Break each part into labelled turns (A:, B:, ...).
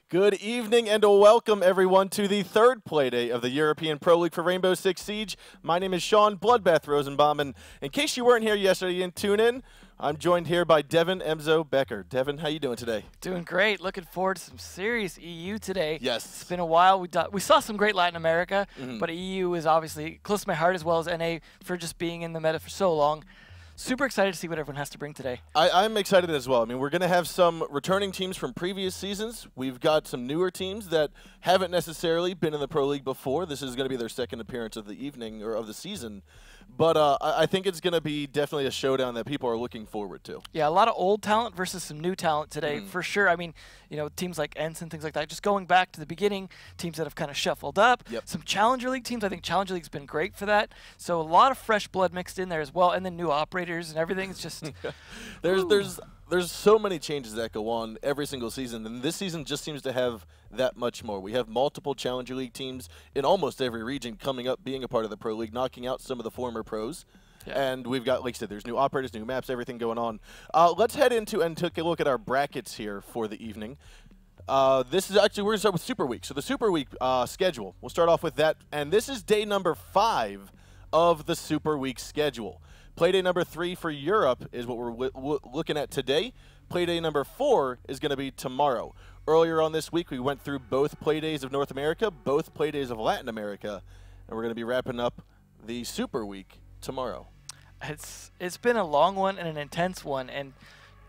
A: Good evening and welcome everyone to the third Playday of the European Pro League for Rainbow Six Siege. My name is Sean Bloodbath Rosenbaum, and in case you weren't here yesterday and tune in, I'm joined here by Devin Emzo Becker. Devin, how you doing today?
B: Doing great. Looking forward to some serious EU today.
A: Yes.
B: It's been a while. We saw some great Latin America, but EU is obviously close to my heart, as well as NA for just being in the meta for so long. Super excited to see what everyone has to bring today.
A: I'm excited as well. I mean, we're going to have some returning teams from previous seasons. We've got some newer teams that haven't necessarily been in the Pro League before. This is going to be their second appearance of the evening or of the season. But I think it's going to be definitely a showdown that people are looking forward to.
B: Yeah, a lot of old talent versus some new talent today, for sure. I mean, you know, teams like ENCE and things like that, just going back to the beginning, teams that have kind of shuffled up.
A: Yep.
B: Some Challenger League teams, I think Challenger League's been great for that. So a lot of fresh blood mixed in there as well, and then new operators and everything. It's just...
A: There's so many changes that go on every single season, and this season just seems to have that much more. We have multiple Challenger League teams in almost every region coming up, being a part of the Pro League, knocking out some of the former pros. Yeah. And we've got, like I said, there's new operators, new maps, everything going on. Let's head into and take a look at our brackets here for the evening. This is actually, we're going to start with Super Week. So the Super Week schedule, we'll start off with that. And this is day number 5 of the Super Week schedule. Playday number 3 for Europe is what we're looking at today. Playday number 4 is going to be tomorrow. Earlier on this week, we went through both Playdays of North America, both Playdays of Latin America, and we're going to be wrapping up the Super Week tomorrow.
B: It's been a long one and an intense one, and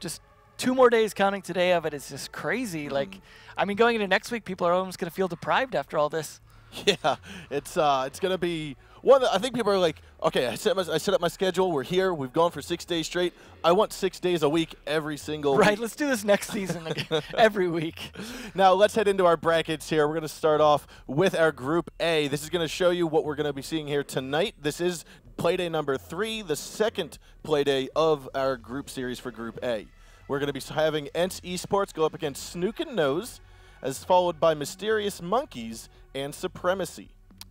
B: just 2 more days counting today of it is just crazy. Like, I mean, going into next week, people are almost going to feel deprived after all this.
A: Yeah, it's going to be one that I think people are like, okay, I set up my schedule. We're here. We've gone for 6 days straight. I want 6 days a week every single week.
B: Right, let's do this next season again, every week.
A: Now, let's head into our brackets here. We're going to start off with our Group A. This is going to show you what we're going to be seeing here tonight. This is Playday number 3, the second Playday of our group series for Group A. We're going to be having ENCE Esports go up against Snook and Nose, as followed by Mysterious Monkeys and Supremacy.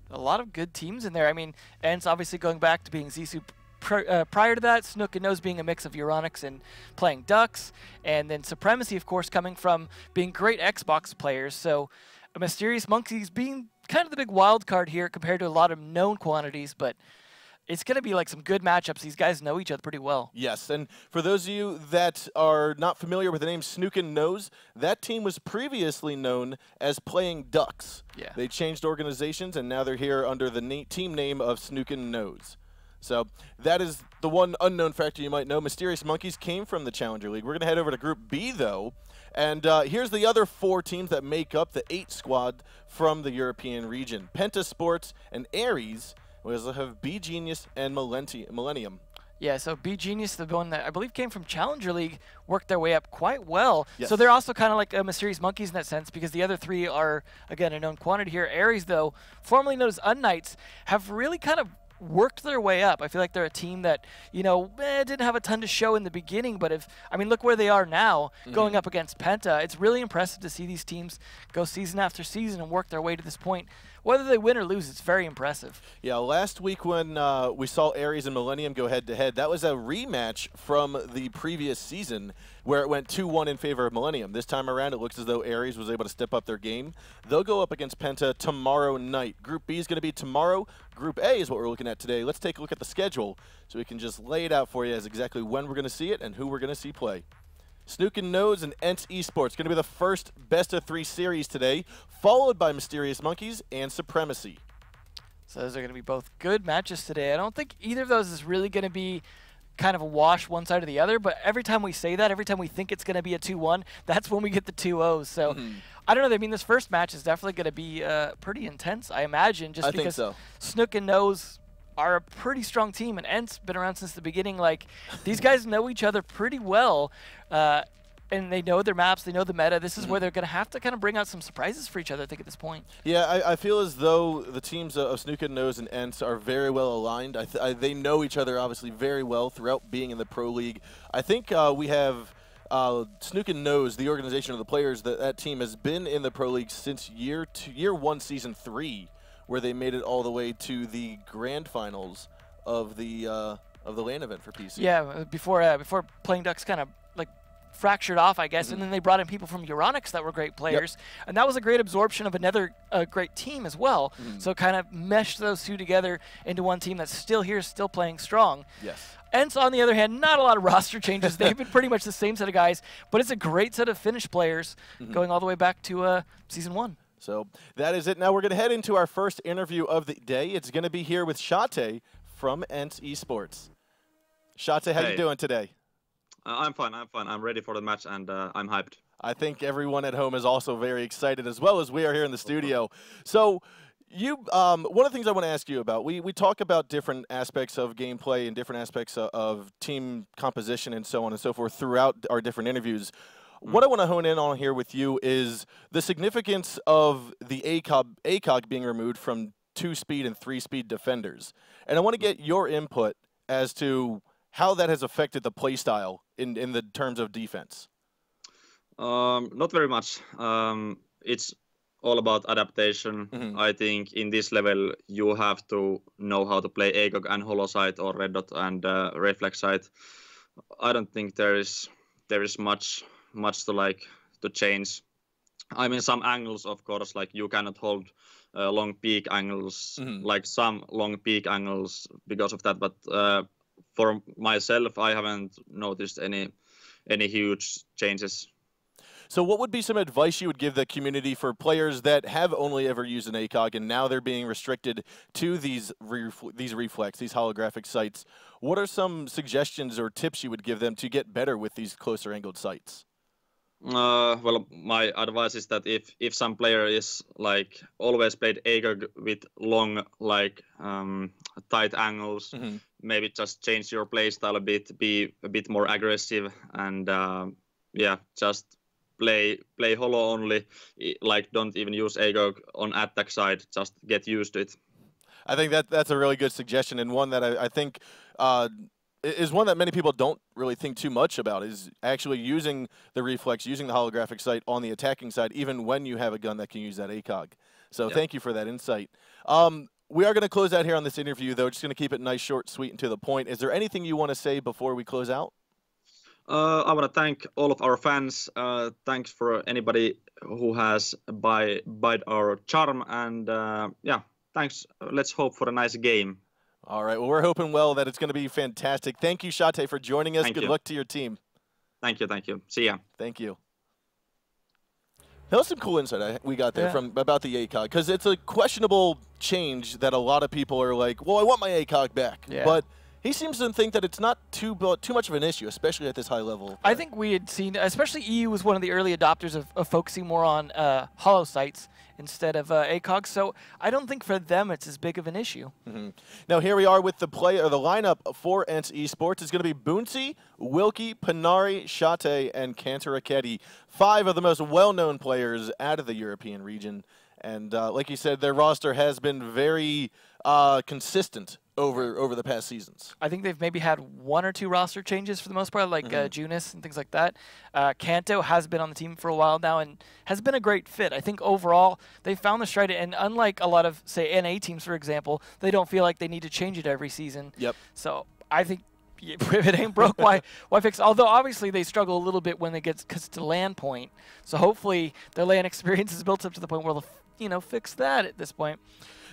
B: A lot of good teams in there. I mean, ENCE obviously going back to being Zissou prior to that, Snook and Nose being a mix of Euronics and playing Ducks, and then Supremacy, of course, coming from being great Xbox players. So Mysterious Monkeys being kind of the big wild card here compared to a lot of known quantities, but it's going to be like some good matchups. These guys know each other pretty well.
A: Yes, and for those of you that are not familiar with the name Snook and Nose, that team was previously known as playing Ducks.
B: Yeah.
A: They changed organizations, and now they're here under the team name of Snook and Nose. So that is the one unknown factor you might know. Mysterious Monkeys came from the Challenger League. We're going to head over to Group B, though. And here's the other 4 teams that make up the 8 squad from the European region. Penta Sports and Ares. We also have B Genius and Millennium.
B: Yeah, so B Genius, the one that I believe came from Challenger League, worked their way up quite well.
A: Yes.
B: So they're also kind of like Mysterious Monkeys in that sense, because the other 3 are, again, a known quantity here. Ares, though, formerly known as Unknights, have really kind of worked their way up. I feel like they're a team that, you know, didn't have a ton to show in the beginning, but I mean, look where they are now, going up against Penta. It's really impressive to see these teams go season after season and work their way to this point. Whether they win or lose, it's very impressive. Yeah,
A: last week when we saw Ares and Millennium go head-to-head, that was a rematch from the previous season where it went 2-1 in favor of Millennium. This time around, it looks as though Ares was able to step up their game. They'll go up against Penta tomorrow night. Group B is going to be tomorrow. Group A is what we're looking at today. Let's take a look at the schedule so we can just lay it out for you as exactly when we're going to see it and who we're going to see play. Snook and Nose and ENCE Esports going to be the first best-of-3 series today, followed by Mysterious Monkeys and Supremacy.
B: So those are going to be both good matches today. I don't think either of those is really going to be kind of a wash one side or the other, but every time we say that, every time we think it's going to be a 2-1, that's when we get the 2-0s. So I don't know. I mean, this first match is definitely going to be pretty intense, I imagine, just because Snook and Nose are a pretty strong team, and ENCE been around since the beginning. Like, these guys know each other pretty well, and they know their maps, they know the meta. This is where they're going to have to kind of bring out some surprises for each other, I think, at this point.
A: Yeah, I feel as though the teams of Snook and Nose and ENCE are very well aligned. They know each other, obviously, very well throughout being in the Pro League. I think we have Snook and Nose, the organization of the players, that team has been in the Pro League since year 1, Season 3, where they made it all the way to the grand finals of the LAN event for PC.
B: Yeah, before Playing Ducks kind of like fractured off, I guess, and then they brought in people from Euronics that were great players, and that was a great absorption of another great team as well. So it kind of meshed those two together into one team that's still here, still playing strong.
A: Yes.
B: ENCE, on the other hand, not a lot of roster changes. They've been pretty much the same set of guys, but it's a great set of Finnish players going all the way back to Season 1.
A: So that is it. Now we're going to head into our first interview of the day. It's going to be here with Shate from ENCE Esports. Shate, how you doing today?
C: I'm fine. I'm ready for the match, and I'm hyped.
A: I think everyone at home is also very excited, as well as we are here in the studio. So you, one of the things I want to ask you about, we talk about different aspects of gameplay and different aspects of team composition and so on and so forth throughout our different interviews. What I want to hone in on here with you is the significance of the ACOG being removed from 2-speed and 3-speed defenders. And I want to get your input as to how that has affected the playstyle in the terms of defense.
C: Not very much. It's all about adaptation. I think in this level you have to know how to play ACOG and Holo side or Red Dot and Reflex side. I don't think there is much to change. I mean, some angles, of course, like you cannot hold long peak angles, like some long peak angles because of that. But for myself, I haven't noticed any huge changes.
A: So what would be some advice you would give the community for players that have only ever used an ACOG and now they're being restricted to these reflex, these holographic sights? What are some suggestions or tips you would give them to get better with these closer angled sights?
C: Well, my advice is that if some player is like always played ACOG with long, like tight angles, maybe just change your play style a bit, be a bit more aggressive, and yeah, just play Holo only. Like, don't even use ACOG on attack side. Just get used to it.
A: I think that's a really good suggestion, and one that I think is one that many people don't really think too much about, is actually using the reflex, using the holographic sight on the attacking side, even when you have a gun that can use that ACOG. So thank you for that insight. We are going to close out here on this interview, though. Just going to keep it nice, short, sweet, and to the point. Is there anything you want to say before we close out?
C: I want to thank all of our fans. Thanks for anybody who has bought our charm, and yeah, thanks. Let's hope for a nice game.
A: All right. Well, we're hoping that it's going to be fantastic. Thank you, Shate, for joining us.
C: Thank
A: Good
C: you.
A: luck to your team.
C: Thank you. Thank you. See ya.
A: Thank you. That was some cool insight we got there from about the ACOG, because it's a questionable change that a lot of people are like, well, I want my ACOG back.
B: Yeah.
A: But he seems to think that it's not too much of an issue, especially at this high level.
B: I think we had seen, especially EU was one of the early adopters of focusing more on holo sights instead of ACOG, so I don't think for them it's as big of an issue.
A: Now here we are with the lineup for ENCE Esports. It's going to be Boonsi, Wilkie, Panari, Shate, and Kantaraketi. 5 of the most well-known players out of the European region. And like you said, their roster has been very consistent over the past seasons.
B: I think they've maybe had 1 or 2 roster changes for the most part, like Junis and things like that. Kanto has been on the team for a while now and has been a great fit. I think overall they found the stride, and unlike a lot of, say, NA teams, for example, they don't feel like they need to change it every season.
A: Yep.
B: So I think if it ain't broke, why fix it? Although obviously they struggle a little bit when they get to LAN point. So hopefully their LAN experience is built up to the point where they'll fix that at this point.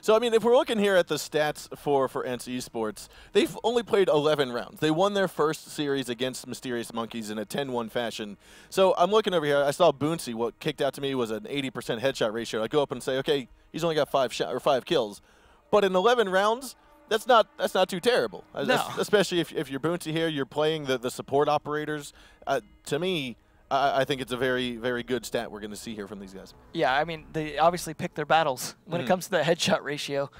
A: So, I mean, if we're looking here at the stats for ENCE Esports, they've only played 11 rounds. They won their first series against Mysterious Monkeys in a 10-1 fashion. So I'm looking over here. I saw Boonsi. What kicked out to me was an 80% headshot ratio. I go up and say, okay, he's only got 5 kills. But in 11 rounds, that's not too terrible.
B: No.
A: Especially if you're Boonsi here, you're playing the support operators. To me, I think it's a very, very good stat we're going to see here from these guys.
B: Yeah, I mean, they obviously pick their battles when it comes to the headshot ratio.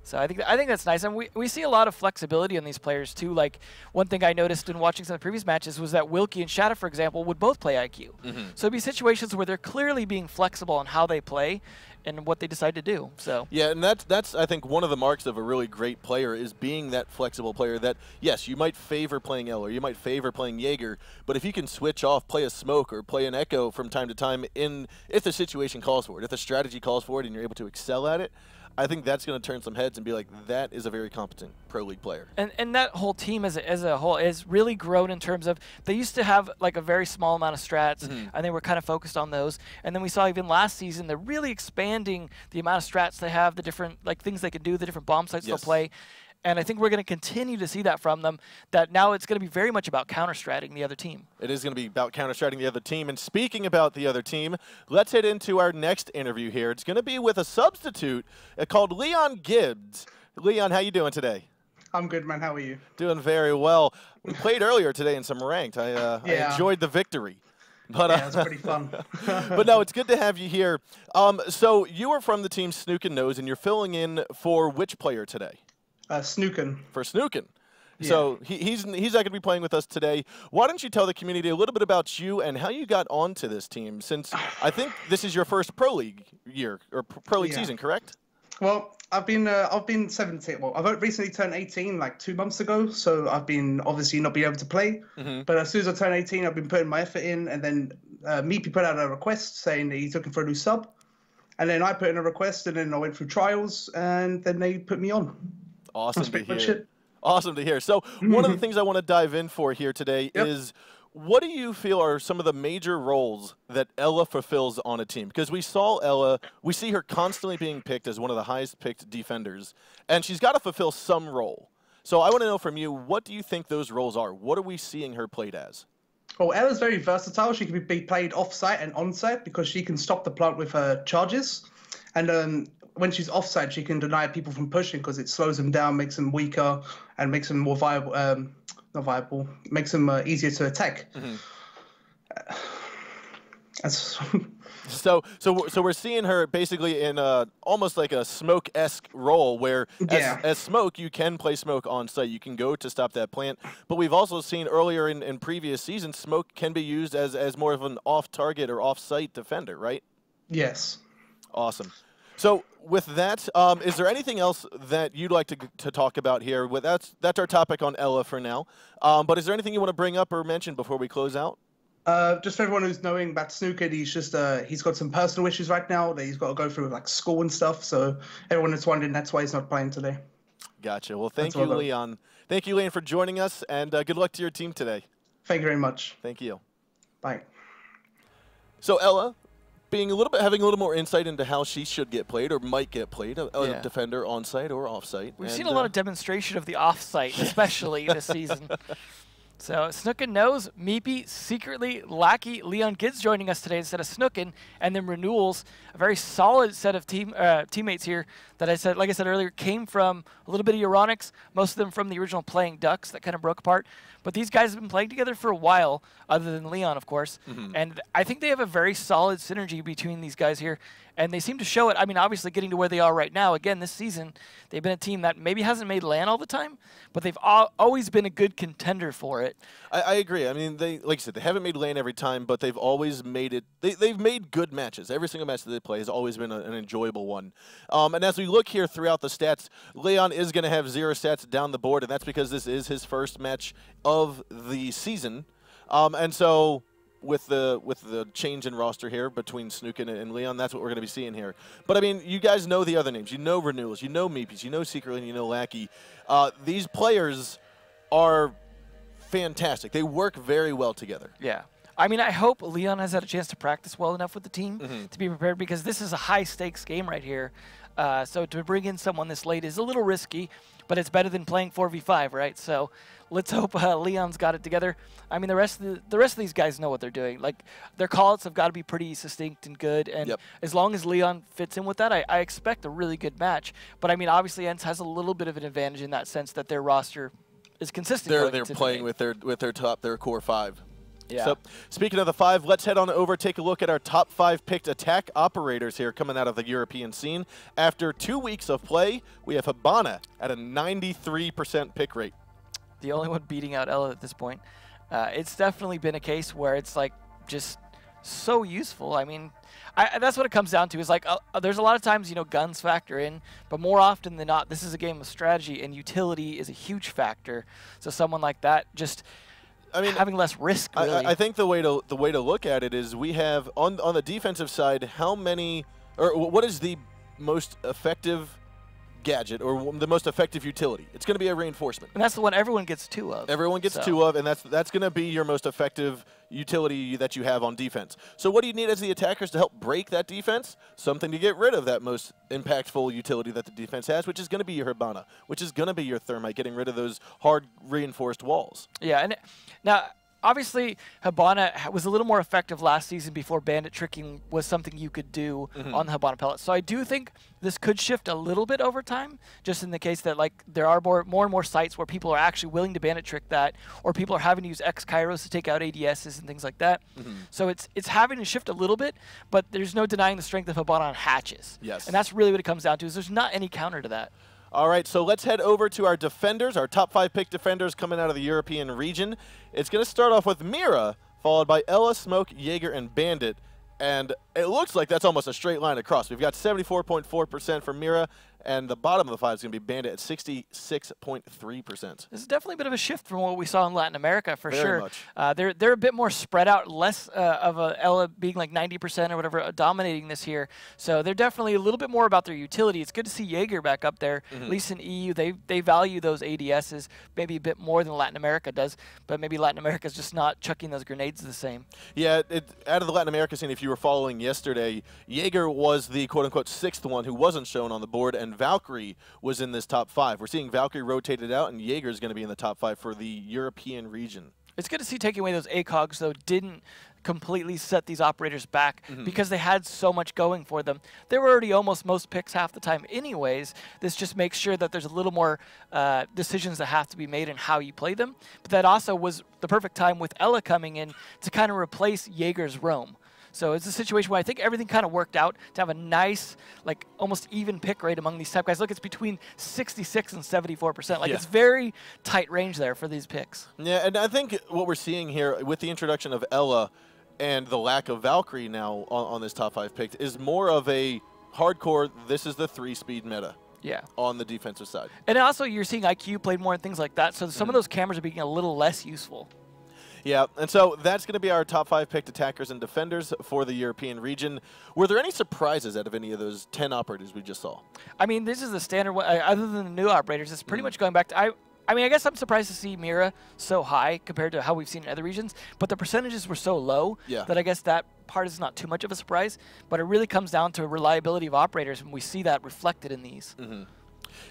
B: So I think that's nice. And we see a lot of flexibility in these players, too. Like, one thing I noticed in watching some of the previous matches was that Wilkie and Shadow, for example, would both play IQ. So it'd be situations where they're clearly being flexible on how they play and what they decide to do. So
A: yeah, and that's I think one of the marks of a really great player is being that flexible player that, yes, you might favor playing L or you might favor playing Jaeger, but if you can switch off, play a smoke or play an echo from time to time if the situation calls for it, if the strategy calls for it and you're able to excel at it, I think that's going to turn some heads and be like, that is a very competent Pro League player.
B: And that whole team as a whole is really grown in terms of they used to have like a very small amount of strats, and they were kind of focused on those. And then we saw even last season they're really expanding the amount of strats they have, the different like things they can do, the different bomb sites they'll play. And I think we're going to continue to see that from them, that now it's going to be very much about counter-stratting the other team.
A: It is going to be about counter-stratting the other team. And speaking about the other team, let's head into our next interview here. It's going to be with a substitute called Leon Gibbs. Leon, how you doing today?
D: I'm good, man. How are you?
A: Doing very well. We played earlier today in some ranked. I enjoyed the victory. But,
D: yeah, it was pretty fun.
A: But no, it's good to have you here. So you are from the team Snook and Nose, and you're filling in for which player today?
D: Snookin.
A: For Snookin.
D: Yeah.
A: So he's not going to be playing with us today. Why don't you tell the community a little bit about you and how you got onto this team, since I think this is your first Pro League year, or Pro League season, correct?
D: Well, I've been 17. Well, I've recently turned 18 like 2 months ago, so I've been obviously not being able to play. But as soon as I turned 18, I've been putting my effort in, and then Meepy put out a request saying that he's looking for a new sub. And then I put in a request, and then I went through trials, and then they put me on.
A: Awesome to hear. Awesome to hear. So one of the things I want to dive in for here today is, what do you feel are some of the major roles that Ella fulfills on a team? Because we saw Ella, we see her constantly being picked as one of the highest picked defenders, and she's got to fulfill some role. So I want to know from you, what do you think those roles are? What are we seeing her played as?
D: Well, Ella's very versatile. She can be played off-site and on-site because she can stop the plant with her charges. And when she's offside, she can deny people from pushing because it slows them down, makes them weaker, and makes them more viable. Not viable. Makes them easier to attack.
A: So we're seeing her basically in almost like a Smoke-esque role, where as Smoke, you can play Smoke on site. You can go to stop that plant. But we've also seen earlier in previous seasons, Smoke can be used as more of an off-target or off-site defender, right?
D: Yes.
A: Awesome. So with that, is there anything else that you'd like to talk about here? That's our topic on Ella for now. But is there anything you want to bring up or mention before we close out?
D: Just for everyone who's knowing about Snooker, he's got some personal issues right now that he's got to go through with like school and stuff. So everyone is wondering that's why he's not playing today.
A: Gotcha. Well, thank you, Leon. Thank you, Leon, for joining us, and good luck to your team today.
D: Thank you very much.
A: Thank you.
D: Bye.
A: So Ella, having a little more insight into how she should get played or might get played, a defender on site or off site.
B: We've seen a lot of demonstration of the off site, especially this season. So Snookin knows Meepy, Secretly, Lackey, Leon Gibbs joining us today instead of Snookin, and then Renewals, a very solid set of teammates here that like I said earlier, came from a little bit of Euronics, most of them from the original Playing Ducks that kind of broke apart. But these guys have been playing together for a while, other than Leon, of course. And I think they have a very solid synergy between these guys here. And they seem to show it. I mean, obviously getting to where they are right now, again, this season, they've been a team that maybe hasn't made LAN all the time, but they've always been a good contender for it.
A: I agree. I mean, like I said, they haven't made LAN every time, but they've always made it. They've made good matches. Every single match that they play has always been an enjoyable one. And as we look here throughout the stats, Leon is going to have 0 stats down the board, and that's because this is his first match of the season. And so with the change in roster here between Snookin and Leon, that's what we're going to be seeing here. But I mean, you guys know the other names. You know Renewals, you know Meepies, you know Secretly, and you know Lackey. These players are fantastic. They work very well together.
B: Yeah. I mean, I hope Leon has had a chance to practice well enough with the team to be prepared, because this is a high-stakes game right here. So to bring in someone this late is a little risky, but it's better than playing 4v5, right? So let's hope Leon's got it together. I mean, the rest of these guys know what they're doing. Like, their call-outs have got to be pretty succinct and good, and as long as Leon fits in with that, I expect a really good match. But I mean, obviously, ENCE has a little bit of an advantage in that sense that their roster is consistent.
A: They're playing with their core 5.
B: Yeah.
A: So, speaking of the 5, let's head on over, take a look at our top 5 picked attack operators here coming out of the European scene. After 2 weeks of play, we have Hibana at a 93% pick rate.
B: The only one beating out Ella at this point. It's definitely been a case where it's like just so useful. I mean, that's what it comes down to, is like there's a lot of times, you know, guns factor in, but more often than not, this is a game of strategy, and utility is a huge factor. So someone like that just, I mean, having less risk, really.
A: I think the way to look at it is, we have on the defensive side, how many, or what is the most effective gadget or the most effective utility. It's going to be a reinforcement.
B: And that's the one everyone gets 2 of.
A: Everyone gets 2 of, and that's going to be your most effective utility that you have on defense. So what do you need as the attackers to help break that defense? Something to get rid of that most impactful utility that the defense has, which is going to be your Hibana, which is going to be your Thermite, getting rid of those hard reinforced walls.
B: Yeah, and now obviously Hibana was a little more effective last season before bandit tricking was something you could do on the Hibana pellet. So I do think this could shift a little bit over time, just in the case that like there are more and more sites where people are actually willing to bandit trick that, or people are having to use X Kairos to take out ADSs and things like that. So it's having to shift a little bit, but there's no denying the strength of Hibana on hatches.
A: Yes.
B: And that's really what it comes down to, is there's not any counter to that.
A: All right, so let's head over to our defenders, our top 5 pick defenders coming out of the European region. It's going to start off with Mira, followed by Ella, Smoke, Jaeger, and Bandit. And it looks like that's almost a straight line across. We've got 74.4% for Mira, and the bottom of the 5 is going to be Bandit at 66.3%.
B: This is definitely a bit of a shift from what we saw in Latin America, for
A: Very
B: sure.
A: much.
B: They're a bit more spread out, less of a Ella being like 90% or whatever dominating this here. So they're definitely a little bit more about their utility. It's good to see Jaeger back up there. At least in EU, they value those ADSs maybe a bit more than Latin America does, but maybe Latin America is just not chucking those grenades the same.
A: Yeah, out of the Latin America scene, if you were following yesterday, Jaeger was the quote-unquote 6th one who wasn't shown on the board, and Valkyrie was in this top 5. We're seeing Valkyrie rotated out, and Jaeger is going to be in the top 5 for the European region.
B: It's good to see taking away those ACOGs, though, didn't completely set these operators back because they had so much going for them. They were already almost most picks half the time anyways. This just makes sure that there's a little more decisions that have to be made in how you play them. But that also was the perfect time with Ella coming in to kind of replace Jaeger's roam. So it's a situation where I think everything kind of worked out to have a nice, like, almost even pick rate among these type guys. Look, it's between 66 and 74%. Like, it's very tight range there for these picks.
A: Yeah, and I think what we're seeing here with the introduction of Ella and the lack of Valkyrie now on this top 5 pick is more of a hardcore, this is the 3-speed meta.
B: Yeah.
A: On the defensive side.
B: And also you're seeing IQ played more and things like that. So some of those cameras are being a little less useful.
A: Yeah, and so that's going to be our top 5 picked attackers and defenders for the European region. Were there any surprises out of any of those 10 operators we just saw?
B: I mean, this is the standard one. Other than the new operators, it's pretty much going back to... I mean, I guess I'm surprised to see Mira so high compared to how we've seen in other regions, but the percentages were so low that I guess that part is not too much of a surprise, but it really comes down to reliability of operators, and we see that reflected in these.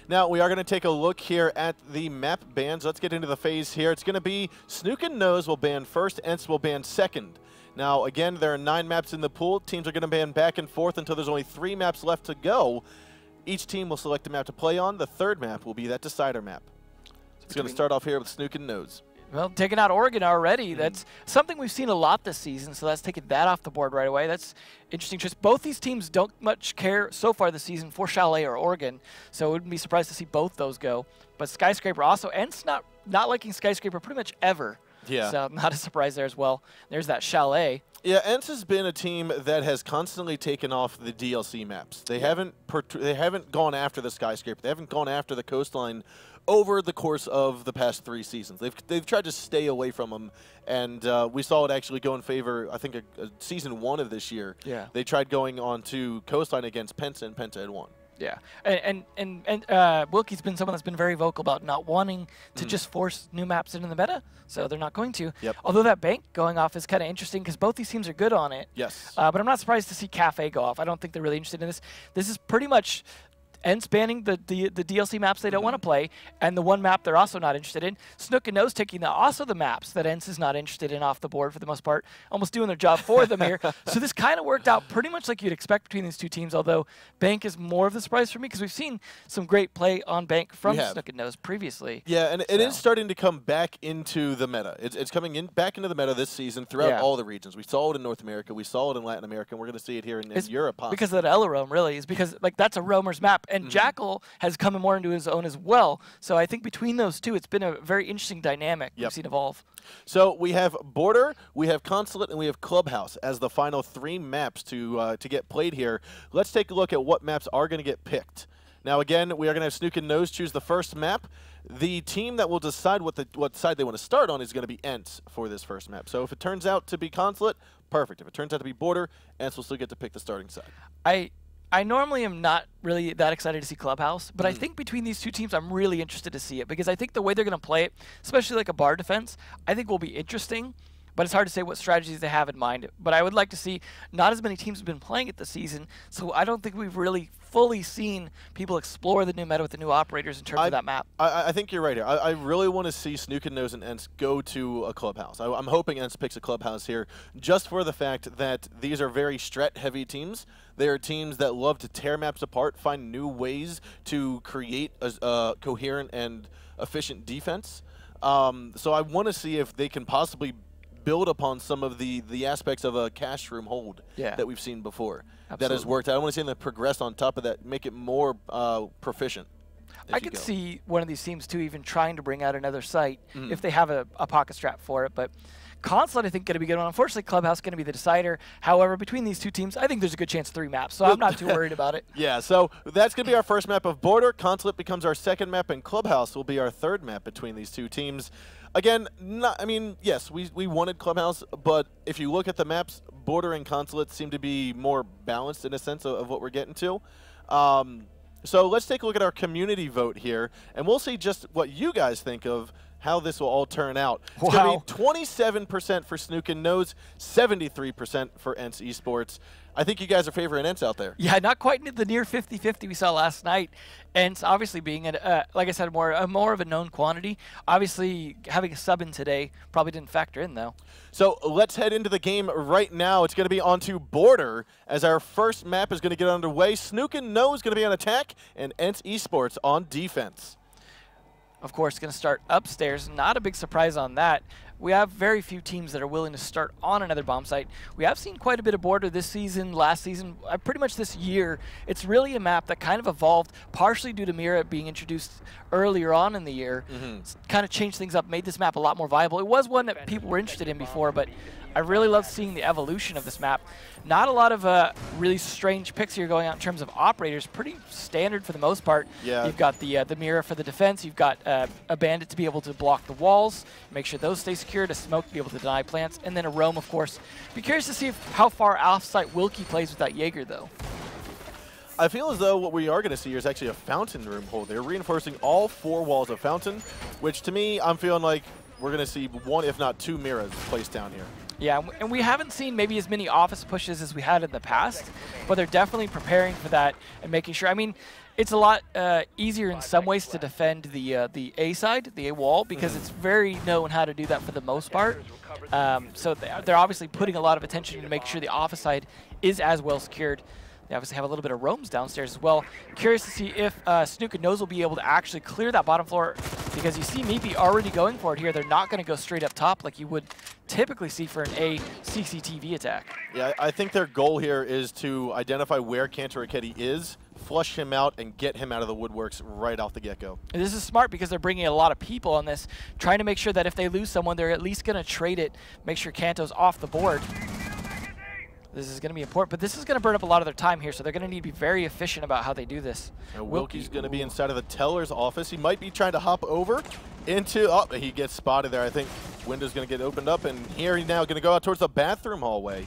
A: Now, we are going to take a look here at the map bans. Let's get into the phase here. It's going to be Snook and Nose will ban first, Ents will ban second. Now, again, there are 9 maps in the pool. Teams are going to ban back and forth until there's only 3 maps left to go. Each team will select a map to play on. The 3rd map will be that decider map. It's going to start off here with Snook and Nose.
B: Well, taking out Oregon already. That's something we've seen a lot this season, so that's taking that off the board right away. That's interesting. Just both these teams don't much care so far this season for Chalet or Oregon, so I wouldn't be surprised to see both those go. But Skyscraper also, Ents not liking Skyscraper pretty much ever.
A: Yeah.
B: So not a surprise there as well. There's that Chalet.
A: Yeah, Ents has been a team that has constantly taken off the DLC maps. They haven't gone after the Skyscraper. They haven't gone after the Coastline over the course of the past 3 seasons. They've tried to stay away from them, and we saw it actually go in favor, I think, a season 1 of this year.
B: Yeah.
A: They tried going on to Coastline against Penta, and Penta had won.
B: Yeah, and Wilkie's been someone that's been very vocal about not wanting to just force new maps into the meta, so they're not going to.
A: Yep.
B: Although that bank going off is kind of interesting because both these teams are good on it.
A: Yes.
B: But I'm not surprised to see Cafe go off. I don't think they're really interested in this. This is pretty much Ents banning the DLC maps they don't want to play, and the one map they're also not interested in. Snook and Nose taking also the maps that Ents is not interested in off the board for the most part, almost doing their job for them here. So this kind of worked out pretty much like you'd expect between these two teams, although Bank is more of the surprise for me because we've seen some great play on Bank from Snook and Nose previously.
A: Yeah, and it is starting to come back into the meta. It's coming back into the meta this season throughout all the regions. We saw it in North America, we saw it in Latin America, and we're going to see it here in Europe. Possibly.
B: Because of that Ella roam, really, is because like that's a roamer's map, and Jackal has come more into his own as well. So I think between those two, it's been a very interesting dynamic we've seen evolve.
A: So we have Border, we have Consulate, and we have Clubhouse as the final 3 maps to get played here. Let's take a look at what maps are going to get picked. Now again, we are going to have Snook and Nose choose the first map. The team that will decide what side they want to start on is going to be Ents for this first map. So if it turns out to be Consulate, perfect. If it turns out to be Border, Ents will still get to pick the starting side.
B: I normally am not really that excited to see Clubhouse, but I think between these two teams, I'm really interested to see it because I think the way they're going to play it, especially like a bar defense, I think will be interesting. But it's hard to say what strategies they have in mind. But I would like to see not as many teams have been playing it this season, so I don't think we've really fully seen people explore the new meta with the new operators in terms of that map.
A: I think you're right here. I really want to see Snook and Nose and Ents go to a Clubhouse. I'm hoping Ents picks a Clubhouse here just for the fact that these are very strat-heavy teams. They are teams that love to tear maps apart, find new ways to create a coherent and efficient defense. So I want to see if they can possibly build upon some of the aspects of a cash room hold that we've seen before.
B: Absolutely.
A: That has worked out. I want to see them progress on top of that, make it more proficient.
B: I could see one of these teams, too, even trying to bring out another site if they have a pocket strap for it. But Consulate, I think, going to be a good one. Unfortunately, Clubhouse going to be the decider. However, between these two teams, I think there's a good chance 3 maps, so I'm not too worried about it.
A: Yeah, so that's going to be our first map of Border. Consulate becomes our second map, and Clubhouse will be our third map between these two teams. Again, yes, we wanted Clubhouse, but if you look at the maps, Border and Consulate seem to be more balanced in a sense of what we're getting to. So let's take a look at our community vote here, and we'll see just what you guys think of how this will all turn out. It's going to be 27% for Snook and Nose, 73% for Ents Esports. I think you guys are favoring Ents out there.
B: Yeah, not quite the near 50-50 we saw last night. Ents obviously being, like I said, more of a known quantity. Obviously, having a sub in today probably didn't factor in, though.
A: So let's head into the game right now. It's going to be onto Border as our first map is going to get underway. Snook and Nose going to be on attack, and Ents Esports on defense.
B: Of course, going to start upstairs. Not a big surprise on that. We have very few teams that are willing to start on another bomb site. We have seen quite a bit of Border this season, last season, pretty much this year. It's really a map that kind of evolved, partially due to Mira being introduced earlier on in the year. It's kind of changed things up, made this map a lot more viable. It was one that people were interested in before, but I really love seeing the evolution of this map. Not a lot of really strange picks here going out in terms of operators. Pretty standard for the most part.
A: Yeah.
B: You've got the Mira for the defense. You've got a Bandit to be able to block the walls, make sure those stay secured, a Smoke to be able to deny plants, and then a Roam, of course. Be curious to see how far offsite Wilkie plays with that Jaeger, though.
A: I feel as though what we are going to see here is actually a Fountain room hold. They're reinforcing all 4 walls of Fountain, which to me, I'm feeling like we're going to see 1, if not 2 Miras placed down here.
B: Yeah, and we haven't seen maybe as many office pushes as we had in the past, but they're definitely preparing for that and making sure. I mean, it's a lot easier in some ways to defend the A side, the A wall, because it's very known how to do that for the most part. So they're obviously putting a lot of attention to make sure the office side is as well secured. They obviously have a little bit of roams downstairs as well. Curious to see if Snook and Nose will be able to actually clear that bottom floor, because you see Meepy already going for it here. They're not going to go straight up top like you would typically see for an A CCTV attack.
A: Yeah, I think their goal here is to identify where Cantor Raketti is, flush him out, and get him out of the woodworks right off the get-go.
B: And this is smart because they're bringing a lot of people on this, trying to make sure that if they lose someone, they're at least going to trade it, make sure Canto's off the board. This is going to be important, but this is going to burn up a lot of their time here, so they're going to need to be very efficient about how they do this.
A: And Wilkie's going to be inside of the teller's office. He might be trying to hop over into, oh, he gets spotted there. I think window's going to get opened up, and here he's now going to go out towards the bathroom hallway.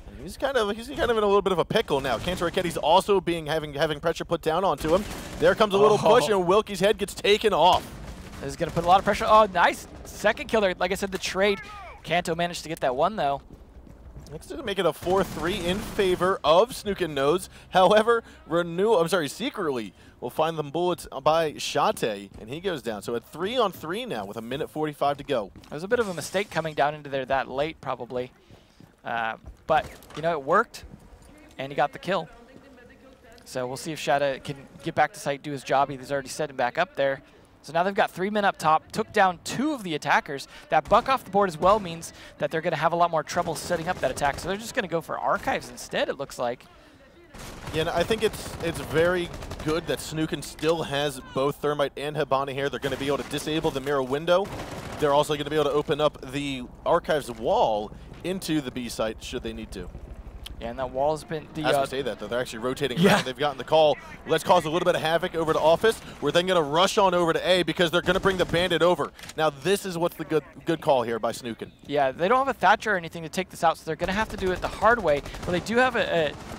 A: And he's kind of in a little bit of a pickle now. Cantor Raketti's also having pressure put down onto him. There comes a little push, and Wilkie's head gets taken off.
B: This is going to put a lot of pressure. Oh, nice second kill there. Like I said, the trade. Kanto managed to get that one, though.
A: Next to make it a 4-3 in favor of Snook and Nose. However, Secretly will find them bullets by Shate, and he goes down. So at 3-on-3 now with 1:45 to go.
B: It was a bit of a mistake coming down into there that late, probably. But, you know, it worked, and he got the kill. So we'll see if Shate can get back to site, do his job. He's already set him back up there. So now they've got 3 men up top, took down 2 of the attackers. That buck off the board as well means that they're going to have a lot more trouble setting up that attack. So they're just going to go for archives instead, it looks like.
A: Yeah, and I think it's very good that Snookin still has both Thermite and Hibana here. They're going to be able to disable the mirror window. They're also going to be able to open up the archives wall into the B site should they need to.
B: Yeah, and that wall's been the.
A: I was going to say that, though. They're actually rotating around. They've gotten the call. Let's cause a little bit of havoc over to Office. We're then going to rush on over to A because they're going to bring the Bandit over. Now, this is what's the good call here by Snookin.
B: Yeah, they don't have a Thatcher or anything to take this out, so they're going to have to do it the hard way. But they do have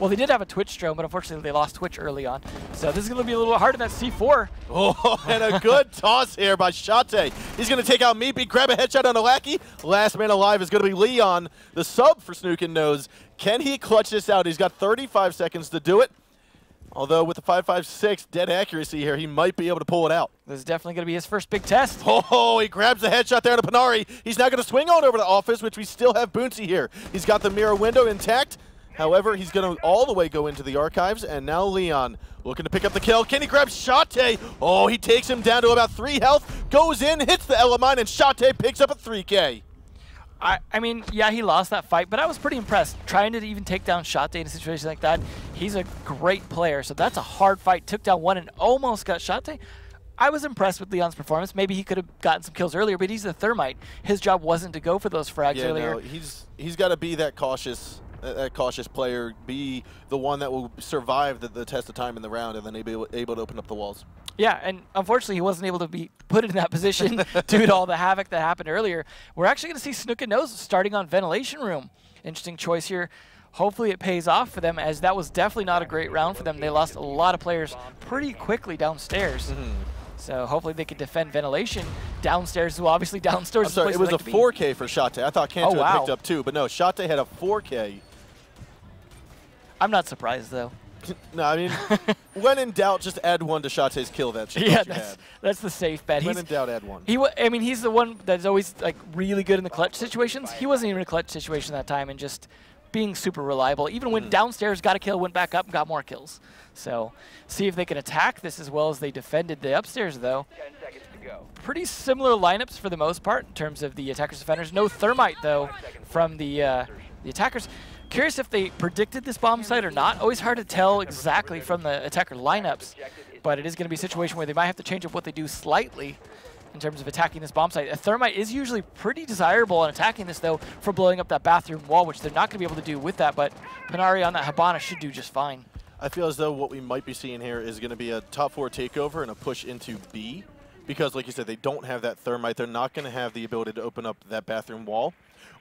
B: well, they did have a Twitch drone, but unfortunately they lost Twitch early on. So this is going to be a little hard in that C4.
A: Oh, and a good toss here by Shate. He's going to take out Meepy, grab a headshot on a Lackey. Last man alive is going to be Leon. The sub for Snookin knows. Can he clutch this out? He's got 35 seconds to do it. Although with the 5.56 dead accuracy here, he might be able to pull it out.
B: This is definitely going to be his first big test.
A: Oh, he grabs the headshot there to Panari. He's now going to swing on over to Office, which we still have Boonsie here. He's got the mirror window intact. However, he's going to all the way go into the archives, and now Leon looking to pick up the kill. Can he grab Shate? Oh, he takes him down to about 3 health, goes in, hits the Elamine, and Shate picks up a 3K.
B: I mean, yeah, he lost that fight, but I was pretty impressed. Trying to even take down Shate in a situation like that, he's a great player, so that's a hard fight. Took down one and almost got Shate. I was impressed with Leon's performance. Maybe he could have gotten some kills earlier, but he's a Thermite. His job wasn't to go for those frags earlier.
A: No, he's got to be that cautious player, be the one that will survive the test of time in the round, and then be able to open up the walls.
B: Yeah, and unfortunately he wasn't able to be put in that position due to all the havoc that happened earlier. We're actually going to see Snook and Nose starting on Ventilation Room. Interesting choice here. Hopefully it pays off for them, as that was definitely not a great round for them. They lost a lot of players pretty quickly downstairs. So hopefully they can defend Ventilation downstairs as well. Obviously downstairs
A: I'm sorry, it was a 4K for Shate. I thought Kanto had picked up 2, but no, Shate had a 4K.
B: I'm not surprised, though.
A: No, I mean, when in doubt, just add 1 to Shate's kill. That's
B: the safe bet.
A: When in doubt, add 1.
B: I mean, he's the one that's always like really good in the clutch situations. He wasn't even in a clutch situation that time, and just being super reliable. Even when downstairs got a kill, went back up and got more kills. So see if they can attack this as well as they defended the upstairs, though.
E: 10 seconds to go.
B: Pretty similar lineups for the most part in terms of the attackers defenders. No Thermite, though, from the attackers. Curious if they predicted this bomb site or not. Always hard to tell exactly from the attacker lineups, but it is going to be a situation where they might have to change up what they do slightly in terms of attacking this bomb site. A Thermite is usually pretty desirable on attacking this, though, for blowing up that bathroom wall, which they're not going to be able to do with that, but Panari on that Habana should do just fine.
A: I feel as though what we might be seeing here is going to be a top 4 takeover and a push into B, because like you said, they don't have that Thermite. They're not going to have the ability to open up that bathroom wall.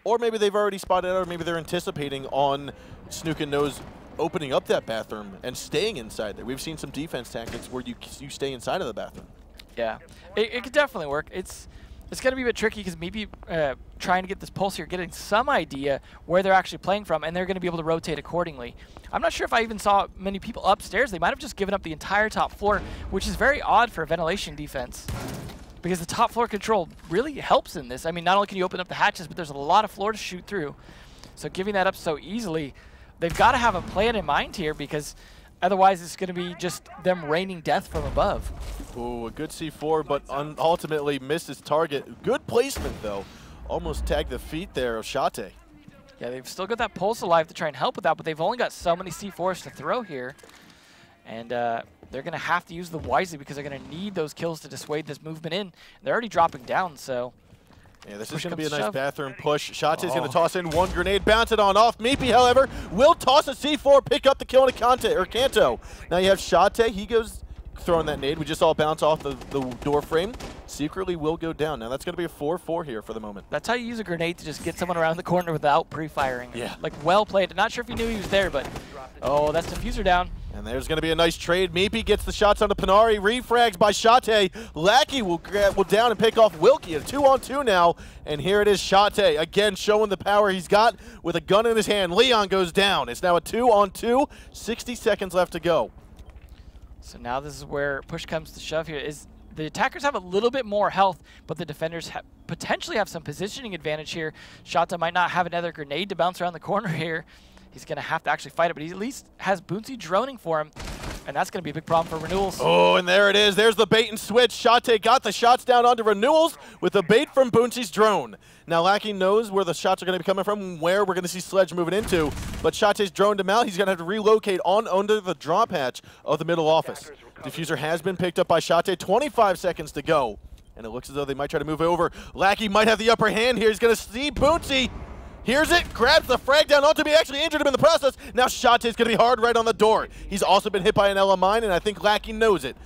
A: Or maybe they've already spotted out, or maybe they're anticipating on Snook and Nose opening up that bathroom and staying inside there. We've seen some defense tactics where you stay inside of the bathroom.
B: Yeah, it could definitely work. It's going to be a bit tricky because maybe trying to get this pulse here, getting some idea where they're actually playing from, and they're going to be able to rotate accordingly. I'm not sure if I even saw many people upstairs. They might have just given up the entire top floor, which is very odd for a ventilation defense, because the top floor control really helps in this. I mean, not only can you open up the hatches, but there's a lot of floor to shoot through. So giving that up so easily, they've got to have a plan in mind here, because otherwise it's going to be just them raining death from above.
A: Ooh, a good C4, but ultimately missed his target. Good placement, though. Almost tagged the feet there of Shate.
B: Yeah, they've still got that pulse alive to try and help with that, but they've only got so many C4s to throw here. And they're going to have to use them wisely, because they're going to need those kills to dissuade this movement in. They're already dropping down, so...
A: Yeah, this is going to be a nice bathroom push. Shate's going to toss in 1 grenade, bounce it on off. Meepy, however, will toss a C4, pick up the kill on Kanto. Now you have Shate. He goes throwing that nade. We just saw it bounce off the door frame. Secretly will go down. Now that's going to be a 4-4 here for the moment.
B: That's how you use a grenade to just get someone around the corner without pre-firing.
A: Yeah.
B: Like, well played. Not sure if he knew he was there, but... Oh, that's diffuser down.
A: And there's going to be a nice trade. Meepy gets the shots onto Panari. Refrags by Shate. Lackey will down and pick off Wilkie. A 2-on-2 now. And here it is, Shate again showing the power he's got with a gun in his hand. Leon goes down. It's now a 2-on-2. 60 seconds left to go.
B: So now this is where push comes to shove here. The attackers have a little bit more health, but the defenders potentially have some positioning advantage here. Shate might not have another grenade to bounce around the corner here. He's going to have to actually fight it, but he at least has Boonsie droning for him, and that's going to be a big problem for Renewals.
A: Oh, and there it is. There's the bait and switch. Shate got the shots down onto Renewals with the bait from Boonsie's drone. Now Lackey knows where the shots are going to be coming from, where we're going to see Sledge moving into, but Shate's droned him out. He's going to have to relocate under the drop hatch of the middle office. Diffuser has been picked up by Shate. 25 seconds to go, and it looks as though they might try to move over. Lackey might have the upper hand here. He's going to see Boonsie. Hears it, grabs the frag down onto me, actually injured him in the process. Now Shate's going to be hard right on the door. He's also been hit by an Ella Mine, and I think Lackey knows it.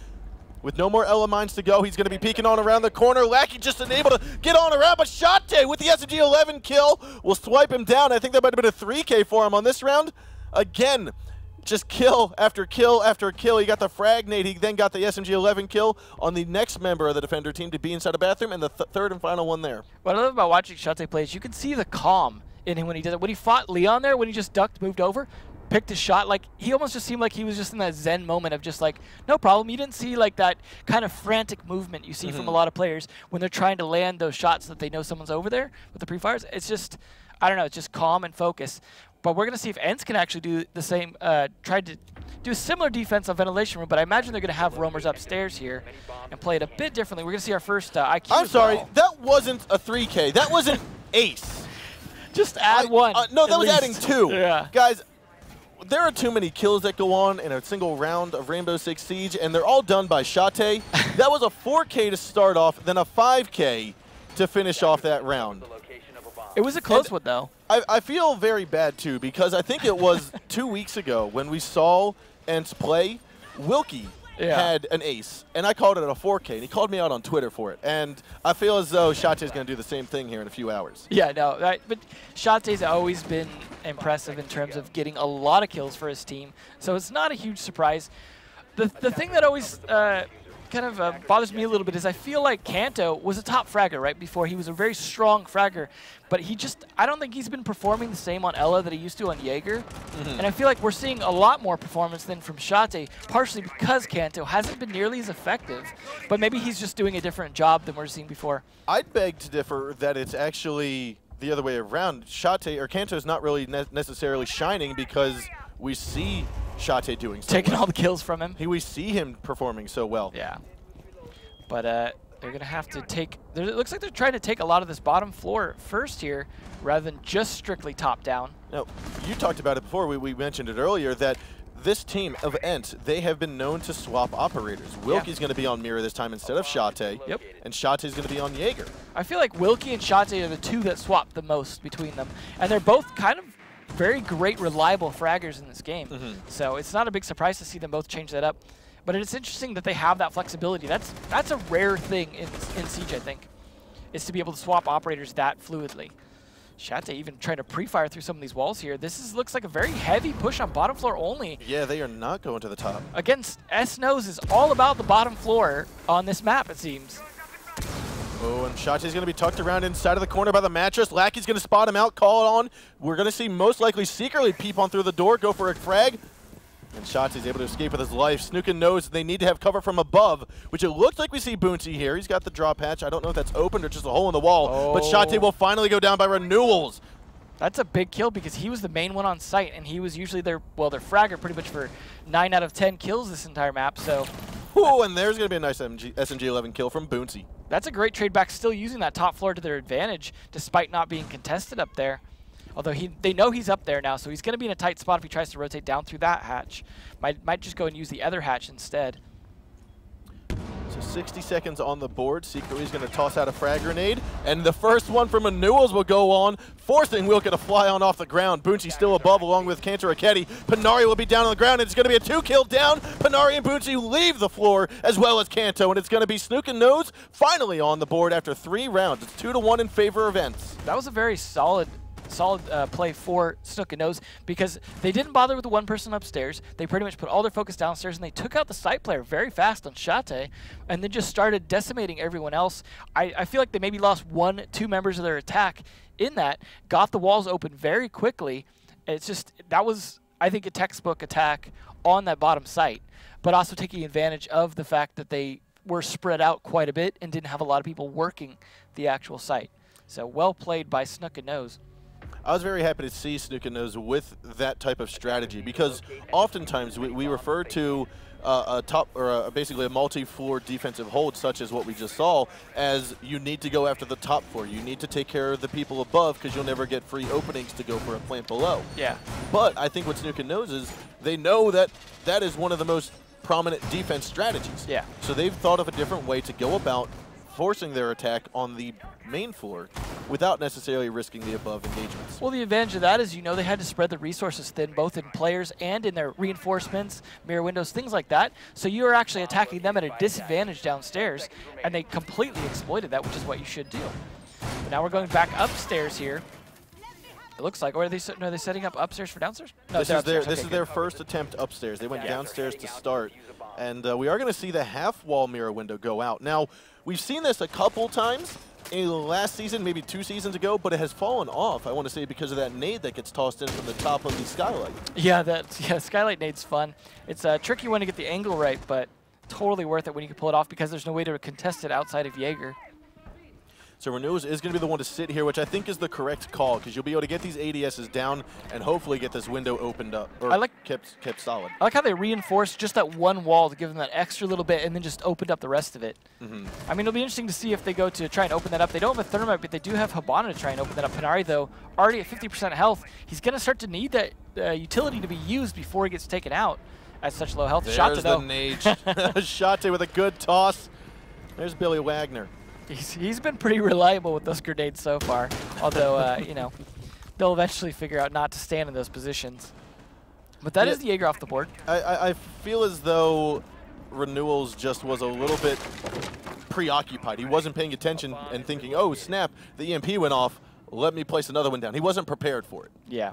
A: With no more Ella Mines to go, he's going to be peeking on around the corner. Lackey just unable to get on around, but Shate with the SMG-11 kill will swipe him down. I think that might have been a 3K for him on this round. Again, just kill after kill after kill. He got the frag nade. He then got the SMG-11 kill on the next member of the Defender team to be inside a bathroom, and the third and final one there.
B: What I love about watching Shate play is you can see the calm in him when he did it. When he fought Leon there, when he just ducked, moved over, picked his shot, like he almost just seemed like he was just in that zen moment of just like, no problem. You didn't see like that kind of frantic movement you see from a lot of players when they're trying to land those shots that they know someone's over there with the pre-fires. It's just, I don't know, it's just calm and focus. But we're going to see if ENCE can actually do the same, try to do a similar defense on Ventilation Room, but I imagine they're going to have roamers upstairs here and play it a bit differently. We're going to see our first IQ.
A: I'm sorry, that wasn't a 3K. That was an ace.
B: Just add one.
A: No, that was
B: least.
A: adding 2.
B: Yeah.
A: Guys, there are too many kills that go on in a single round of Rainbow Six Siege, and they're all done by Shate. That was a 4K to start off, then a 5K to finish off that round.
B: It was a close one, though.
A: I feel very bad, too, because I think it was 2 weeks ago when we saw ENCE play, Wilkie had an ace, and I called it a 4K, and he called me out on Twitter for it. And I feel as though Shate is going to do the same thing here in a few hours.
B: Yeah, no, but Shate's always been impressive in terms of getting a lot of kills for his team, so it's not a huge surprise. The thing that always kind of bothers me a little bit is I feel like Kanto was a top fragger right before. He was a very strong fragger, but he just, I don't think he's been performing the same on Ella that he used to on Jaeger. And I feel like we're seeing a lot more performance than from Shate, partially because Kanto hasn't been nearly as effective, but maybe he's just doing a different job than we're seeing before.
A: I'd beg to differ that it's actually the other way around. Shate, or Kanto, is not really necessarily shining because we see Shate doing so
B: Taking
A: well.
B: all the kills from him.
A: We see him performing so well.
B: Yeah. But they're going to have to take, it looks like they're trying to take a lot of this bottom floor first here rather than just strictly top down.
A: Now, you talked about it before, we mentioned it earlier, that this team of ENCE, they have been known to swap operators. Wilkie's going to be on Mira this time instead of Shate.
B: Yep.
A: And Shate's going to be on Jaeger.
B: I feel like Wilkie and Shate are the two that swap the most between them. And they're both kind of very great, reliable fraggers in this game. So it's not a big surprise to see them both change that up. But it's interesting that they have that flexibility. That's a rare thing in Siege, I think, is to be able to swap operators that fluidly. Shate even trying to pre-fire through some of these walls here. This looks like a very heavy push on bottom floor only.
A: Yeah, they are not going to the top.
B: Against S-Nose is all about the bottom floor on this map, it seems.
A: Oh, and Shate's going to be tucked around inside of the corner by the mattress. Lackey's going to spot him out, call it on. We're going to see most likely secretly peep on through the door, go for a frag. And Shate's able to escape with his life. Snookin knows they need to have cover from above, which it looks like we see Boonty here. He's got the drop hatch. I don't know if that's open or just a hole in the wall, but Shate will finally go down by renewals.
B: That's a big kill because he was the main one on site, and he was usually their fragger pretty much for 9 out of 10 kills this entire map. So,
A: ooh, and there's going to be a nice SMG-11 kill from Boonty.
B: That's a great trade back, still using that top floor to their advantage despite not being contested up there. Although they know he's up there now, so he's going to be in a tight spot if he tries to rotate down through that hatch. Might just go and use the other hatch instead.
A: So 60 seconds on the board. Secretly, he's going to toss out a frag grenade. And the first one from Renewals will go on, forcing Wilke to fly on off the ground. Boonty still above, along with Kanto Raketti. Panari will be down on the ground, and it's going to be a 2-kill down. Panari and Boonty leave the floor, as well as Kanto, and it's going to be Snookin Nose finally on the board after 3 rounds. It's 2-1 in favor of ENCE.
B: That was a very solid play for Snookin Nose because they didn't bother with the one person upstairs. They pretty much put all their focus downstairs, and they took out the site player very fast on Shate, and then just started decimating everyone else. I feel like they maybe lost 1-2 members of their attack in that, got the walls open very quickly. It's just, that was, I think, a textbook attack on that bottom site, but also taking advantage of the fact that they were spread out quite a bit and didn't have a lot of people working the actual site. So well played by Snookin Nose.
A: I was very happy to see Snookin Nose with that type of strategy because oftentimes we refer to a top or basically a multi-floor defensive hold such as what we just saw as you need to go after the top floor. You need to take care of the people above because you'll never get free openings to go for a plant below.
B: Yeah.
A: But I think what Snookin knows is they know that that is one of the most prominent defense strategies.
B: Yeah.
A: So they've thought of a different way to go about forcing their attack on the main floor without necessarily risking the above engagements.
B: Well, the advantage of that is, they had to spread the resources thin, both in players and in their reinforcements, mirror windows, things like that. So you are actually attacking them at a disadvantage downstairs, and they completely exploited that, which is what you should do. But now we're going back upstairs here. It looks like, or are they setting up upstairs for downstairs? No,
A: this is their first attempt upstairs. They went downstairs to start, and we are going to see the half-wall mirror window go out. Now, we've seen this a couple times in last season, maybe 2 seasons ago, but it has fallen off, I want to say, because of that nade that gets tossed in from the top of the skylight.
B: Yeah, skylight nade's fun. It's a tricky one to get the angle right, but totally worth it when you can pull it off because there's no way to contest it outside of Jaeger.
A: So Renewals is going to be the one to sit here, which I think is the correct call, because you'll be able to get these ADSs down and hopefully get this window opened up, or kept solid.
B: I like how they reinforced just that one wall to give them that extra little bit and then just opened up the rest of it. I mean, it'll be interesting to see if they go to try and open that up. They don't have a Thermite, but they do have Hibana to try and open that up. Panari, though, already at 50% health. He's going to start to need that utility to be used before he gets taken out at such low health.
A: There's the nade. Shate with a good toss. There's Billy Wagner.
B: He's been pretty reliable with those grenades so far, although, they'll eventually figure out not to stand in those positions. But that is the Jaeger off the board.
A: I feel as though Renewals just was a little bit preoccupied. He wasn't paying attention and thinking, oh, snap, the EMP went off. Let me place another one down. He wasn't prepared for it.
B: Yeah.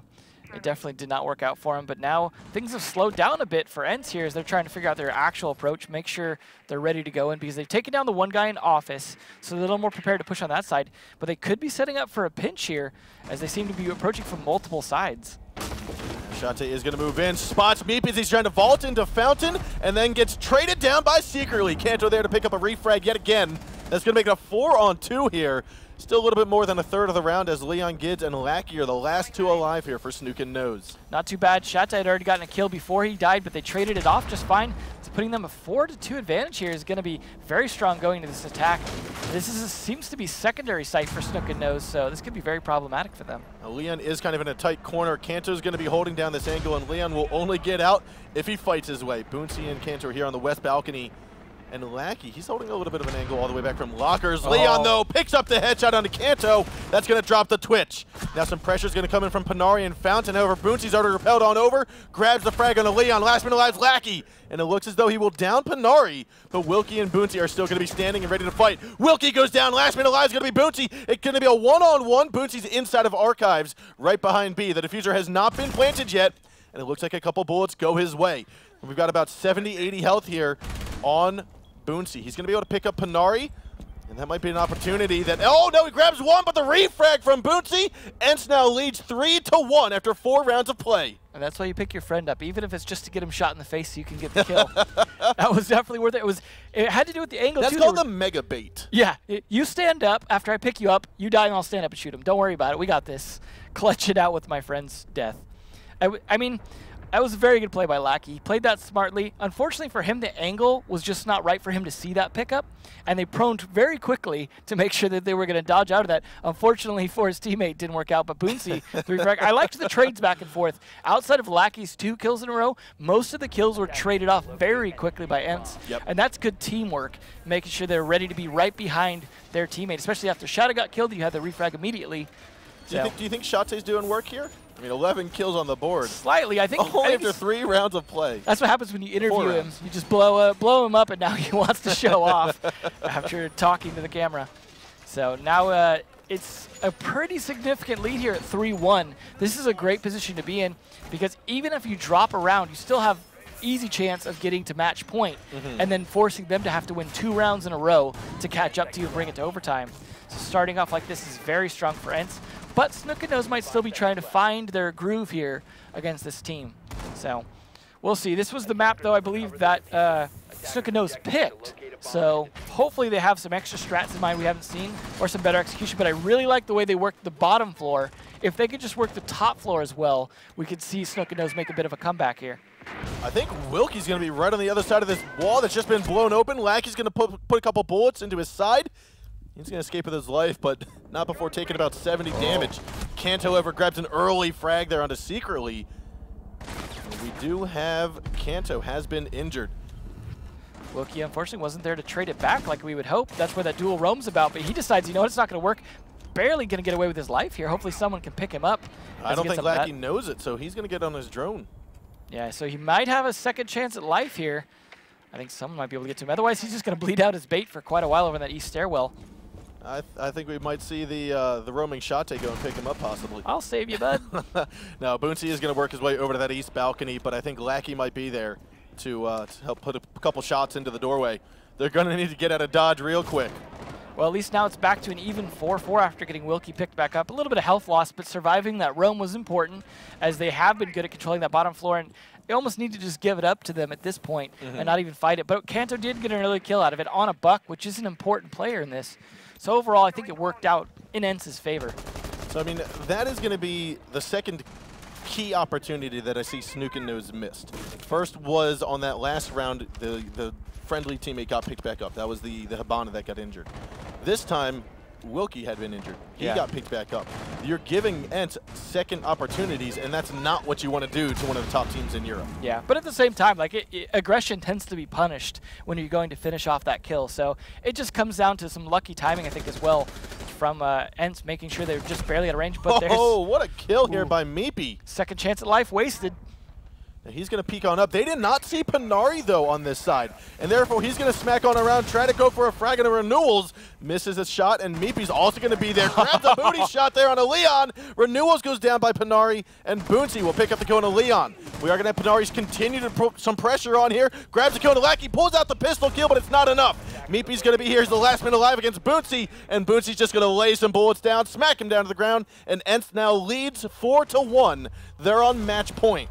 B: It definitely did not work out for him, but now things have slowed down a bit for ENCE here as they're trying to figure out their actual approach, make sure they're ready to go in because they've taken down the one guy in office, so they're a little more prepared to push on that side. But they could be setting up for a pinch here as they seem to be approaching from multiple sides.
A: Shate is going to move in, spots Meep as he's trying to vault into Fountain, and then gets traded down by Secretly. Kanto there to pick up a refrag yet again. That's going to make it a 4-on-2 here. Still a little bit more than a third of the round as Leon Gids and Lackey are the last 2 alive here for Snook and Nose.
B: Not too bad. Shate had already gotten a kill before he died, but they traded it off just fine. So putting them a 4-2 advantage here is going to be very strong going into this attack. This seems to be secondary site for Snook and Nose, so this could be very problematic for them.
A: Now, Leon is kind of in a tight corner. Kanto's going to be holding down this angle, and Leon will only get out if he fights his way. Boonsy and Kanto are here on the west balcony. And Lackey, he's holding a little bit of an angle all the way back from Lockers. Leon, though, picks up the headshot onto Kanto. That's going to drop the Twitch. Now some pressure is going to come in from Panari and Fountain. However, Boonsy's already repelled on over, grabs the frag onto Leon. Last minute alive, Lackey. And it looks as though he will down Panari, but Wilkie and Boonsy are still going to be standing and ready to fight. Wilkie goes down. Last minute alive is going to be Boonsy. It's going to be a one-on-one. Boonsy's inside of Archives, right behind B. The diffuser has not been planted yet, and it looks like a couple bullets go his way. And we've got about 70, 80 health here on Boonsy. He's going to be able to pick up Panari, and that might be an opportunity that... Oh, no, he grabs one, but the refrag from Boonsy. ENCE now leads 3-1 after 4 rounds of play.
B: And that's why you pick your friend up, even if it's just to get him shot in the face so you can get the kill. That was definitely worth it. It had to do with the angle,
A: That's
B: too.
A: called the mega bait.
B: Yeah. You stand up. After I pick you up, you die, and I'll stand up and shoot him. Don't worry about it. We got this. Clutch it out with my friend's death. I mean... That was a very good play by Lackey. He played that smartly. Unfortunately for him, the angle was just not right for him to see that pickup, and they proned very quickly to make sure that they were going to dodge out of that. Unfortunately for his teammate, didn't work out, but Boonsy, I liked the trades back and forth. Outside of Lackey's 2 kills in a row, most of the kills were traded off very quickly by ENCE, and that's good teamwork, making sure they're ready to be right behind their teammate, especially after Shada got killed, you had the refrag immediately.
A: Do you think Shate's doing work here? I mean, 11 kills on the board.
B: Slightly, I think.
A: Only after 3 rounds of play.
B: That's what happens when you interview him. You just blow him up, and now he wants to show off after talking to the camera. So now it's a pretty significant lead here at 3-1. This is a great position to be in because even if you drop a round, you still have easy chance of getting to match point and then forcing them to have to win 2 rounds in a row to catch up to you and bring it to overtime. So starting off like this is very strong for ENCE. But Snook and Nose might still be trying to find their groove here against this team. So we'll see. This was the map, though, I believe that Snook and Nose picked. So hopefully they have some extra strats in mind we haven't seen or some better execution. But I really like the way they worked the bottom floor. If they could just work the top floor as well, we could see Snook and Nose make a bit of a comeback here.
A: I think Wilkie's going to be right on the other side of this wall that's just been blown open. Lackey's going to put a couple bullets into his side. He's going to escape with his life, but not before taking about 70 damage. Kanto, however, grabs an early frag there onto Secretly. And we do have Kanto has been injured.
B: Wilkie, unfortunately, wasn't there to trade it back like we would hope. That's where that dual roam's about, but he decides, you know what, it's not going to work. Barely going to get away with his life here. Hopefully someone can pick him up.
A: I don't think Lackey knows it, so he's going to get on his drone.
B: Yeah, so he might have a second chance at life here. I think someone might be able to get to him. Otherwise, he's just going to bleed out his bait for quite a while over that east stairwell.
A: I think we might see the roaming Shate go and pick him up, possibly.
B: I'll save you, bud.
A: No, Boonsy is going to work his way over to that east balcony, but I think Lackey might be there to help put a couple shots into the doorway. They're going to need to get out of dodge real quick.
B: Well, at least now it's back to an even 4-4 after getting Wilkie picked back up. A little bit of health loss, but surviving that roam was important, as they have been good at controlling that bottom floor, and they almost need to just give it up to them at this point and not even fight it. But Kanto did get an early kill out of it on a buck, which is an important player in this. So overall, I think it worked out in Ence's favor.
A: So, I mean, that is going to be the second key opportunity that I see Snookin' Nose missed. First was on that last round, the friendly teammate got picked back up. That was the Habana that got injured. This time, Wilkie had been injured. He got picked back up. You're giving Ent second opportunities, and that's not what you want to do to one of the top teams in Europe.
B: Yeah, but at the same time, like aggression tends to be punished when you're going to finish off that kill. So it just comes down to some lucky timing, I think, as well, from Ent making sure they're just barely out of range. But
A: oh, what a kill here by Meepy.
B: Second chance at life wasted.
A: He's going to peek on up. They did not see Panari, though, on this side. And therefore, he's going to smack on around, try to go for a frag of Renewals. Misses a shot, and Meepy's also going to be there. Grabs a booty shot there on a Leon. Renewals goes down by Panari, and Boonsy will pick up the kill on a Leon. We are going to have Panari's continue to put some pressure on here. Grabs the kill on a Lackey, pulls out the pistol kill, but it's not enough. Meepy's going to be here as the last man alive against Boonsy, and Boonsy's just going to lay some bullets down, smack him down to the ground, and Ents now leads 4-1. They're on match point.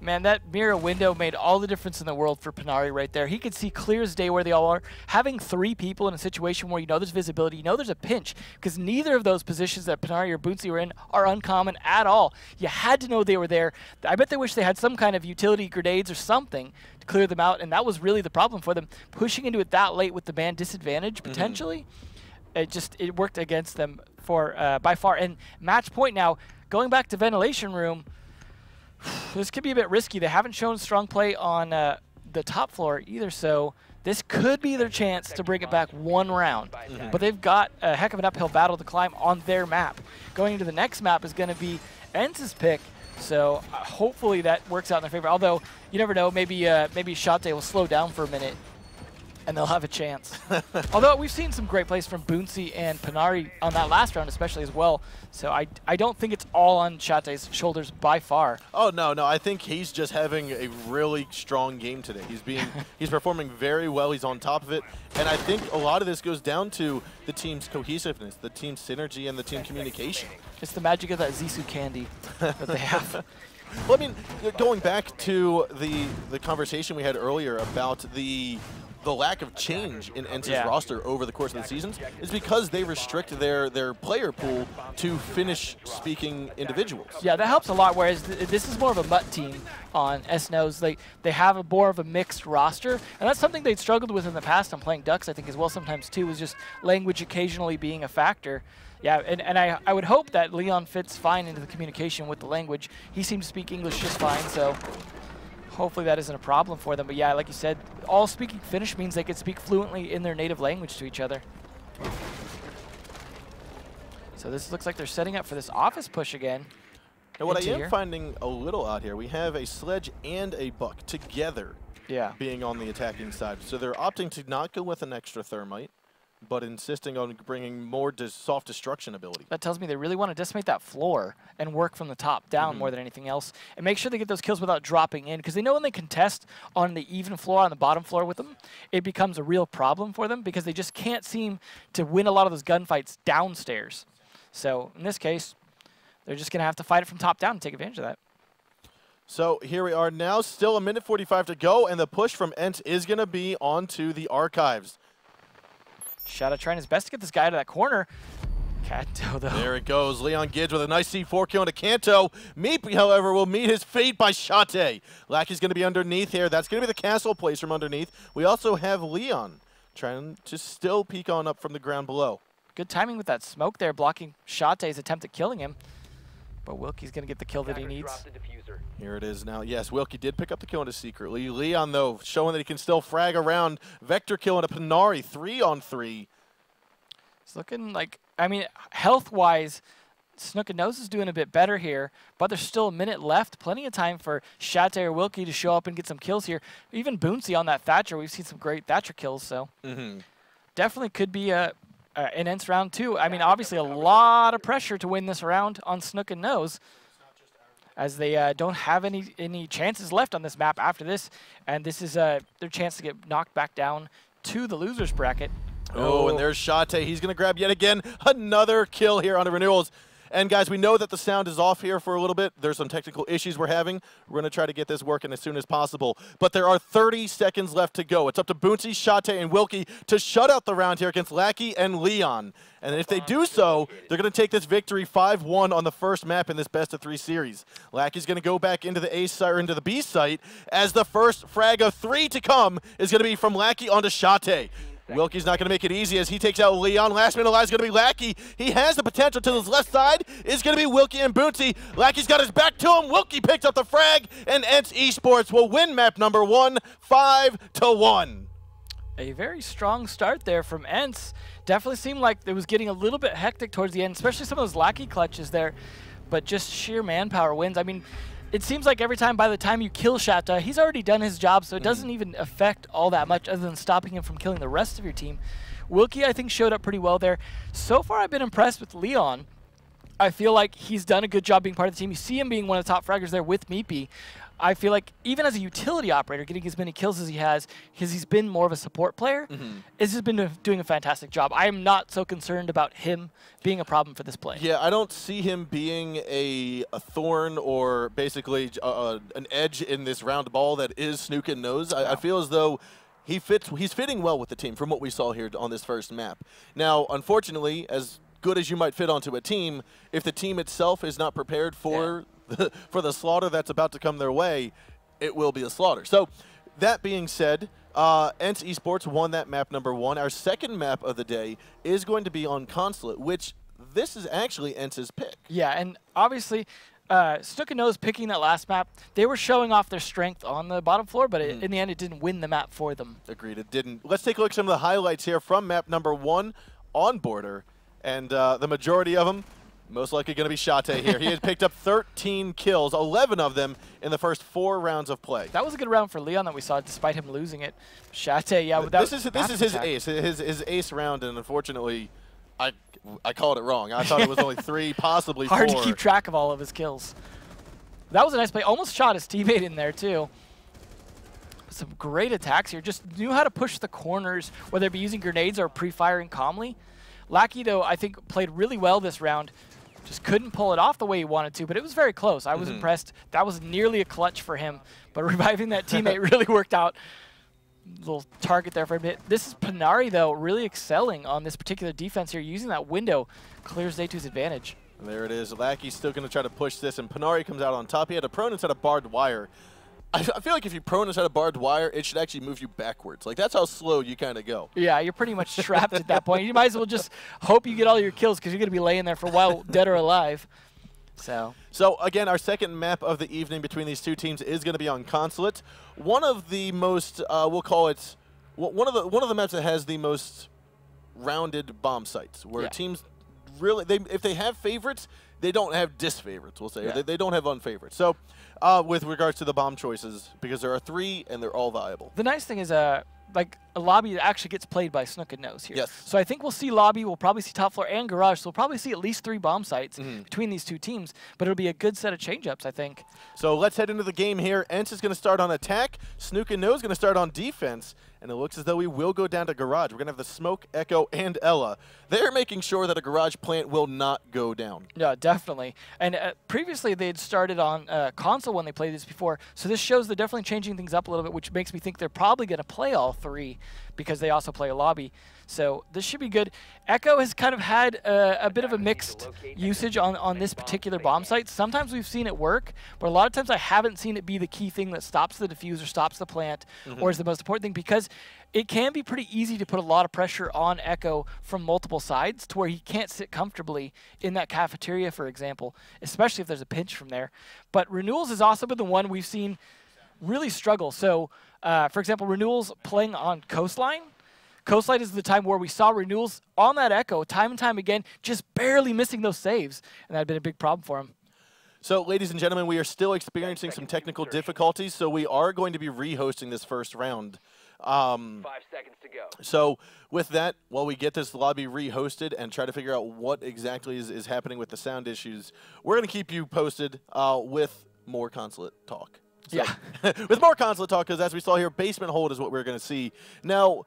B: Man, that mirror window made all the difference in the world for Panari right there. He could see clear as day where they all are. Having 3 people in a situation where you know there's visibility, you know there's a pinch, because neither of those positions that Panari or Boonsy were in are uncommon at all. You had to know they were there. I bet they wish they had some kind of utility grenades or something to clear them out, and that was really the problem for them. Pushing into it that late with the man disadvantage, potentially, it worked against them for by far. And match point now, going back to Ventilation Room, this could be a bit risky. They haven't shown strong play on the top floor either, so this could be their chance to bring it back one round. But they've got a heck of an uphill battle to climb on their map. Going into the next map is going to be Ence's pick, so hopefully that works out in their favor. Although, you never know, maybe Shate will slow down for a minute and they'll have a chance. Although we've seen some great plays from Boonsy and Panari on that last round especially as well. So I don't think it's all on Shate's shoulders by far.
A: Oh, no. I think he's just having a really strong game today. He's performing very well. He's on top of it. And I think a lot of this goes down to the team's cohesiveness, the team's synergy, and the team communication.
B: It's the magic of that Zissou candy that they have.
A: Well, I mean, going back to the conversation we had earlier about the lack of change in Ence's roster over the course of the seasons is because they restrict their player pool to Finnish-speaking individuals.
B: Yeah, that helps a lot, whereas this is more of a mutt team on SNOs. They have a more of a mixed roster, and that's something they'd struggled with in the past on playing Ducks, I think, as well sometimes, too, was just language occasionally being a factor. Yeah, and I would hope that Leon fits fine into the communication with the language. He seems to speak English just fine, so hopefully that isn't a problem for them. But yeah, like you said, all speaking Finnish means they could speak fluently in their native language to each other. So this looks like they're setting up for this office push again.
A: And what I am finding a little out here, we have a Sledge and a Buck together being on the attacking side. So they're opting to not go with an extra Thermite, but insisting on bringing more soft destruction ability.
B: That tells me they really want to decimate that floor and work from the top down more than anything else, and make sure they get those kills without dropping in, because they know when they contest on the even floor, on the bottom floor with them, it becomes a real problem for them because they just can't seem to win a lot of those gunfights downstairs. So in this case, they're just going to have to fight it from top down and take advantage of that.
A: So here we are now, still 1:45 to go, and the push from Ent is going to be onto the archives.
B: Shadow trying his best to get this guy to that corner. Kanto, though.
A: There it goes. Leon Gids with a nice C4 kill into Kanto. Meepy, however, will meet his fate by Shate. Lackey's going to be underneath here. That's going to be the castle place from underneath. We also have Leon trying to still peek on up from the ground below.
B: Good timing with that smoke there, blocking Shate's attempt at killing him. But Wilkie's going to get the kill that he needs.
A: Here it is now. Yes, Wilkie did pick up the kill into secretly. Leon, though, showing that he can still frag around. Vector kill into Panari, 3-on-3.
B: It's looking like, I mean, health-wise, Snook and Nose is doing a bit better here, but there's still a minute left. Plenty of time for Shate or Wilkie to show up and get some kills here. Even Boonsy on that Thatcher. We've seen some great Thatcher kills, so definitely could be an Ents round 2. I mean, obviously a lot of pressure to win this round on Snook and Nose, as they don't have any chances left on this map after this, and this is their chance to get knocked back down to the losers bracket.
A: Oh, and there's Shate. He's going to grab yet again another kill here on the renewals. And guys, we know that the sound is off here for a little bit. There's some technical issues we're having. We're going to try to get this working as soon as possible. But there are 30 seconds left to go. It's up to Boonsy, Shate, and Wilkie to shut out the round here against Lackey and Leon. And if they do so, they're going to take this victory 5-1 on the first map in this best-of-3 series. Lackey's going to go back into the A site or into the B site, as the first frag of 3 to come is going to be from Lackey onto Shate. Wilkie's not going to make it easy as he takes out Leon. Last minute alive is going to be Lackey. He has the potential to his left side. Is going to be Wilkie and Boonsy. Lackey's got his back to him. Wilkie picked up the frag, and Ents Esports will win map number 1, 5-1.
B: A very strong start there from Ents. Definitely seemed like it was getting a little bit hectic towards the end, especially some of those Lackey clutches there. But just sheer manpower wins. I mean, it seems like every time, by the time you kill Shata, he's already done his job, so it doesn't even affect all that much other than stopping him from killing the rest of your team. Wilkie, I think, showed up pretty well there. So far, I've been impressed with Leon. I feel like he's done a good job being part of the team. You see him being one of the top fraggers there with Meepy. I feel like even as a utility operator, getting as many kills as he has, because he's been more of a support player, has just been doing a fantastic job. I am not so concerned about him being a problem for this play.
A: Yeah, I don't see him being a thorn or basically an edge in this round ball that is Snook and Nose. I feel as though he's fitting well with the team from what we saw here on this first map. Now, unfortunately, as good as you might fit onto a team, if the team itself is not prepared for for the slaughter that's about to come their way, it will be a slaughter. So that being said, Ents Esports won that map number 1. Our second map of the day is going to be on Consulate, which this is actually Ents' pick.
B: Yeah, and obviously, Snook and Nose picking that last map, they were showing off their strength on the bottom floor, but in the end, it didn't win the map for them.
A: Agreed, it didn't. Let's take a look at some of the highlights here from map number 1 on Border, and the majority of them most likely going to be Shate here. He had picked up 13 kills, 11 of them in the first 4 rounds of play.
B: That was a good round for Leon that we saw, despite him losing it. Shate, yeah.
A: This is his ace, his ace round, and unfortunately, I called it wrong. I thought it was only 3, possibly 4.
B: Hard to keep track of all of his kills. That was a nice play. Almost shot his teammate in there, too. Some great attacks here. Just knew how to push the corners, whether it be using grenades or pre-firing calmly. Lackey, though, I think played really well this round. Just couldn't pull it off the way he wanted to, but it was very close. I was impressed. That was nearly a clutch for him, but reviving that teammate really worked out. Little target there for a bit. This is Panari, though, really excelling on this particular defense here, using that window. Clears day to his advantage.
A: And there it is. Lackey's still going to try to push this, and Panari comes out on top. He had a prone instead of barbed wire. I feel like if you prone instead of barbed wire, it should actually move you backwards. Like, that's how slow you kind of go.
B: Yeah, you're pretty much trapped at that point. You might as well just hope you get all your kills, because you're going to be laying there for a while, dead or alive. So
A: again, our second map of the evening between these two teams is going to be on Consulate. One of the most, we'll call it, one of the maps that has the most rounded bomb sites, where teams really, if they have favorites, they don't have disfavorites, we'll say. Yeah. They don't have unfavorites. So with regards to the bomb choices, because there are 3 and they're all viable.
B: The nice thing is, like, a lobby that actually gets played by Snook and Nose here.
A: Yes.
B: So I think we'll see lobby, we'll probably see top floor and garage, so we'll probably see at least 3 bomb sites between these two teams, but it'll be a good set of change-ups, I think.
A: So let's head into the game here. Ents is going to start on attack, Snook and Nose going to start on defense, and it looks as though we will go down to garage. We're going to have the Smoke, Echo, and Ella. They're making sure that a garage plant will not go down.
B: Yeah, definitely. And previously they had started on console when they played this before, so this shows they're definitely changing things up a little bit, which makes me think they're probably going to play all three because they also play a lobby. So this should be good. Echo has kind of had a bit of a mixed usage on this particular bomb site. Sometimes we've seen it work, but a lot of times I haven't seen it be the key thing that stops the diffuse or stops the plant, or is the most important thing, because it can be pretty easy to put a lot of pressure on Echo from multiple sides to where he can't sit comfortably in that cafeteria, for example, especially if there's a pinch from there. But Renewals has also been the one we've seen really struggle. So, for example, Renewals playing on Coastline. Coastline is the time where we saw Renewals on that Echo time and time again, just barely missing those saves, and that had been a big problem for him.
A: So, ladies and gentlemen, we are still experiencing some technical difficulties, so we are going to be re-hosting this first round.
E: 5 seconds to go.
A: So, with that, while we get this lobby re-hosted and try to figure out what exactly is happening with the sound issues, we're going to keep you posted with more consulate talk. So,
B: Yeah.
A: with more consulate talk, because as we saw here, basement hold is what we're going to see. Now,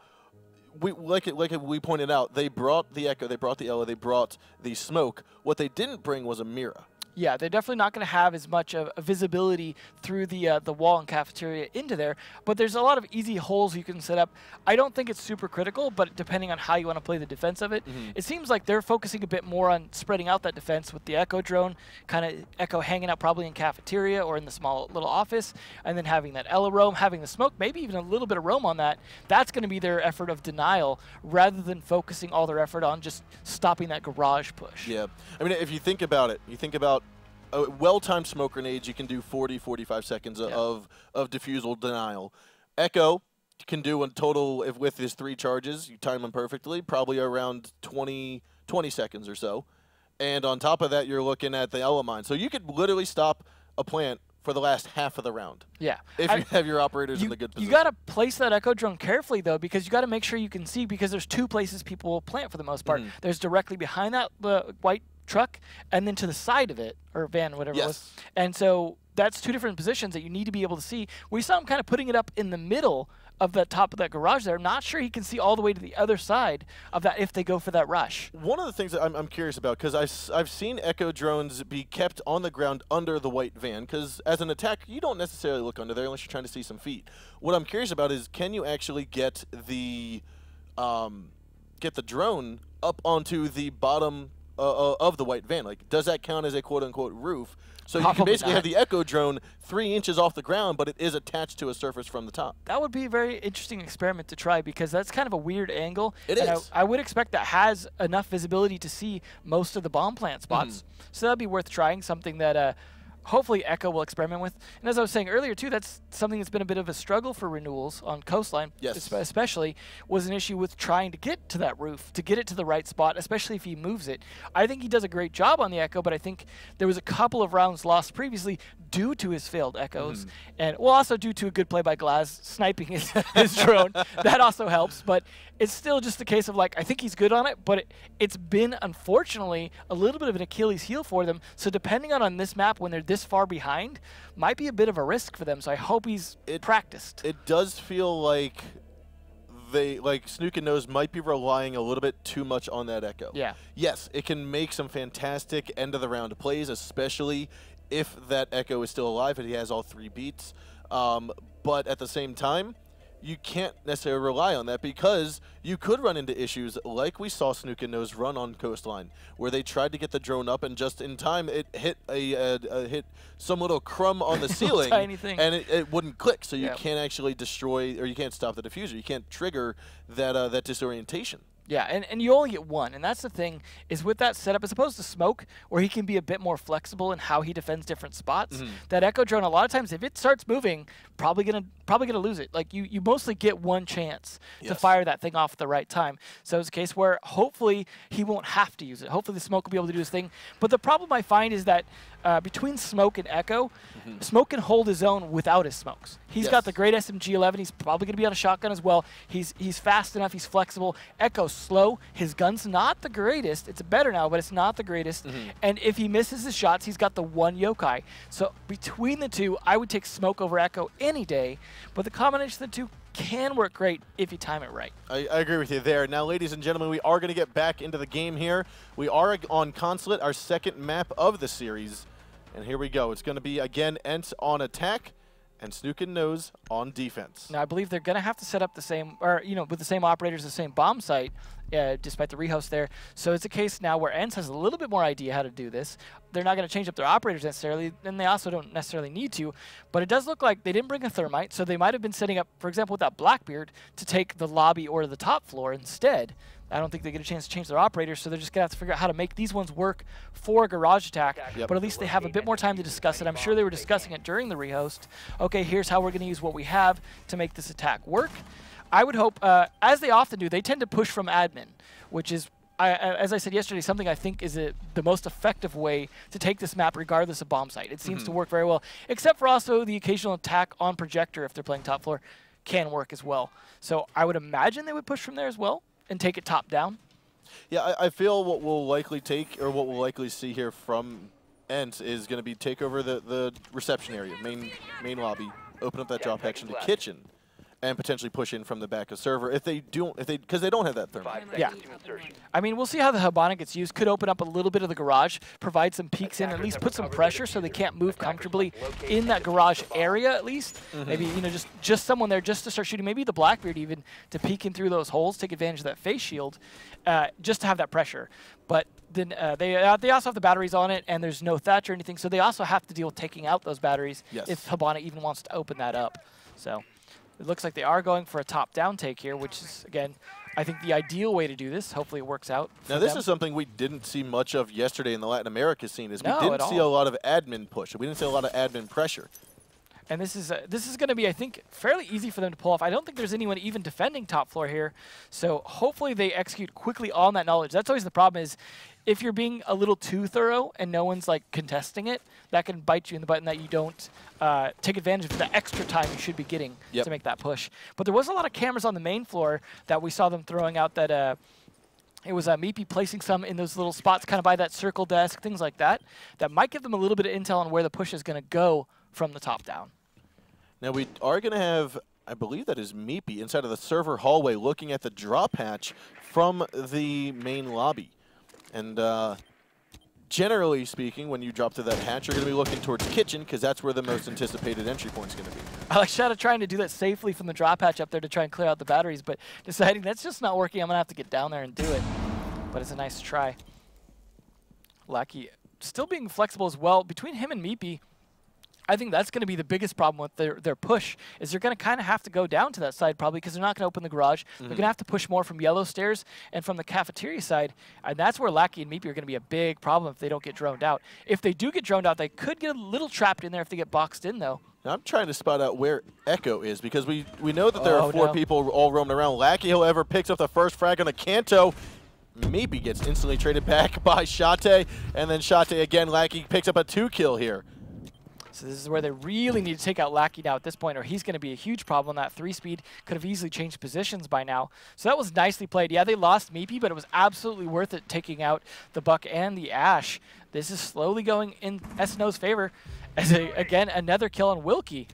A: like we pointed out, they brought the Echo, they brought the Ela, they brought the smoke. What they didn't bring was a Mira.
B: Yeah, they're definitely not going to have as much of a visibility through the wall and cafeteria into there, but there's a lot of easy holes you can set up. I don't think it's super critical, but depending on how you want to play the defense of it, it seems like they're focusing a bit more on spreading out that defense with the Echo drone, kind of Echo hanging out probably in cafeteria or in the small little office, and then having that Ela roam, having the smoke, maybe even a little bit of roam on that. That's going to be their effort of denial rather than focusing all their effort on just stopping that garage push.
A: Yeah. I mean, if you think about it, you think about a well-timed smoke grenades, you can do 40, 45 seconds of diffusal denial. Echo can do in total, if with his 3 charges, you time them perfectly, probably around 20 seconds or so. And on top of that, you're looking at the Ela mine. So you could literally stop a plant for the last half of the round.
B: Yeah.
A: If you have your operators in the good position.
B: You got to place that Echo drone carefully, though, because you got to make sure you can see, because there's 2 places people will plant for the most part. There's directly behind that white truck and then to the side of it, or van, whatever it was. And so that's 2 different positions that you need to be able to see. We saw him kind of putting it up in the middle of the top of that garage there. I'm not sure he can see all the way to the other side of that if they go for that rush.
A: One of the things that I'm curious about, because I've seen Echo drones be kept on the ground under the white van, because as an attacker, you don't necessarily look under there unless you're trying to see some feet. What I'm curious about is, can you actually get the drone up onto the bottom of the white van? Like, does that count as a quote-unquote roof? So you can basically have the Echo drone 3 inches off the ground, but it is attached to a surface from the top.
B: That would be a very interesting experiment to try, because that's kind of a weird angle.
A: It is.
B: I would expect that has enough visibility to see most of the bomb plant spots. So that'd be worth trying, something that hopefully Echo will experiment with. And as I was saying earlier, too, that's something that's been a bit of a struggle for Renewals on Coastline, especially, was an issue with trying to get to that roof, to get it to the right spot, especially if he moves it. I think he does a great job on the Echo, but I think there was a couple of rounds lost previously due to his failed Echoes, and also due to a good play by Glaz sniping his drone. That also helps, but it's still just a case of, like, I think he's good on it, but it's been, unfortunately, a little bit of an Achilles heel for them. So depending on this map, when they're this far behind, might be a bit of a risk for them. So I hope he's practiced.
A: It does feel like Snook and Nose might be relying a little bit too much on that Echo.
B: Yeah.
A: Yes, it can make some fantastic end-of-the-round plays, especially if that Echo is still alive and he has all 3 beats. But at the same time, you can't necessarily rely on that, because you could run into issues like we saw Snook and Nose run on Coastline, where they tried to get the drone up and just in time it hit hit some little crumb on the ceiling
B: tiny thing,
A: and it wouldn't click, so you can't actually destroy, or you can't stop the diffuser. You can't trigger that that disorientation.
B: Yeah, and you only get 1, and that's the thing, is with that setup, as opposed to Smoke, where he can be a bit more flexible in how he defends different spots, that Echo drone, a lot of times, if it starts moving, probably gonna lose it. Like, you mostly get 1 chance to fire that thing off at the right time. So it's a case where hopefully he won't have to use it. Hopefully the Smoke will be able to do his thing. But the problem I find is that between Smoke and Echo, Smoke can hold his own without his smokes. He's got the great SMG-11. He's probably going to be on a shotgun as well. He's fast enough. He's flexible. Echo's slow. His gun's not the greatest. It's better now, but it's not the greatest. And if he misses his shots, he's got the 1 yokai. So between the 2, I would take Smoke over Echo any day. But the combination of the 2 can work great if you time it right.
A: I agree with you there. Now, ladies and gentlemen, we are going to get back into the game here. We are on Consulate, our 2nd map of the series. And here we go. It's going to be, again, Ent on attack. and Snookin' Nose on defense.
B: Now, I believe they're going to have to set up the same, or, with the same operators, the same bomb site, despite the rehost there. So it's a case now where ENCE has a little bit more idea how to do this. They're not going to change up their operators necessarily, and they also don't necessarily need to. But it does look like they didn't bring a thermite, so they might have been setting up, for example, with that Blackbeard, to take the lobby or the top floor instead. I don't think they get a chance to change their operators, so they're just going to have to figure out how to make these ones work for a garage attack.
A: Yep.
B: But at least they have a bit more time to discuss it. I'm sure they were discussing it during the rehost. Okay, here's how we're going to use what we have to make this attack work. I would hope, as they often do, they tend to push from admin, which is, as I said yesterday, something I think is the most effective way to take this map regardless of bomb site. It seems to work very well, except for also the occasional attack on projector if they're playing top floor can work as well. So I would imagine they would push from there as well and take it top down.
A: Yeah, I feel what we'll likely take, or what we'll likely see here from ENCE is going to be take over the reception area, main lobby, open up that drop hatch into kitchen, and potentially push in from the back of server because they don't have that thermal.
B: Yeah. I mean, we'll see how the Habana gets used. Could open up a little bit of the garage, provide some peeks in, at least put some pressure so they can't move comfortably in that garage area at least. Maybe, just someone there just to start shooting. Maybe the Blackbeard even to peek in through those holes, take advantage of that face shield, just to have that pressure. But then they also have the batteries on it, and there's no thatch or anything, so they also have to deal with taking out those batteries if Habana even wants to open that up. So it looks like they are going for a top-down take here, which is, again, I think the ideal way to do this. Hopefully it works out.
A: Now, this is something we didn't see much of yesterday in the Latin America scene. We didn't see a lot of admin push. We didn't see a lot of admin pressure.
B: And this is going to be, I think, fairly easy for them to pull off. I don't think there's anyone even defending top floor here. So hopefully they execute quickly on that knowledge. That's always the problem is if you're being a little too thorough and no one's like contesting it, that can bite you in the butt and that you don't take advantage of the extra time you should be getting to make that push. But there was a lot of cameras on the main floor that we saw them throwing out that it was Meepy placing some in those little spots kind of by that circle desk, things like that, that might give them a little bit of intel on where the push is going to go from the top down.
A: Now, we are going to have, I believe that is Meepy, inside of the server hallway looking at the drop hatch from the main lobby. And generally speaking, when you drop to that hatch, you're going to be looking towards kitchen because that's where the most anticipated entry point is going to be.
B: I like Shadow trying to do that safely from the drop hatch up there to try and clear out the batteries, but deciding that's just not working. I'm going to have to get down there and do it. But it's a nice try. Lackey still being flexible as well. Between him and Meepy, I think that's going to be the biggest problem with their push, is they're going to kind of have to go down to that side probably because they're not going to open the garage. They're going to have to push more from yellow stairs and from the cafeteria side, and that's where Lackey and Meepy are going to be a big problem if they don't get droned out. If they do get droned out, they could get a little trapped in there if they get boxed in, though.
A: Now, I'm trying to spot out where Echo is because we know that there are four people all roaming around. Lackey, however, picks up the first frag on the Kanto. Meepy gets instantly traded back by Shate, and then Shate again. Lackey picks up a 2-kill here.
B: So this is where they really need to take out Lackey now at this point, or he's going to be a huge problem. That 3-speed could have easily changed positions by now. So that was nicely played. Yeah, they lost Meepy, but it was absolutely worth it taking out the Buck and the Ash. This is slowly going in SNO's favor as, again, another kill on Wilkie.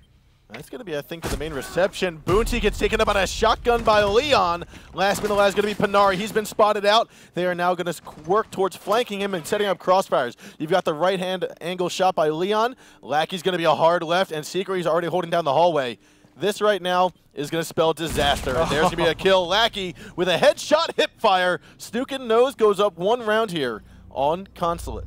A: That's going to be, I think, the main reception. Boonty gets taken up on a shotgun by Leon. Last minute is going to be Panari. He's been spotted out. They are now going to work towards flanking him and setting up crossfires. You've got the right-hand angle shot by Leon. Lackey's going to be a hard left, and Secret's already holding down the hallway. This right now is going to spell disaster. And there's going to be a kill. Lackey with a headshot hip fire. Snookin' Nose goes up 1 round here on Consulate.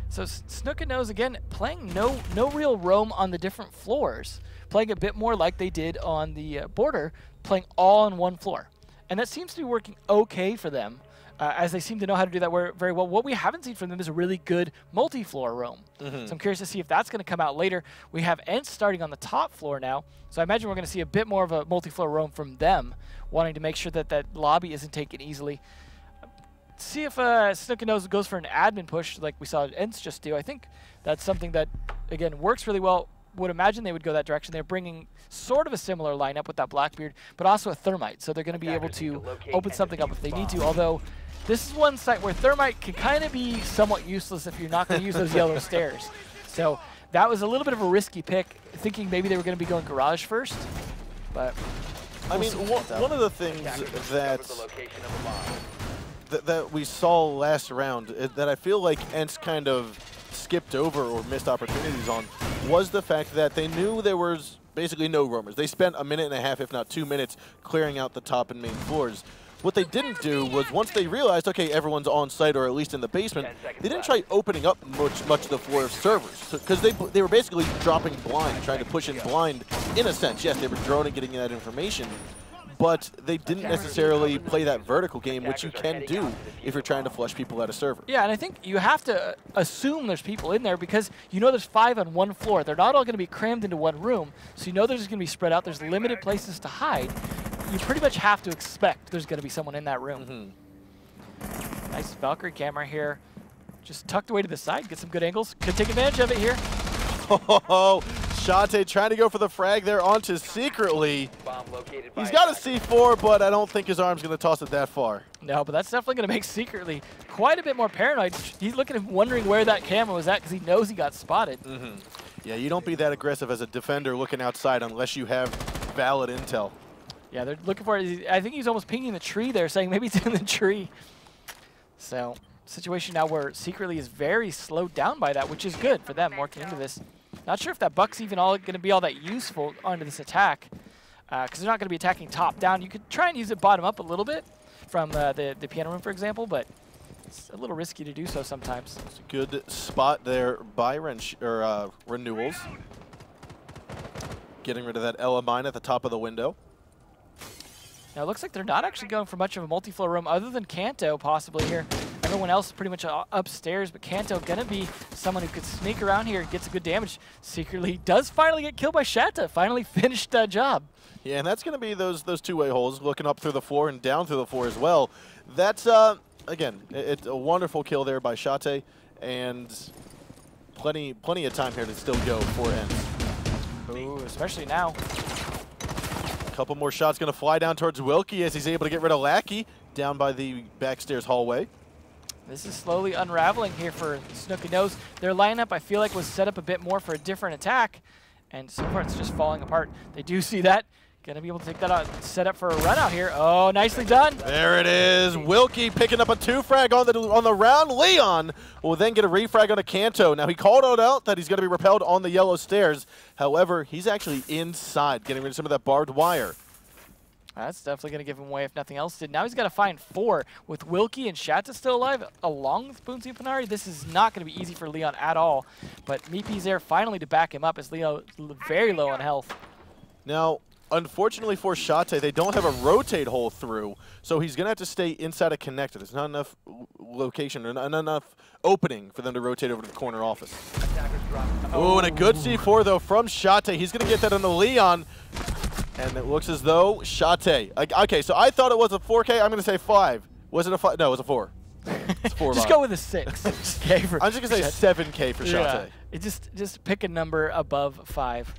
B: So Snookin' Nose, again, playing no real roam on the different floors. Playing a bit more like they did on the border, playing all on one floor. And that seems to be working okay for them, as they seem to know how to do that very well. What we haven't seen from them is a really good multi-floor roam. So I'm curious to see if that's going to come out later. We have ENCE starting on the top floor now, so I imagine we're going to see a bit more of a multi-floor roam from them, wanting to make sure that that lobby isn't taken easily. See if Snookin' Nose goes for an admin push like we saw ENCE just do. I think that's something that, again, works really well. Would imagine they would go that direction. They're bringing sort of a similar lineup with that Blackbeard, but also a Thermite, so they're going to be able to open something up if they need to, although this is one site where Thermite can kind of be somewhat useless if you're not going to use those yellow stairs. So that was a little bit of a risky pick, thinking maybe they were going to be going garage first, but
A: I mean, one of the things that we saw last round that I feel like ENCE kind of skipped over or missed opportunities on was the fact that they knew there was basically no roamers. They spent a minute and a half, if not 2 minutes, clearing out the top and main floors. What they didn't do was once they realized, okay, everyone's on site or at least in the basement, they didn't try opening up much of the floor of servers because they were basically dropping blind, trying to push in blind in a sense. Yes, they were droning, getting that information, but they didn't necessarily play that vertical game, which you can do if you're trying to flush people out of server.
B: Yeah, and I think you have to assume there's people in there because you know there's 5 on one floor. They're not all going to be crammed into one room, so you know there's going to be spread out. There's limited places to hide. You pretty much have to expect there's going to be someone in that room. Nice Valkyrie camera here. Just tucked away to the side, get some good angles. Could take advantage of it here.
A: Oh, Shate trying to go for the frag there onto Secretly. He's got a C4, but I don't think his arm's going to toss it that far.
B: No, but that's definitely going to make Secretly quite a bit more paranoid. He's looking at him wondering where that camera was at because he knows he got spotted.
A: Yeah, you don't be that aggressive as a defender looking outside unless you have valid intel.
B: Yeah, they're looking for it. I think he's almost pinging the tree there, saying maybe it's in the tree. So, situation now where Secretly is very slowed down by that, which is good for them working into this. Not sure if that buck's even going to be all that useful onto this attack, because they're not going to be attacking top down. You could try and use it bottom up a little bit from the piano room, for example, but it's a little risky to do so sometimes.
A: It's a good spot there by Renewals. Getting rid of that Ella mine at the top of the window.
B: Now, it looks like they're not actually going for much of a multi-floor room other than Kanto possibly here. Everyone else is pretty much upstairs, but Kanto going to be someone who could sneak around here and get some good damage. Secretly does finally get killed by Shatta. Finally finished that job.
A: Yeah, and that's going to be those two-way holes, looking up through the floor and down through the floor as well. That's, again, it's a wonderful kill there by Shate, and plenty of time here to still go for ends.
B: Ooh, especially now.
A: Couple more shots going to fly down towards Wilkie as he's able to get rid of Lackey down by the backstairs hallway.
B: This is slowly unraveling here for Snook and Nose. Their lineup, I feel like, was set up a bit more for a different attack, and so far it's just falling apart. They do see that. Going to be able to take that out, set up for a run out here. Oh, nicely done.
A: There it is. Wilkie picking up a 2-frag on the round. Leon will then get a refrag on a Kanto. Now, he called out that he's going to be repelled on the yellow stairs. However, he's actually inside, getting rid of some of that barbed wire.
B: That's definitely going to give him away if nothing else did. Now he's got to find 4 with Wilkie and Shatta still alive, along with Boonsy and Panari. This is not going to be easy for Leon at all. But Meepy's there finally to back him up as Leon very low on health.
A: Now, unfortunately for Shate, they don't have a rotate hole through, so he's going to have to stay inside a connector. There's not enough location or not enough opening for them to rotate over to the corner office. Oh, and a good C4, though, from Shate. He's going to get that on the Leon, and it looks as though Shate. Okay, so I thought it was a 4K. I'm going to say 5. Was it a 5? No, it was a 4. It's 4.
B: Just go with a 6. Okay,
A: I'm just going to say 7K for Shate.
B: Yeah, just pick a number above 5.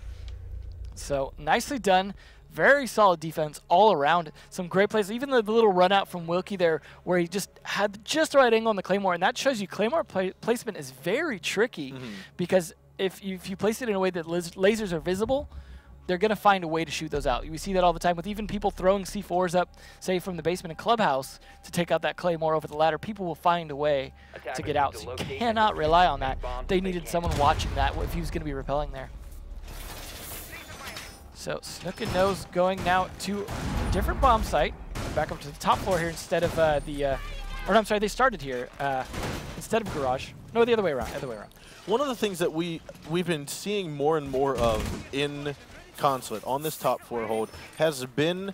B: So nicely done. Very solid defense all around. Some great plays. Even the little run out from Wilkie there where he just had just the right angle on the Claymore. And that shows you Claymore placement is very tricky because if you place it in a way that lasers are visible, they're going to find a way to shoot those out. We see that all the time with even people throwing C4s up, say, from the basement and clubhouse to take out that Claymore over the ladder. People will find a way to get out. So you cannot rely on that. They needed someone watching that if he was going to be repelling there. So Snook and Nose going now to a different bomb site, back up to the top floor here instead of or no, I'm sorry, they started here instead of garage. No, the other way around.
A: One of the things that we've been seeing more and more of in Consulate on this top floor hold has been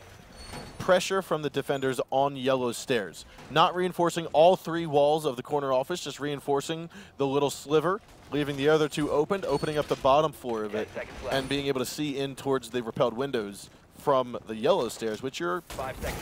A: pressure from the defenders on yellow stairs. Not reinforcing all 3 walls of the corner office, just reinforcing the little sliver, leaving the other 2 opened, opening up the bottom floor of it, and being able to see in towards the repelled windows from the yellow stairs, which are,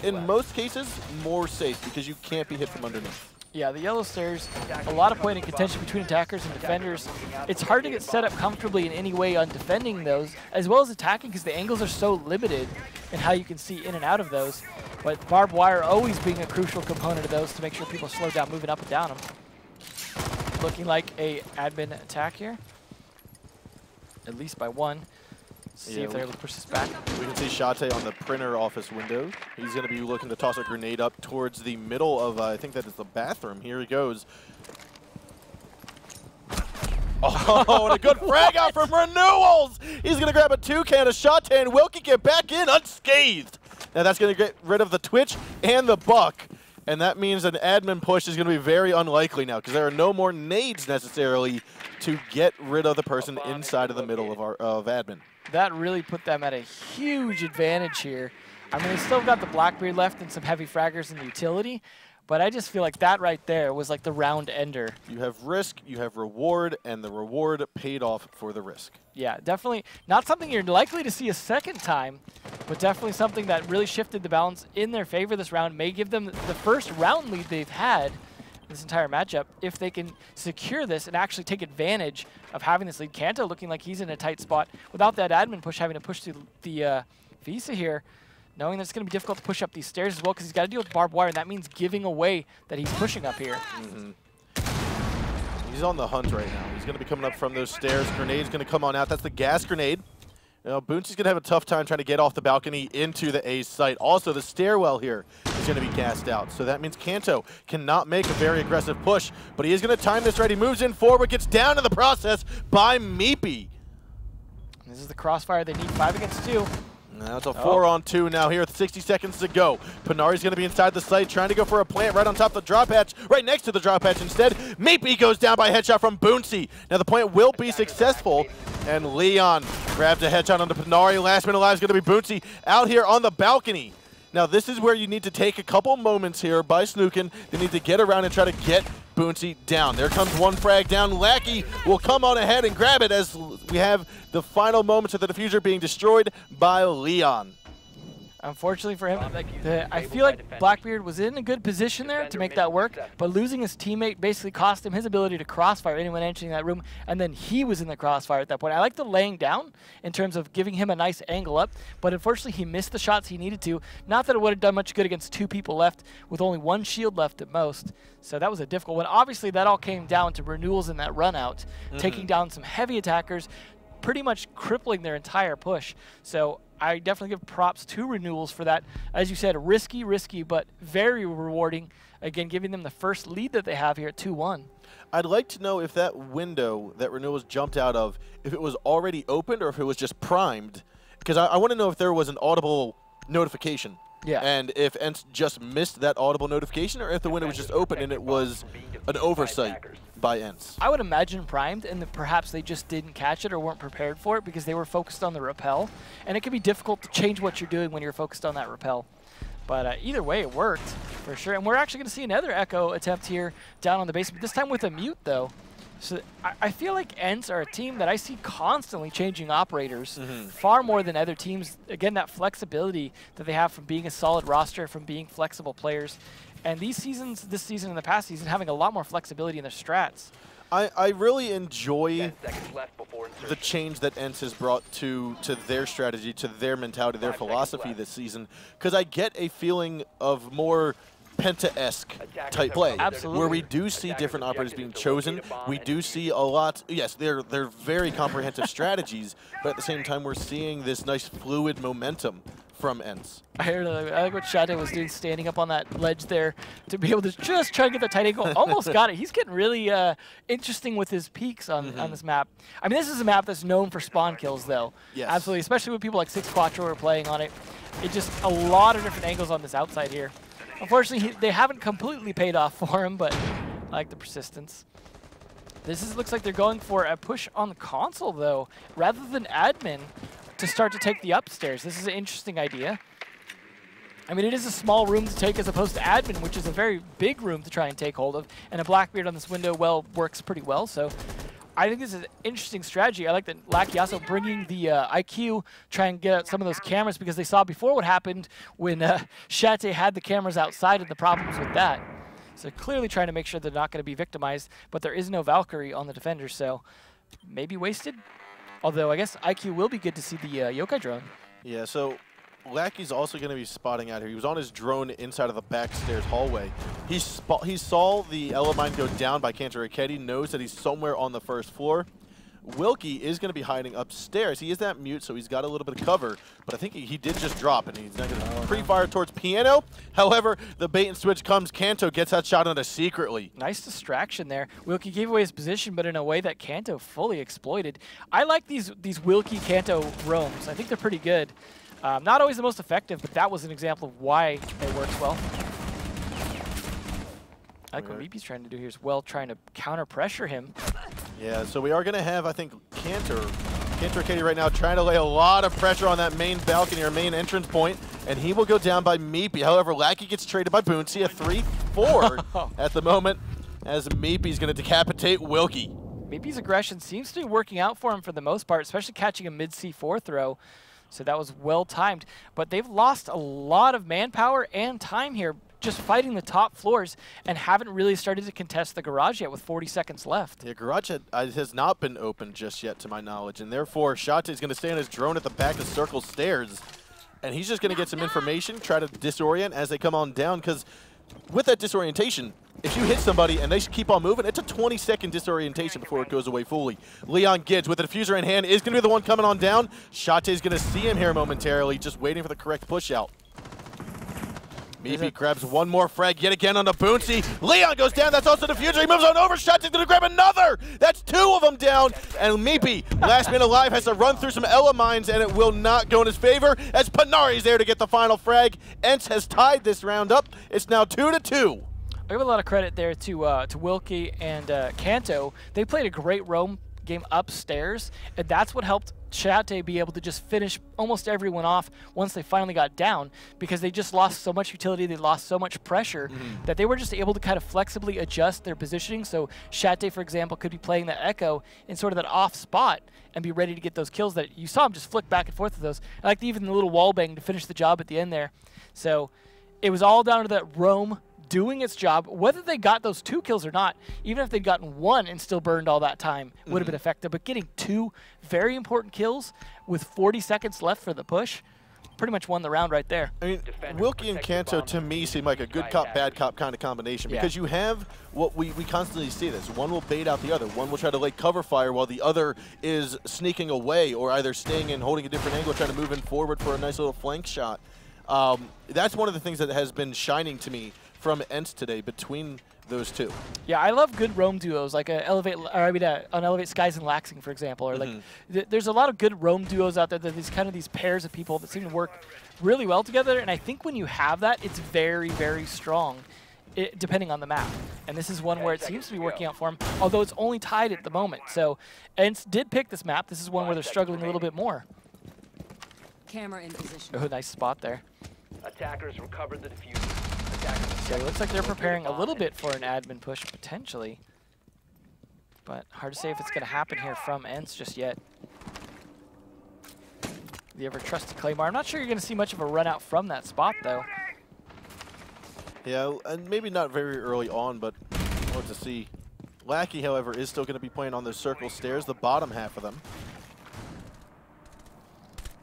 A: in most cases, more safe because you can't be hit from underneath.
B: Yeah, the yellow stairs, a lot of point of contention between attackers and defenders. It's hard to get set up comfortably in any way on defending those, as well as attacking because the angles are so limited in how you can see in and out of those. But barbed wire always being a crucial component of those to make sure people slow down moving up and down them. Looking like a admin attack here, at least by 1. See if they're able to push this back.
A: We can see Shate on the printer office window. He's going to be looking to toss a grenade up towards the middle of, I think that is the bathroom. Here he goes. Oh, and a good frag out from Renewals. He's going to grab a 2-can of Shate, and Wilkie get back in unscathed. Now that's going to get rid of the Twitch and the Buck, and that means an admin push is going to be very unlikely now because there are no more nades necessarily to get rid of the person inside of the middle of admin.
B: That really put them at a huge advantage here. I mean, they still got the Blackbeard left and some heavy fraggers in the utility, but I just feel like that right there was like the round ender.
A: You have risk, you have reward, and the reward paid off for the risk.
B: Yeah, definitely not something you're likely to see a second time, but definitely something that really shifted the balance in their favor this round. May give them the first round lead they've had this entire matchup if they can secure this and actually take advantage of having this lead. Kanto looking like he's in a tight spot without that admin push, having to push through the Visa here, knowing that it's going to be difficult to push up these stairs as well because he's got to deal with barbed wire, and that means giving away that he's pushing up here.
A: He's on the hunt right now. He's going to be coming up from those stairs. Grenade's going to come on out. That's the gas grenade. You know, Boonsy's going to have a tough time trying to get off the balcony into the A's site. Also, the stairwell here is going to be gassed out. So that means Kanto cannot make a very aggressive push, but he is going to time this right. He moves in forward, gets down in the process by Meepy.
B: This is the crossfire they need 5 against 2.
A: Now it's a 4-on-2 now here with 60 seconds to go. Panari's going to be inside the site trying to go for a plant right on top of the drop hatch, right next to the drop hatch instead. Meepy goes down by a headshot from Boonsy. Now the plant will be successful, and Leon grabs a headshot onto Panari. Last man alive is going to be Boonsy out here on the balcony. Now this is where you need to take a couple moments here by Snookin. They need to get around and try to get Boonsy down. There comes one frag down. Lackey will come on ahead and grab it as we have the final moments of the diffuser being destroyed by Leon.
B: Unfortunately for him, I feel like Blackbeard was in a good position there to make that work, but losing his teammate basically cost him his ability to crossfire anyone entering that room, and then he was in the crossfire at that point. I like the laying down in terms of giving him a nice angle up, but unfortunately he missed the shots he needed to. Not that it would have done much good against 2 people left with only 1 shield left at most, so that was a difficult one. Obviously that all came down to Renewals in that run out, taking down some heavy attackers, pretty much crippling their entire push. So I definitely give props to Renewals for that. As you said, risky, but very rewarding. Again, giving them the first lead that they have here at 2-1.
A: I'd like to know if that window that Renewals jumped out of, if it was already opened or if it was just primed. Because I want to know if there was an audible notification.
B: Yeah.
A: And if ENCE just missed that audible notification or if the window was just open and it was an oversight by ENCE.
B: I would imagine primed, and that perhaps they just didn't catch it or weren't prepared for it because they were focused on the rappel. And it can be difficult to change what you're doing when you're focused on that rappel. But either way, it worked for sure. And we're actually going to see another Echo attempt here down on the basement, this time with a mute, though. So I feel like ENCE are a team that I see constantly changing operators far more than other teams. Again, that flexibility that they have from being a solid roster, from being flexible players. And these seasons, this season and the past season, having a lot more flexibility in their strats.
A: I really enjoy the change that ENCE has brought to their strategy, to their mentality, their philosophy this season, because I get a feeling of more Penta-esque type play.
B: Absolutely.
A: Where we do see different operators being chosen. We do see a lot, yes, they're very comprehensive strategies, but at the same time we're seeing this nice fluid momentum from ENCE.
B: I like what Shade was doing, standing up on that ledge there to be able to just try to get the tight angle. Almost got it. He's getting really interesting with his peaks on this map. I mean, this is a map that's known for spawn kills, though.
A: Yes.
B: Absolutely, especially with people like 6 Quattro are playing on it. It's just a lot of different angles on this outside here. Unfortunately, they haven't completely paid off for him, but I like the persistence. Looks like they're going for a push on the console, though, rather than admin to start to take the upstairs. This is an interesting idea. I mean, it is a small room to take as opposed to admin, which is a very big room to try and take hold of, and a Blackbeard on this window works pretty well, so I think this is an interesting strategy. I like that Lackey also bringing the IQ, try and get out some of those cameras, because they saw before what happened when Shate had the cameras outside and the problems with that. So clearly trying to make sure they're not going to be victimized, but there is no Valkyrie on the defender, so maybe wasted. Although I guess IQ will be good to see the Yokai drone. Yeah,
A: so Lackey's also going to be spotting out here. He was on his drone inside of the backstairs hallway. He saw the Elemine go down by Kanto Raketti, knows that he's somewhere on the first floor, Wilkie is going to be hiding upstairs. He is that mute, so he's got a little bit of cover, but I think he did just drop, and he's not going to pre-fire towards Piano. However, the bait and switch comes. Kanto gets that shot on us secretly.
B: Nice distraction there. Wilkie gave away his position, but in a way that Kanto fully exploited. I like these Wilkie-Kanto roams. I think they're pretty good. Not always the most effective, but that was an example of why it works well. I like what Meepy's trying to do here as well, trying to counter pressure him.
A: Yeah, so we are going to have, I think, Kanter Katie right now trying to lay a lot of pressure on that main balcony or main entrance point, and he will go down by Meepy. However, Lackey gets traded by Boonsy, a 3-4 at the moment, as Meepy's going to decapitate Wilkie.
B: Meepy's aggression seems to be working out for him for the most part, especially catching a mid C4 throw. So that was well timed. But they've lost a lot of manpower and time here just fighting the top floors and haven't really started to contest the garage yet with 40 seconds left.
A: Yeah, garage has not been opened just yet to my knowledge, and therefore Shate is going to stay on his drone at the back of Circle stairs, and he's just going to get some information, try to disorient as they come on down, because with that disorientation, if you hit somebody and they keep on moving, it's a 20-second disorientation before it goes away fully. Leon Gibbs with the diffuser in hand is going to be the one coming on down. Shate is going to see him here momentarily, just waiting for the correct push out. Meepy grabs one more frag yet again on the Boonsy. Leon goes down. That's also the future. He moves on over. Shot's going to grab another. That's two of them down. And Meepy, last man alive, has to run through some Ella mines, and it will not go in his favor as Panari's there to get the final frag. Entz has tied this round up. It's now 2-2.
B: I give a lot of credit there to Wilkie and Kanto. They played a great roam game upstairs, and that's what helped Shate be able to just finish almost everyone off once they finally got down, because they just lost so much utility, they lost so much pressure that they were just able to kind of flexibly adjust their positioning. So Shate, for example, could be playing the Echo in sort of that off spot and be ready to get those kills that you saw him just flick back and forth with those. I liked even the little wall bang to finish the job at the end there. So it was all down to that roam doing its job. Whether they got those 2 kills or not, even if they'd gotten 1 and still burned all that time, would have been effective. But getting 2 very important kills with 40 seconds left for the push pretty much won the round right there.
A: I mean, Wilkie and Kanto to me seem like a good cop, bad cop kind of combination, because you have what we constantly see this. One will bait out the other. One will try to lay cover fire while the other is sneaking away or either staying in, holding a different angle, trying to move in forward for a nice little flank shot. That's one of the things that has been shining to me from Entz today between those two. Yeah,
B: I love good roam duos, like on Elevate Skies and Laxing, for example, or like there's a lot of good roam duos out there. That these pairs of people that seem to work really well together, and I think when you have that, it's very, very strong, depending on the map. And this is one where it seems to be working out for them, although it's only tied at the moment. So Entz did pick this map. This is one where they're struggling a little bit more.
F: Camera in position.
B: Oh, nice spot there.
E: Attackers recovered the diffuser.
B: So it looks like they're preparing a little bit for an admin push, potentially. But hard to say if it's going to happen here from Entz just yet. The ever-trusted Claymore. I'm not sure you're going to see much of a run out from that spot, though.
A: Yeah, and maybe not very early on, but we'll have to see. Lackey, however, is still going to be playing on those circle stairs, the bottom half of them.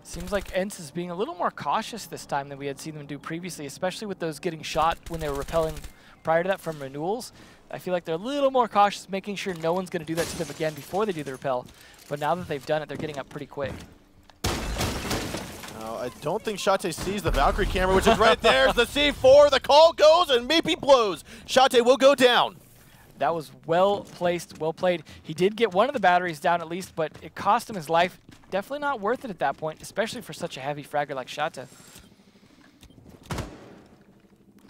B: Seems like Entz is being a little more cautious this time than we had seen them do previously, especially with those getting shot when they were repelling prior to that from renewals. I feel like they're a little more cautious, making sure no one's going to do that to them again before they do the repel. But now that they've done it, they're getting up pretty quick.
A: I don't think Shate sees the Valkyrie camera, which is right there. The C4, the call goes, and Meepy blows. Shate will go down.
B: That was well placed, well played. He did get one of the batteries down at least, but it cost him his life. Definitely not worth it at that point, especially for such a heavy fragger like Shate.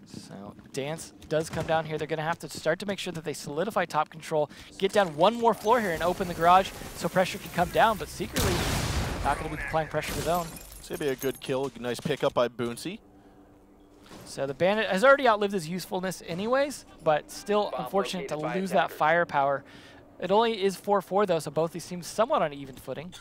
B: So Dance does come down here. They're going to have to start to make sure that they solidify top control, get down one more floor here and open the garage so pressure can come down, but secretly not going to be applying pressure to zone.
A: It's going to be a good kill. Nice pickup by Boonsy.
B: So the Bandit has already outlived his usefulness anyways, but still unfortunate to lose that firepower. It only is 4-4 though, so both these teams somewhat on even footing.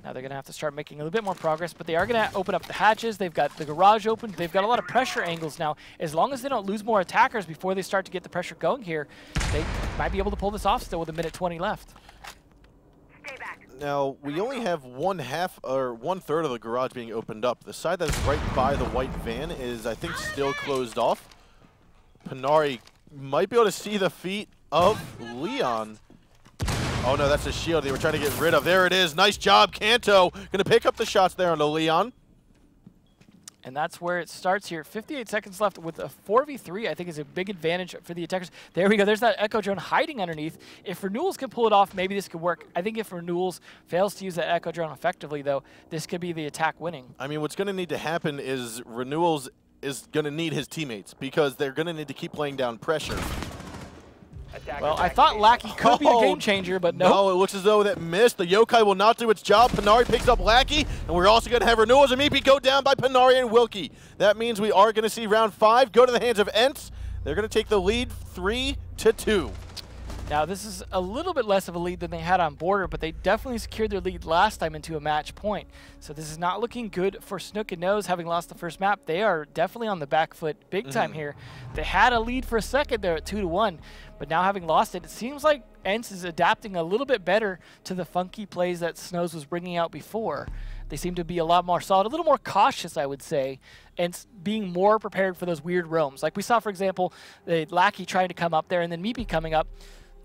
B: Now they're going to have to start making a little bit more progress, but they are going to open up the hatches. They've got the garage open. They've got a lot of pressure angles now. As long as they don't lose more attackers before they start to get the pressure going here, they might be able to pull this off still with 1:20 left.
A: Now, we only have 1/3 of the garage being opened up. The side that's right by the white van is, I think, still closed off. Panari might be able to see the feet of Leon. Oh no, that's a shield they were trying to get rid of. There it is. Nice job, Kanto. Going to pick up the shots there on the Leon.
B: And that's where it starts here. 58 seconds left with a 4v3, I think is a big advantage for the attackers. There we go. There's that Echo Drone hiding underneath. If Renewals can pull it off, maybe this could work. I think if Renewals fails to use that Echo Drone effectively, though, this could be the attack winning.
A: I mean, what's going to need to happen is Renewals is going to need his teammates because they're going to need to keep laying down pressure.
B: Well, I thought Lackey could be a game changer, but no.
A: No, it looks as though that missed. The Yokai will not do its job. Panari picks up Lackey, and we're also going to have Renewals and Meepy go down by Panari and Wilkie. That means we are going to see round 5 go to the hands of Ents. They're going to take the lead 3-2.
B: Now, this is a little bit less of a lead than they had on Border, but they definitely secured their lead last time into a match point. So this is not looking good for Snook and Nose, having lost the first map. They are definitely on the back foot big time here. They had a lead for a second there at 2-1, but now having lost it, it seems like Ents is adapting a little bit better to the funky plays that Snows was bringing out before. They seem to be a lot more solid, a little more cautious, I would say, and being more prepared for those weird roams. Like we saw, for example, the Lackey trying to come up there and then Meepy coming up.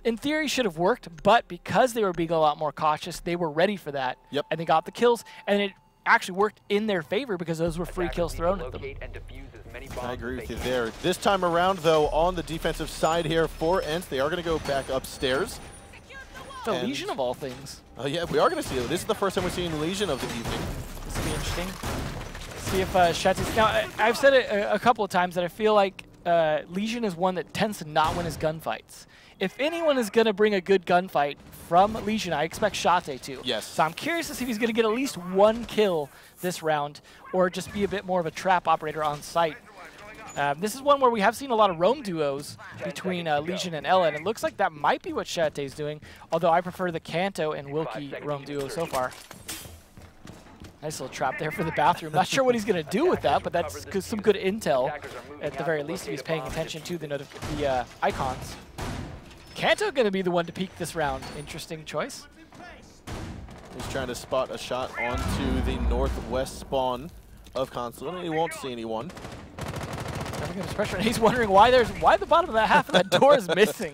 B: In theory, should have worked, but because they were being a lot more cautious, they were ready for that.
A: Yep.
B: And they got the kills, and it actually worked in their favor because those were free kills thrown at them.
A: I agree with you there. This time around, though, on the defensive side here for Ents, they are going to go back upstairs.
B: The Legion of all things.
A: Oh, yeah, we are going to see it. This is the first time we've seen Legion of the evening.
B: This will be interesting. See if Shetty's... Now, I've said it a couple of times that I feel like Legion is one that tends to not win his gunfights. If anyone is going to bring a good gunfight from Legion, I expect Shate to.
A: Yes.
B: So I'm curious to see if he's going to get at least one kill this round or just be a bit more of a trap operator on site. This is one where we have seen a lot of roam duos between Legion and Ella, and it looks like that might be what Shate is doing, although I prefer the Kanto and Wilkie roam duo so far. Nice little trap there for the bathroom. Not sure what he's going to do with that, but that's some good intel, at the very least, if he's paying attention to the icons. Kanto going to be the one to peak this round. Interesting choice.
A: He's trying to spot a shot onto the northwest spawn of Console, and he won't see anyone.
B: Pressure, and he's wondering why the bottom of that half of that door is missing.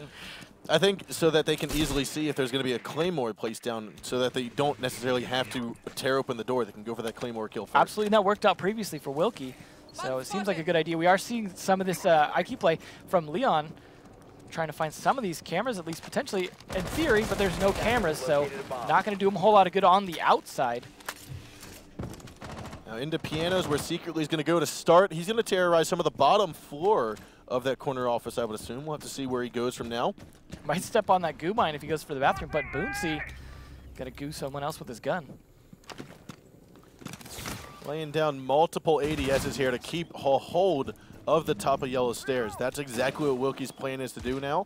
A: I think so that they can easily see if there's going to be a Claymore placed down so that they don't necessarily have to tear open the door. They can go for that Claymore kill first.
B: Absolutely, that worked out previously for Wilkie. So it seems like a good idea. We are seeing some of this IQ play from Leon, trying to find some of these cameras, at least potentially in theory, but there's no cameras, so not going to do him a whole lot of good on the outside.
A: Now into Pianos, where Secretly is going to go to start. He's going to terrorize some of the bottom floor of that corner office, I would assume. We'll have to see where he goes from now.
B: Might step on that goo mine if he goes for the bathroom, but Boonsy going to goo someone else with his gun.
A: Laying down multiple ADSs here to keep a hold of the top of Yellow Stairs. That's exactly what Wilkie's plan is to do now.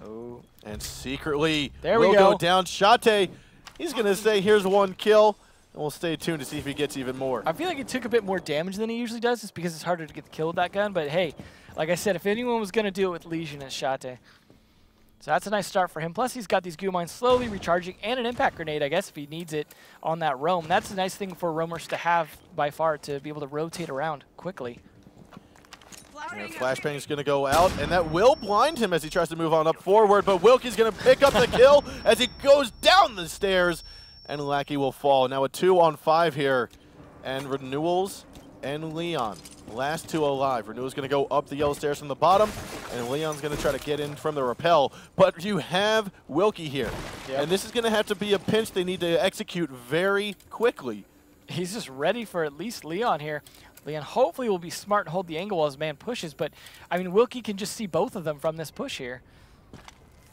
A: Oh, and Secretly
B: there
A: will
B: we go.
A: go down. Shate, he's going to say, here's one kill. And we'll stay tuned to see if he gets even more.
B: I feel like he took a bit more damage than he usually does just because it's harder to get the kill with that gun. But hey, like I said, if anyone was going to do it with Legion, it's Shate. So that's a nice start for him. Plus, he's got these goo mines slowly recharging and an impact grenade, I guess, if he needs it on that roam. That's a nice thing for roamers to have by far, to be able to rotate around quickly.
A: Flashbang is going to go out, and that will blind him as he tries to move on up forward. But Wilkie's going to pick up the kill as he goes down the stairs. And Lackey will fall. Now a 2-on-5 here. And Renewals and Leon. Last two alive. Renewals going to go up the yellow stairs from the bottom. And Leon's going to try to get in from the rappel. But you have Wilkie here. Yep. And this is going to have to be a pinch they need to execute very quickly.
B: He's just ready for at least Leon here. Leon hopefully will be smart and hold the angle while his man pushes. But, I mean, Wilkie can just see both of them from this push here.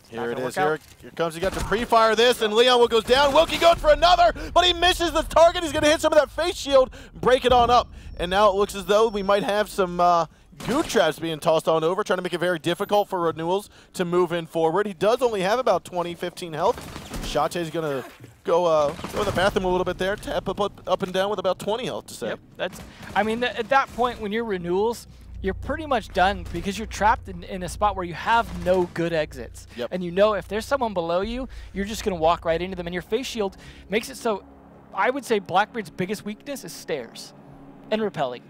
A: Here it is. Here comes. He got to pre-fire this, and Leon will goes down. Wilkie goes for another, but he misses the target. He's going to hit some of that face shield, break it on up. And now it looks as though we might have some goo traps being tossed on over, trying to make it very difficult for Renewals to move in forward. He does only have about 15 health. Shate's going to go in the bathroom a little bit there, tap up and down with about 20 health to say.
B: Yep, that's. I mean, at that point, when you're Renewals, you're pretty much done because you're trapped in a spot where you have no good exits.
A: Yep.
B: And you know if there's someone below you, you're just going to walk right into them. And your face shield makes it so, I would say Blackbeard's biggest weakness is stairs and rappelling.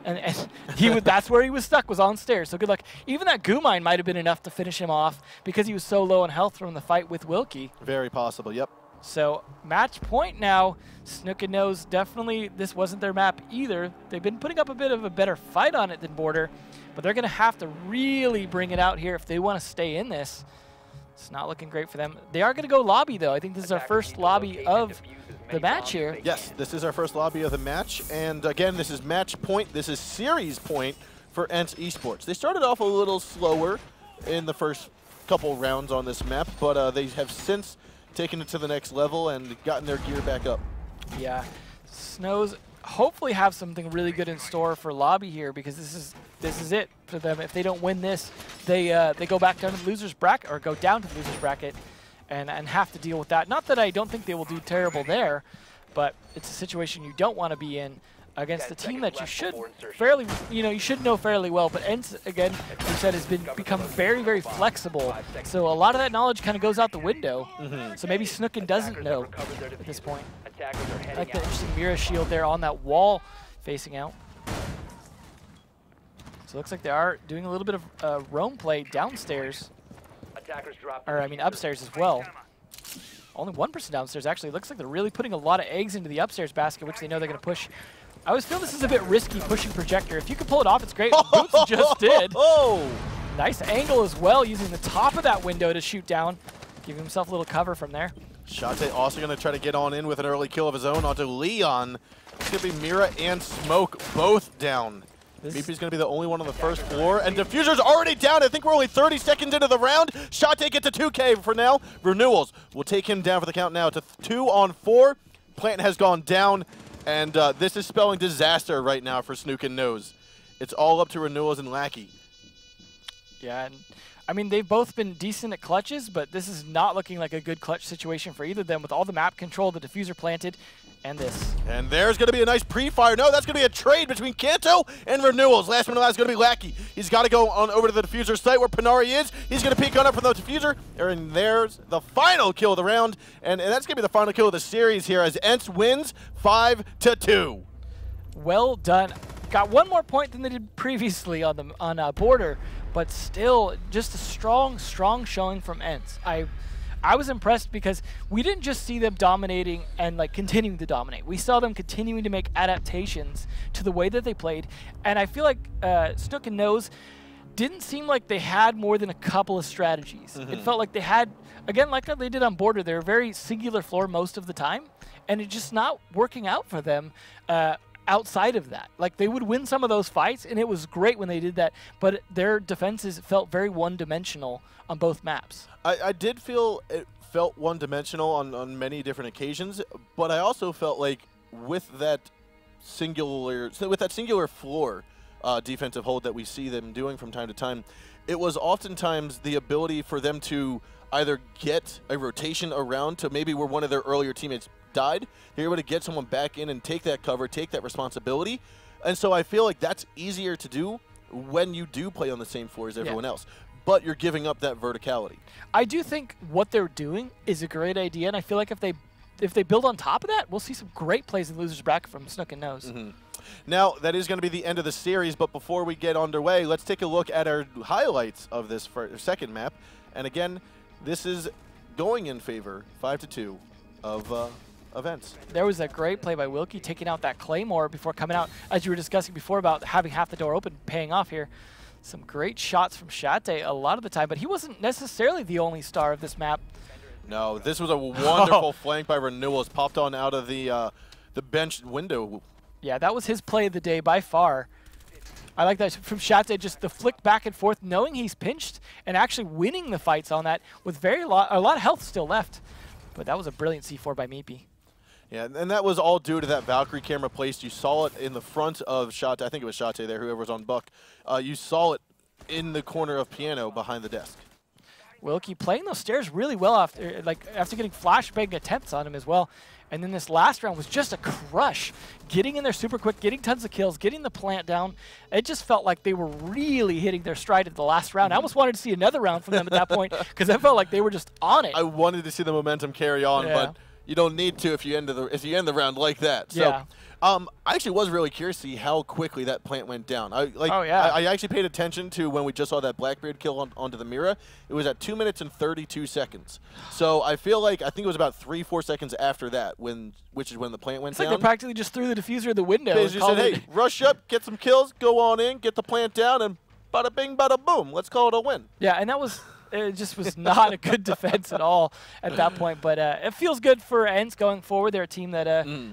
B: And that's where he was stuck, was on stairs. So good luck. Even that goo mine might have been enough to finish him off because he was so low in health from the fight with Wilkie.
A: Very possible, yep.
B: So match point now. Snook and Nose, definitely this wasn't their map either. They've been putting up a bit of a better fight on it than Border, but they're going to have to really bring it out here if they want to stay in this. It's not looking great for them. They are going to go lobby, though. I think this is our first lobby of the match here.
A: Yes, this is our first lobby of the match. And again, this is match point. This is series point for ENCE Esports. They started off a little slower in the first couple rounds on this map, but they have since taken it to the next level and gotten their gear back up.
B: Yeah. Snows hopefully have something really good in store for lobby here, because this is it for them. If they don't win this, they go back down to the losers bracket, or go down to the losers bracket and have to deal with that. Not that I don't think they will do terrible there, but it's a situation you don't want to be in against a team that you should fairly, you should know fairly well. But ENCE, again, we said, has become very, very flexible. So a lot of that knowledge kind of goes out the window. So maybe Snookin doesn't know at this point. I like the interesting Mira shield there on that wall facing out. So it looks like they are doing a little bit of roam play downstairs. Or, I mean, upstairs as well. Only one person downstairs, actually. It looks like they're really putting a lot of eggs into the upstairs basket, which they know they're going to push. I always feel this is a bit risky, pushing Projector. If you can pull it off, it's great. Boots just did. Nice angle as well, using the top of that window to shoot down. Giving himself a little cover from there.
A: Shate also going to try to get on in with an early kill of his own onto Leon. It's going to be Mira and Smoke both down. Meepy's going to be the only one on the first floor, and Diffuser's already down. I think we're only 30 seconds into the round. Shate gets a 2K for now. Renewals will take him down for the count now to 2 on 4. Plant has gone down, and this is spelling disaster right now for Snook and Nose. It's all up to Renewals and Lackey.
B: Yeah, and I mean, they've both been decent at clutches, but this is not looking like a good clutch situation for either of them with all the map control, the diffuser planted, and this.
A: And there's going to be a nice pre-fire. No, that's going to be a trade between Kanto and Renewals. Last but not last is going to be Lackey. He's got to go on over to the diffuser site where Panari is. He's going to peek on up from the diffuser. And there's the final kill of the round. And that's going to be the final kill of the series here as ENCE wins 5-2.
B: Well done. Got one more point than they did previously on Border, but still just a strong showing from ENCE. I was impressed because we didn't just see them dominating and like continuing to dominate. We saw them continuing to make adaptations to the way that they played, and I feel like Snook and Nose didn't seem like they had more than a couple of strategies. It felt like they had, again, like they did on Border, they were very singular floor most of the time, and it's just not working out for them outside of that. Like, they would win some of those fights, and it was great when they did that, but their defenses felt very one-dimensional on both maps.
A: I did feel it felt one-dimensional on many different occasions, but I also felt like with that singular floor defensive hold that we see them doing from time to time, it was oftentimes the ability for them to either get a rotation around to maybe where one of their earlier teammates died. They're able to get someone back in and take that cover, take that responsibility. And so I feel like that's easier to do when you do play on the same floor as everyone else. But you're giving up that verticality.
B: I do think what they're doing is a great idea, and I feel like if they build on top of that, we'll see some great plays in the losers bracket from Snook and Nose.
A: Now, that is going to be the end of the series, but before we get underway, let's take a look at our highlights of this second map. And again, this is going in favor, 5-2 of ENCE.
B: There was a great play by Wilkie taking out that Claymore before coming out, as you were discussing before about having half the door open, paying off here. Some great shots from Shate a lot of the time, but he wasn't necessarily the only star of this map.
A: No, this was a wonderful flank by Renewals, popped on out of the bench window.
B: Yeah, that was his play of the day by far. I like that from Shate, just the flick back and forth, knowing he's pinched and actually winning the fights on that with a lot of health still left. But that was a brilliant C4 by Meepy.
A: Yeah, and that was all due to that Valkyrie camera placed. You saw it in the front of Shate. I think it was Shate there, whoever was on Buck. You saw it in the corner of Piano behind the desk.
B: Wilkie playing those stairs really well after getting flashbang attempts on him as well. And then this last round was just a crush. Getting in there super quick, getting tons of kills, getting the plant down. It just felt like they were really hitting their stride at the last round. I almost wanted to see another round from them at that point because I felt like they were just on it.
A: I wanted to see the momentum carry on, but You don't need to if you end the round like that. So,
B: Yeah.
A: I actually was really curious to see how quickly that plant went down.
B: Oh, yeah.
A: I actually paid attention to when we just saw that Blackbeard kill onto the Mira. It was at 2 minutes and 32 seconds. So I think it was about 3-4 seconds after that, which is when the plant went
B: It's
A: down.
B: like they practically just threw the diffuser in the window. and
A: Basically
B: called
A: said,
B: it-
A: hey, rush up, get some kills, go on in, get the plant down, and bada bing, bada boom. Let's call it a win.
B: Yeah, and it just was not a good defense at all at that point. But it feels good for ENCE going forward. They're a team that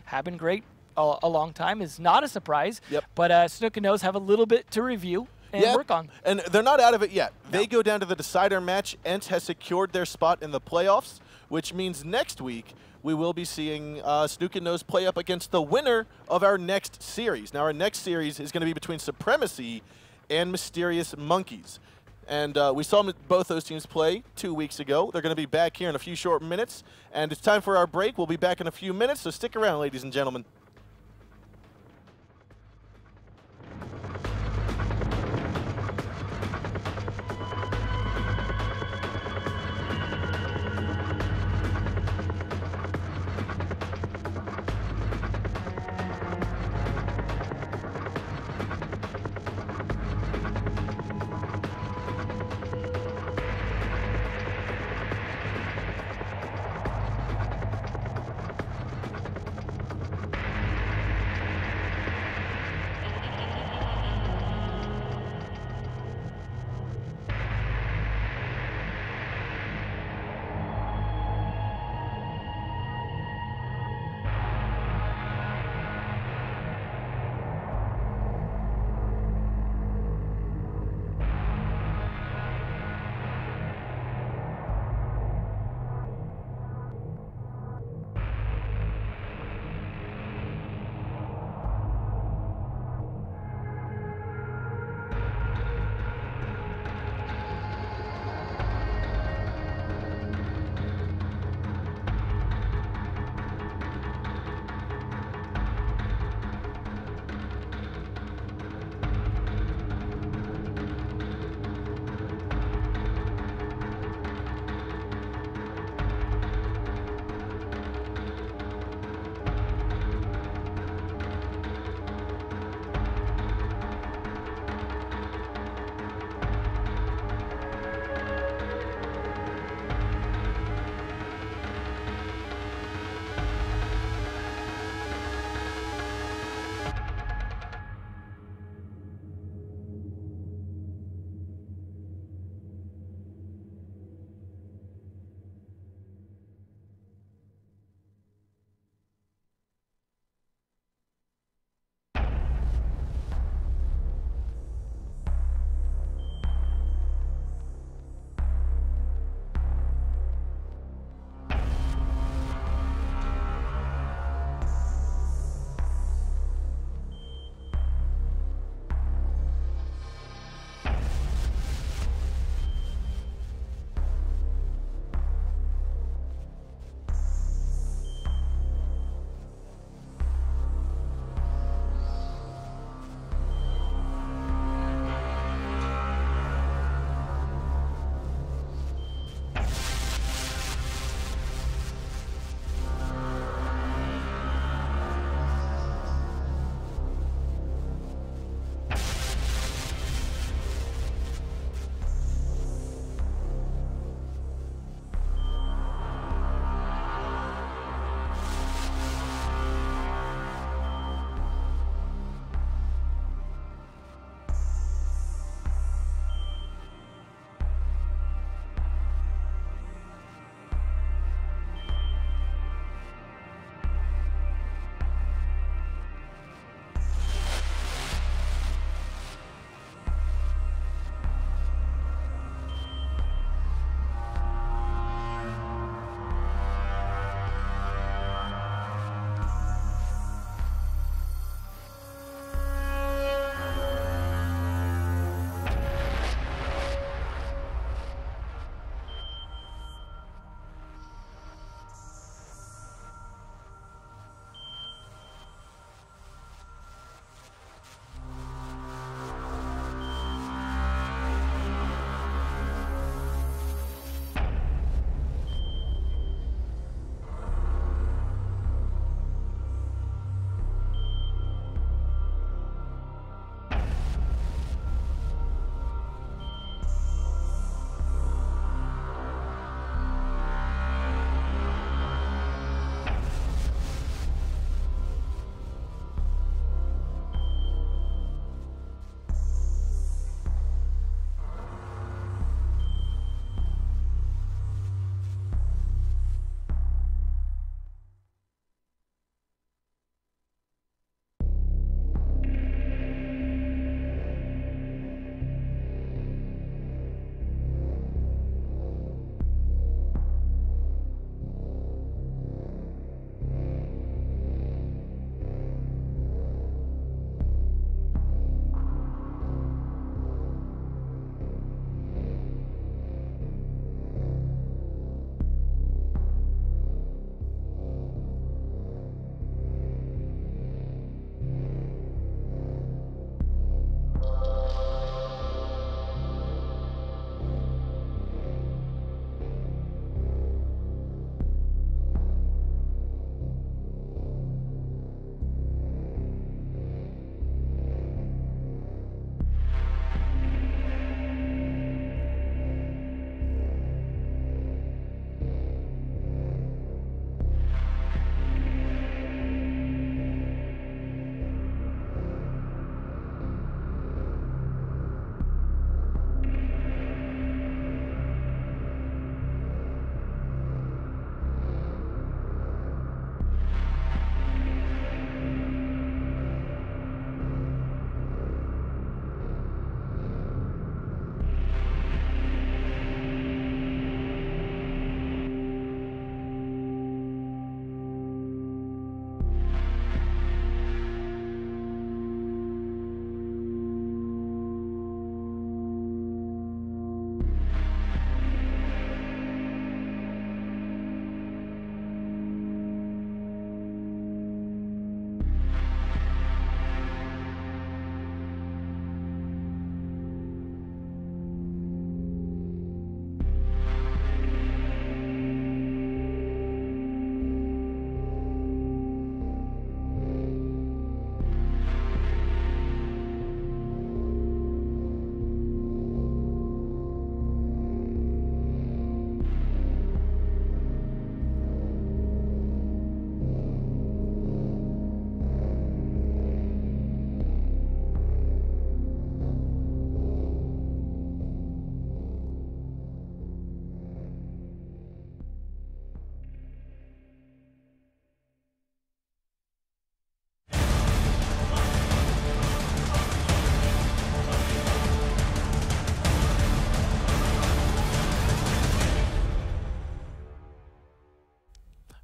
B: have been great a long time. Is not a surprise.
A: Yep.
B: But Snook and Nose have a little bit to review and work on.
A: And they're not out of it yet. They go down to the decider match. ENCE has secured their spot in the playoffs, which means next week we will be seeing Snook and Nose play up against the winner of our next series. Now, our next series is going to be between Supremacy and Mysterious Monkeys. And we saw both those teams play 2 weeks ago. They're going to be back here in a few short minutes. And it's time for our break. We'll be back in a few minutes, so stick around, ladies and gentlemen.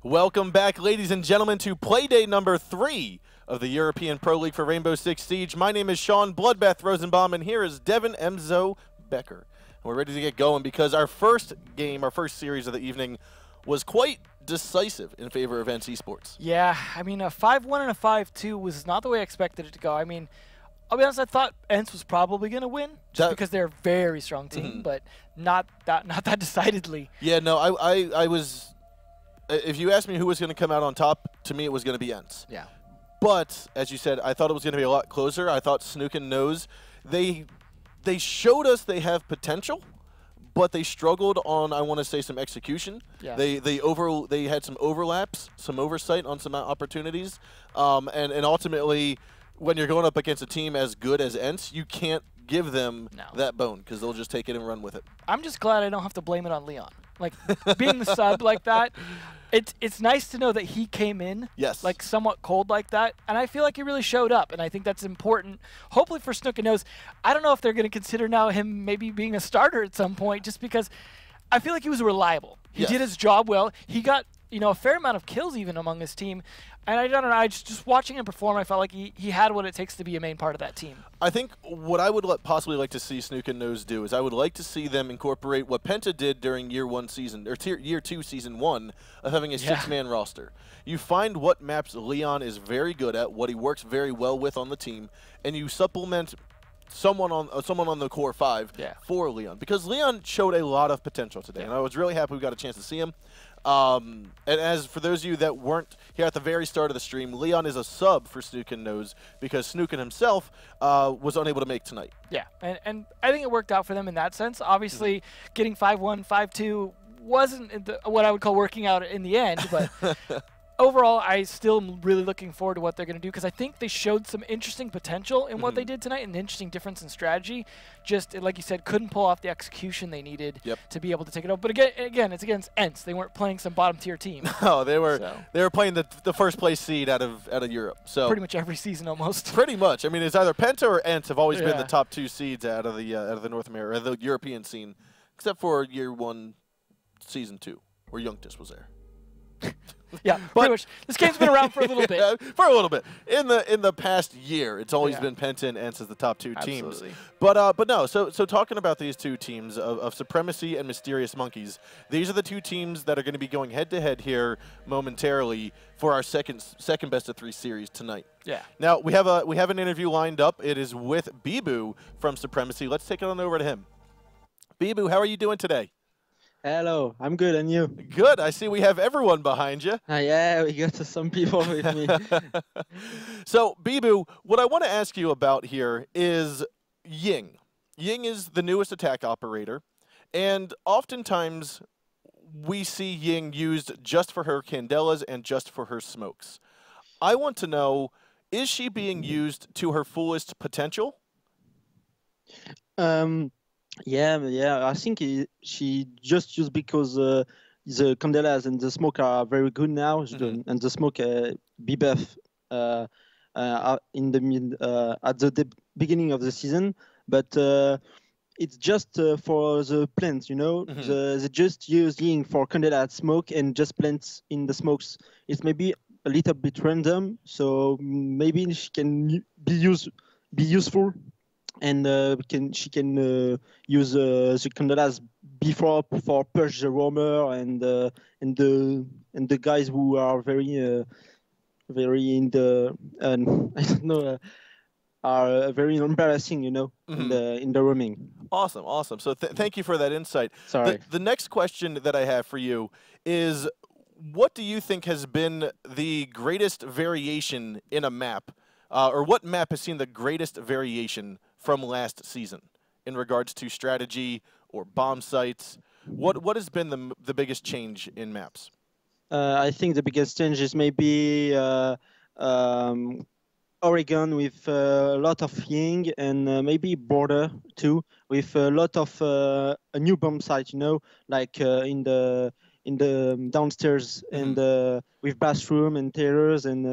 A: Welcome back, ladies and gentlemen, to Playday number 3 of the European Pro League for Rainbow Six Siege. My name is Sean Bloodbath Rosenbaum, and here is Devin Emzo Becker. We're ready to get going because our first game, our first series of the evening, was quite decisive in favor of NC Sports.
B: Yeah, I mean, a 5-1 and a 5-2 was not the way I expected it to go. I mean, I'll be honest, I thought ENCE was probably going to win just because they're a very strong team, but not that decidedly.
A: Yeah, no, I was... If you asked me who was going to come out on top, to me it was going to be ENCE.
B: Yeah.
A: But, as you said, I thought it was going to be a lot closer. I thought Snookin' Nose, they showed us they have potential, but they struggled on, I want to say, some execution.
B: Yeah.
A: They had some overlaps, some oversight on some opportunities, and ultimately, when you're going up against a team as good as ENCE, you can't give them that bone because they'll just take it and run with it.
B: I'm just glad I don't have to blame it on Leon. Like, being the sub like that, it's nice to know that he came in like somewhat cold like that, and I feel like he really showed up, and I think that's important. Hopefully for Snookin' Nose, I don't know if they're going to consider now him maybe being a starter at some point, just because I feel like he was reliable. He did his job well. He got a fair amount of kills even among his team, and I don't know. I just watching him perform, I felt like he had what it takes to be a main part of that team. I
A: think what I would possibly like to see Snookin' Nose do is I would like to see them incorporate what Penta did during year 2, season 1 of having a 6-man roster. You find what maps Leon is very good at, what he works very well with on the team, and you supplement someone on the core 5 for Leon, because Leon showed a lot of potential today, and I was really happy we got a chance to see him. And as for those of you that weren't here at the very start of the stream, Leon is a sub for Snookin' Nose because Snookin' himself was unable to make tonight.
B: Yeah, and I think it worked out for them in that sense. Obviously, getting 5-1, 5-2 wasn't what I would call working out in the end, but overall, I still am really looking forward to what they're going to do because I think they showed some interesting potential in what they did tonight, an interesting difference in strategy. Just, like you said, couldn't pull off the execution they needed to be able to take it over. But again, it's against ENCE. They weren't playing some bottom-tier team.
A: No, they were playing the first-place seed out of Europe. So
B: pretty much every season almost.
A: Pretty much. I mean, it's either Penta or ENCE have always been the top 2 seeds out of the North America, or the European scene, except for year 1, season 2, where Youngtis was there.
B: Yeah, pretty much. This game's been around for a little bit.
A: For a little bit. In the past year, it's always been Penta and ENCE as the top 2 teams. But no. So talking about these 2 teams of Supremacy and Mysterious Monkeys, these are the 2 teams that are going to be going head to head here momentarily for our second best of 3 series tonight.
B: Yeah.
A: Now we have an interview lined up. It is with Bibu from Supremacy. Let's take it on over to him. Bibu, how are you doing today?
G: Hello, I'm good, and you?
A: Good. I see we have everyone behind you.
G: Yeah, we got some people with me.
A: So, Bibu, what I want to ask you about here is Ying. Ying is the newest attack operator, and oftentimes we see Ying used just for her candelas and just for her smokes. I want to know, is she being used to her fullest potential?
G: Yeah. I think she just used because the candelas and the smoke are very good now, and the smoke buff in the at the beginning of the season. But it's just for the plants, you know. They just use Ying for candela smoke and just plants in the smokes. It's maybe a little bit random, so maybe she can be useful. And she can use the candelas before for push the roamer and the guys who are very in the I don't know are very embarrassing, you know, in the roaming.
A: Awesome. So thank you for that insight.
G: Sorry.
A: The next question that I have for you is, what do you think has been the greatest variation in a map, or what map has seen the greatest variation from last season in regards to strategy or bomb sites? What has been the biggest change in maps?
G: I think the biggest change is maybe Oregon with a lot of Ying, and maybe Border too with a lot of a new bomb site, you know, like in the downstairs and with bathroom and terrors and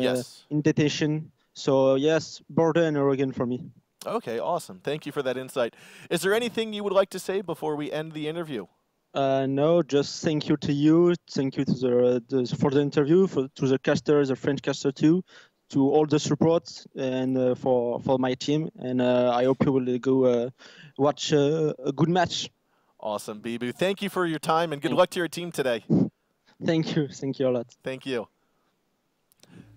G: in detention. So yes, Border and Oregon for me.
A: Okay, awesome. Thank you for that insight. Is there anything you would like to say before we end the interview?
G: No, just thank you to you. Thank you to for the interview, to the caster, the French caster too, to all the support, and for my team. And I hope you will go watch a good match.
A: Awesome, Bibu. Thank you for your time, and good luck to your team today.
G: Thank you. Thank you a lot.
A: Thank you.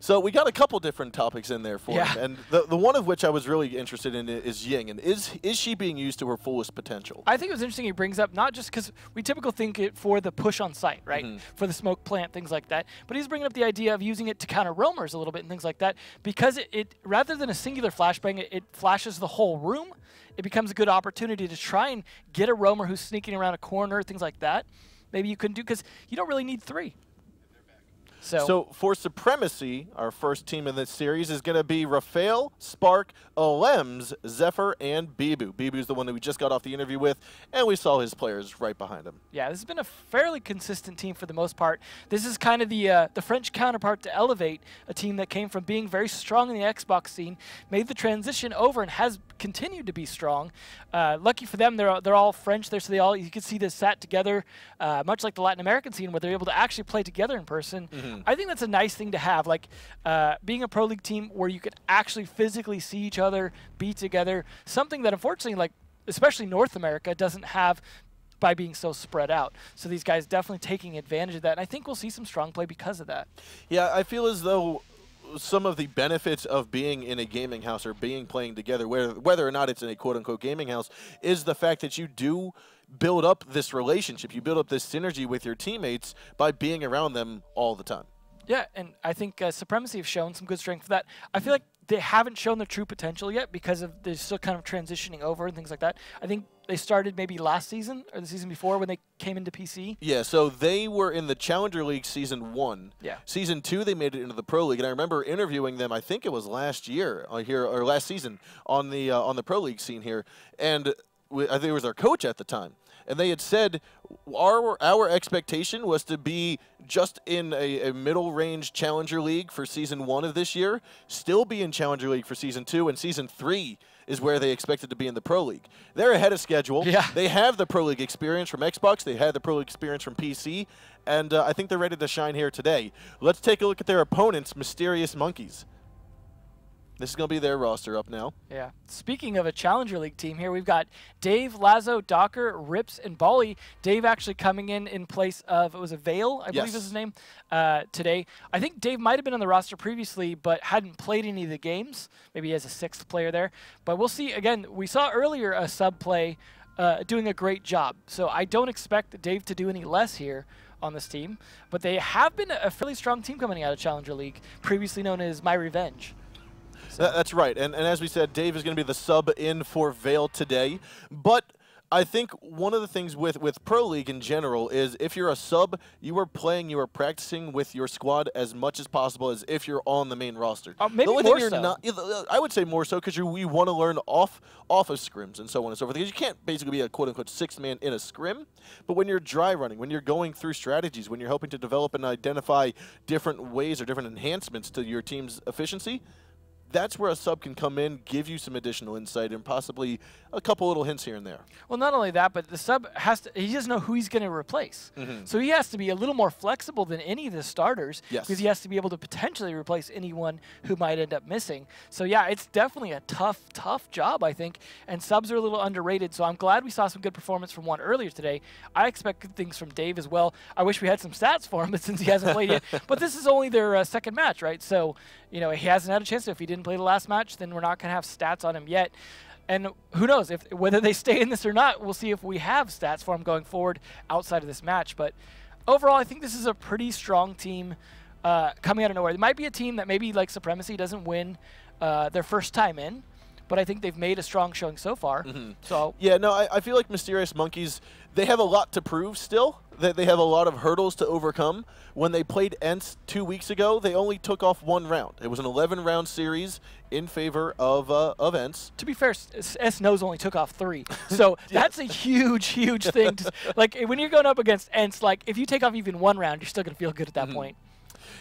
A: So we got a couple different topics in there for him, and the one of which I was really interested in is Ying, and is she being used to her fullest potential?
B: I think it was interesting he brings up, not just because we typically think it for the push on site, right, for the smoke plant, things like that, but he's bringing up the idea of using it to counter roamers a little bit and things like that, because it rather than a singular flashbang, it flashes the whole room. It becomes a good opportunity to try and get a roamer who's sneaking around a corner, things like that. Maybe you couldn't do, because you don't really need 3.
A: So for Supremacy, our first team in this series is going to be Rafael, Spark, Alems, Zephyr, and Bibu. Bibu's the one that we just got off the interview with, and we saw his players right behind him.
B: Yeah, this has been a fairly consistent team for the most part. This is kind of the French counterpart to Elevate, a team that came from being very strong in the Xbox scene, made the transition over, and has continued to be strong. Lucky for them, they're all French there, so you can see this sat together, much like the Latin American scene, where they're able to actually play together in person. I think that's a nice thing to have, like being a Pro League team where you could actually physically see each other, be together, something that unfortunately, like especially North America, doesn't have by being so spread out. So these guys definitely taking advantage of that, and I think we'll see some strong play because of that.
A: Yeah, I feel as though some of the benefits of being in a gaming house or playing together, whether or not it's in a quote-unquote gaming house, is the fact that you do build up this relationship. You build up this synergy with your teammates by being around them all the time.
B: Yeah, and I think Supremacy have shown some good strength for that. I feel like they haven't shown their true potential yet because they're still kind of transitioning over and things like that. I think they started maybe last season or the season before when they came into PC.
A: Yeah, so they were in the Challenger League Season 1.
B: Yeah.
A: Season 2, they made it into the Pro League, and I remember interviewing them, I think it was last year, or last season, on the Pro League scene here, and I think it was our coach at the time. And they had said our expectation was to be just in a middle-range Challenger League for Season 1 of this year, still be in Challenger League for Season 2, and Season 3 is where they expected to be in the Pro League. They're ahead of schedule.
B: Yeah.
A: They have the Pro League experience from Xbox. They had the Pro League experience from PC, and I think they're ready to shine here today. Let's take a look at their opponents, Mysterious Monkeys. This is going to be their roster up now.
B: Yeah. Speaking of a Challenger League team here, we've got Dave, Lazo, Docker, Rips, and Bali. Dave actually coming in place of, it was a Vale, I believe is his name, today. I think Dave might have been on the roster previously, but hadn't played any of the games. Maybe he has a 6th player there. But we'll see. Again, we saw earlier a sub play doing a great job. So I don't expect Dave to do any less here on this team. But they have been a fairly strong team coming out of Challenger League, previously known as My Revenge.
A: That's right, and as we said, Dave is going to be the sub in for Vale today. But I think one of the things with Pro League in general is if you're a sub, you are practicing with your squad as much as possible as if you're on the main roster.
B: Maybe more so.
A: I would say more so because we want to learn off of scrims and so on and so forth. Because you can't basically be a quote-unquote 6th man in a scrim, but when you're dry running, when you're going through strategies, when you're helping to develop and identify different ways or different enhancements to your team's efficiency, that's where a sub can come in, give you some additional insight, and possibly a couple little hints here and there.
B: Well, not only that, but the sub he doesn't know who he's going to replace. So he has to be a little more flexible than any of the starters because he has to be able to potentially replace anyone who might end up missing. So yeah, it's definitely a tough job, I think, and subs are a little underrated, so I'm glad we saw some good performance from one earlier today. I expect good things from Dave as well. I wish we had some stats for him, but since he hasn't played yet. But this is only their second match, right? So, you know, he hasn't had a chance to. If he didn't play the last match, then we're not going to have stats on him yet. And who knows, whether they stay in this or not, we'll see if we have stats for him going forward outside of this match. But overall, I think this is a pretty strong team coming out of nowhere. It might be a team that maybe, like Supremacy, doesn't win their first time in, but I think they've made a strong showing so far. So
A: yeah, no, I feel like Mysterious Monkeys, they have a lot to prove still. They have a lot of hurdles to overcome. When they played ENCE 2 weeks ago, they only took off 1 round. It was an 11-round series in favor of ENCE.
B: To be fair, S-Nose only took off 3. So that's a huge thing. Like, when you're going up against ENCE, like, if you take off even 1 round, you're still going to feel good at that point.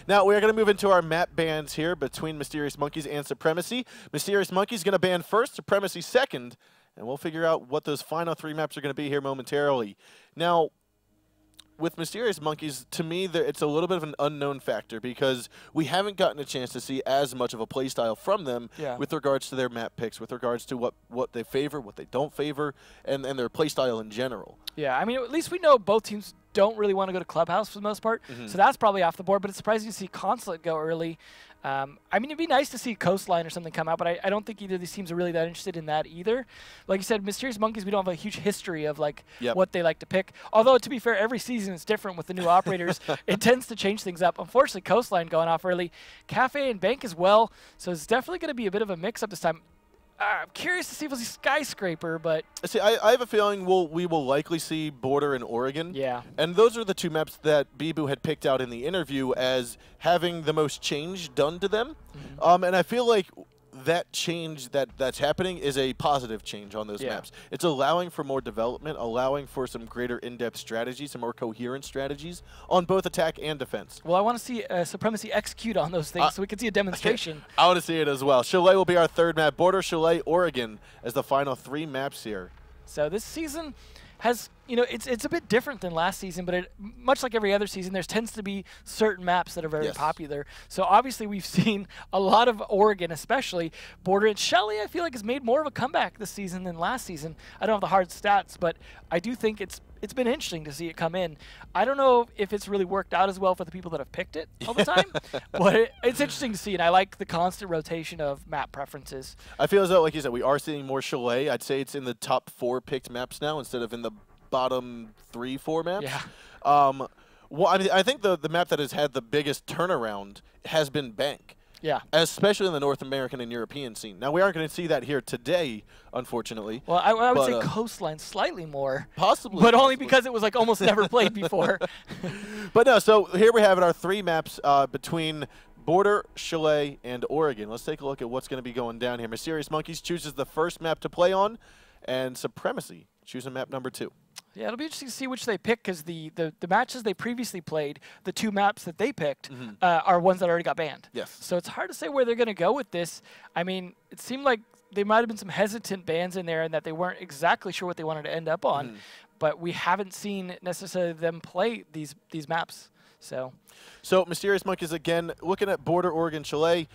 A: Now, we're going to move into our map bans here between Mysterious Monkeys and Supremacy. Mysterious Monkeys going to ban first, Supremacy second, and we'll figure out what those final 3 maps are going to be here momentarily. Now, with Mysterious Monkeys, to me, it's a little bit of an unknown factor because we haven't gotten a chance to see as much of a playstyle from them with regards to their map picks, with regards to what they favor, what they don't favor, and their playstyle in general.
B: Yeah, I mean, at least we know both teams don't really want to go to Clubhouse for the most part, so that's probably off the board, but it's surprising to see Consulate go early. I mean, it'd be nice to see Coastline or something come out, but I don't think either of these teams are really that interested in that either. Like you said, Mysterious Monkeys, we don't have a huge history of like what they like to pick. Although, to be fair, every season is different with the new operators. It tends to change things up. Unfortunately, Coastline going off early. Cafe and Bank as well, so it's definitely going to be a bit of a mix-up this time. I'm curious to see if we'll see Skyscraper, but...
A: See, I have a feeling we will likely see Border and Oregon.
B: Yeah.
A: And those are the two maps that Bibu had picked out in the interview as having the most change done to them. And I feel like that change that's happening is a positive change on those maps. It's allowing for more development, allowing for some greater in-depth strategies, some more coherent strategies on both attack and defense.
B: Well, I want to see Supremacy execute on those things so we can see a demonstration.
A: I want to see it as well. Chalet will be our third map. Border, Chalet, Oregon as the final 3 maps here.
B: So this season has, you know, it's a bit different than last season, but much like every other season, there tends to be certain maps that are very popular. So obviously we've seen a lot of Oregon, especially. Border and Chalet, I feel like, has made more of a comeback this season than last season. I don't have the hard stats, but I do think it's been interesting to see it come in. I don't know if it's really worked out as well for the people that have picked it all the time, but it's interesting to see, and I like the constant rotation of map preferences.
A: I feel as though, like you said, we are seeing more Chalet. I'd say it's in the top 4 picked maps now instead of in the bottom 3-4 maps.
B: Yeah.
A: Well, I mean, I think the map that has had the biggest turnaround has been Bank.
B: Yeah.
A: Especially in the North American and European scene. Now, we aren't going to see that here today, unfortunately.
B: Well, I would say Coastline slightly more.
A: Possibly.
B: But only because it was like almost never played before.
A: But no, so here we have it, our 3 maps between Border, Chalet, and Oregon. Let's take a look at what's going to be going down here. Mysterious Monkeys chooses the first map to play on, and Supremacy choosing map number 2.
B: Yeah, it'll be interesting to see which they pick because the matches they previously played, the 2 maps that they picked, are ones that already got banned.
A: Yes.
B: So it's hard to say where they're going to go with this. I mean, it seemed like there might have been some hesitant bans in there and that they weren't exactly sure what they wanted to end up on, but we haven't seen necessarily them play these maps. So
A: Mysterious Monkeys, again, looking at Border, Oregon, Chalet,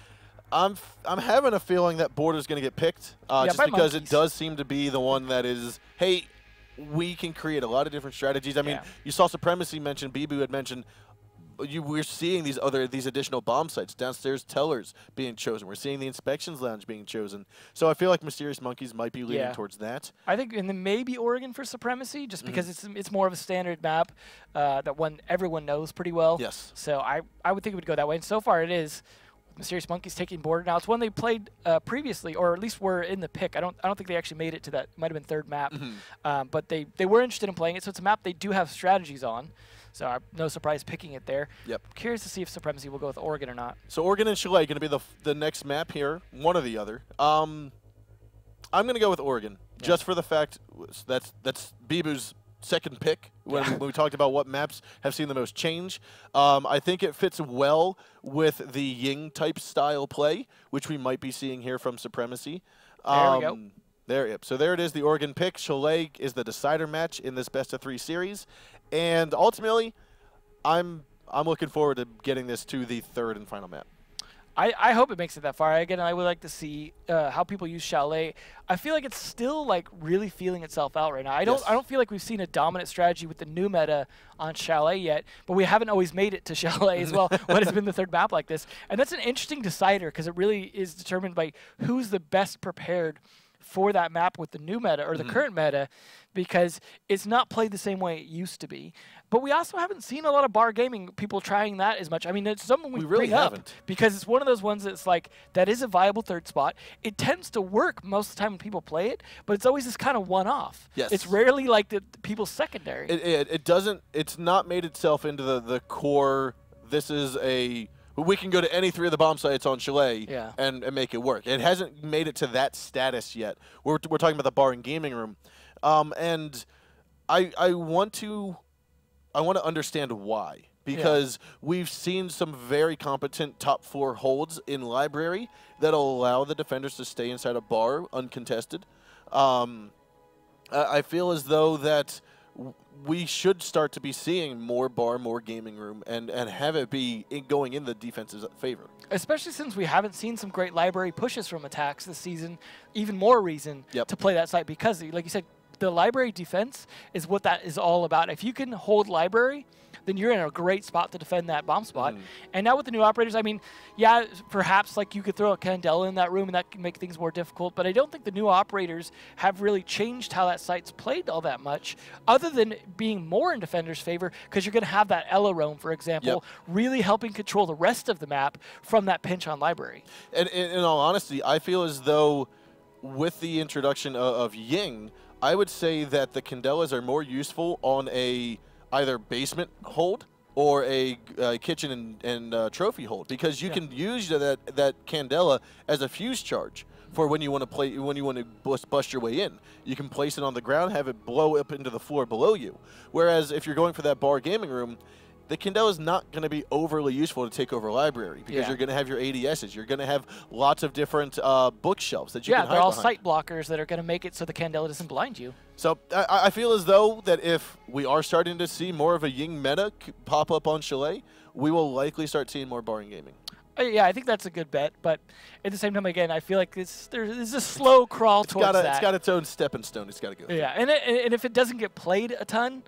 A: I'm having a feeling that Border's going to get picked just because it does seem to be the one that is, hey, we can create a lot of different strategies. I mean, you saw Supremacy mentioned, Bibu had mentioned, we're seeing these additional bomb sites, downstairs tellers being chosen. We're seeing the inspections lounge being chosen. So I feel like Mysterious Monkeys might be leaning towards that.
B: I think, and then maybe Oregon for Supremacy, just because it's more of a standard map that everyone knows pretty well.
A: Yes.
B: So I would think it would go that way, and so far it is. Mysterious Monkeys taking Border now. It's one they played previously, or at least were in the pick. I don't think they actually made it to that. It might have been 3rd map, but they were interested in playing it. So it's a map they do have strategies on. So I'm no surprise picking it there.
A: Yep.
B: Curious to see if Supremacy will go with Oregon or not.
A: So Oregon and Chalet going to be the next map here, one or the other. I'm going to go with Oregon just for the fact that's Bibu's second pick when we talked about what maps have seen the most change. I think it fits well with the Ying type style play, which we might be seeing here from Supremacy.
B: There we go.
A: So there it is, the Oregon pick. Chalet is the decider match in this best-of-3 series, and ultimately, I'm looking forward to getting this to the 3rd and final map.
B: I hope it makes it that far. Again, I would like to see how people use Chalet. I feel like it's still like really feeling itself out right now. I don't feel like we've seen a dominant strategy with the new meta on Chalet yet, but we haven't always made it to Chalet as well when it's been the 3rd map like this. And that's an interesting decider because it really is determined by who's the best prepared for that map with the new meta or the current meta, because it's not played the same way it used to be. But we also haven't seen a lot of bar gaming people trying that as much. I mean, it's something we
A: really
B: bring up
A: haven't.
B: because it's one of those ones that's like, that is a viable 3rd spot. It tends to work most of the time when people play it, but it's always this kind of one-off.
A: Yes.
B: It's rarely like the people's secondary.
A: It doesn't, it's not made itself into the core, this is a, we can go to any 3 of the bomb sites on Chalet and make it work. It hasn't made it to that status yet. We're talking about the bar and gaming room. And I want to understand why. Because we've seen some very competent top 4 holds in library that'll allow the defenders to stay inside a bar uncontested. I feel as though that we should start to be seeing more bar, more gaming room, and have it be going in the defense's favor.
B: Especially since we haven't seen some great library pushes from attacks this season, even more reason to play that site because, like you said, the library defense is what that is all about. If you can hold library, then you're in a great spot to defend that bomb spot. And now with the new operators, I mean, yeah, perhaps like you could throw a Candela in that room and that can make things more difficult, but I don't think the new operators have really changed how that site's played all that much, other than being more in defenders' favor, because you're going to have that Ella roam, for example, really helping control the rest of the map from that pinch on library.
A: And in all honesty, I feel as though with the introduction of Ying, I would say that the Candelas are more useful on a either basement hold or a kitchen and trophy hold, because you can use that Candela as a fuse charge for when you want to bust your way in. You can place it on the ground, have it blow up into the floor below you. Whereas if you're going for that bar gaming room, the Candela is not going to be overly useful to take over library, because you're going to have your ADSs. You're going to have lots of different bookshelves that you can hide
B: they're all
A: behind.
B: sight blockers that are going to make it so the Candela doesn't blind you.
A: So I feel as though that if we are starting to see more of a Ying meta pop up on Chalet, we will likely start seeing more barring gaming.
B: Yeah, I think that's a good bet, but at the same time, again, I feel like there's a slow crawl towards that.
A: It's got its own stepping stone. It's got to go through.
B: Yeah, and if it doesn't get played a ton,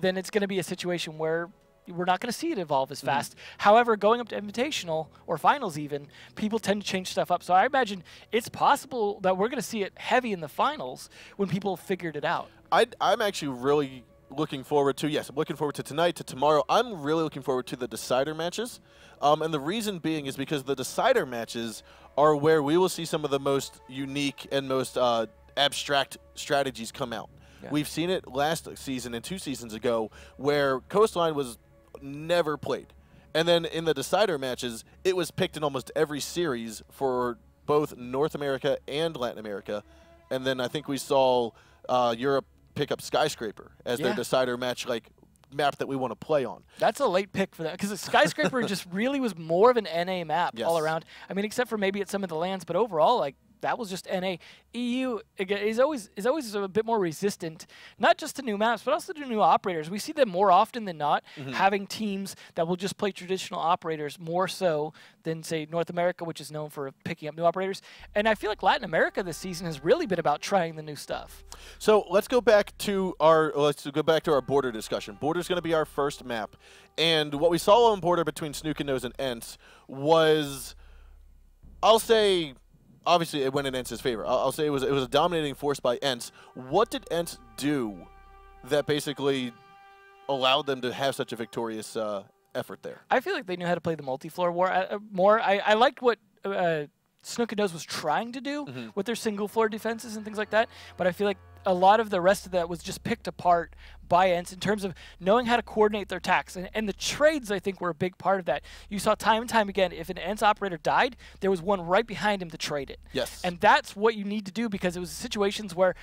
B: then it's going to be a situation where we're not going to see it evolve as fast. However, going up to Invitational or Finals even, people tend to change stuff up. So I imagine it's possible that we're going to see it heavy in the Finals when people figured it out.
A: I'm actually really looking forward to, I'm looking forward to tonight, to tomorrow. I'm really looking forward to the decider matches. And the reason being is because the decider matches are where we will see some of the most unique and most abstract strategies come out. Yeah. We've seen it last season and 2 seasons ago where Coastline was never played. And then in the decider matches, it was picked in almost every series for both North America and Latin America. And then I think we saw Europe pick up Skyscraper as their decider match, map that we want to play on.
B: That's a late pick for that, because the Skyscraper just really was more of an NA map all around. I mean, except for maybe at some of the lands, but overall, that was just NA. EU is always a bit more resistant, not just to new maps, but also to new operators. We see them more often than not having teams that will just play traditional operators more so than, say, North America, which is known for picking up new operators. And I feel like Latin America this season has really been about trying the new stuff.
A: So let's go back to our border discussion. Border's going to be our first map, and what we saw on border between Snook and Nose and Ents was, I'll say, obviously, it went in Ents's favor. I'll say it was a dominating force by Ents. What did Ents do that basically allowed them to have such a victorious effort there?
B: I feel like they knew how to play the multi-floor war more. I liked what Snook and Nose was trying to do with their single-floor defenses and things like that, but I feel like a lot of the rest of that was just picked apart by Ents in terms of knowing how to coordinate their attacks. And the trades, I think, were a big part of that. You saw time and time again, if an Ents operator died, there was one right behind him to trade it.
A: Yes.
B: And that's what you need to do, because it was situations where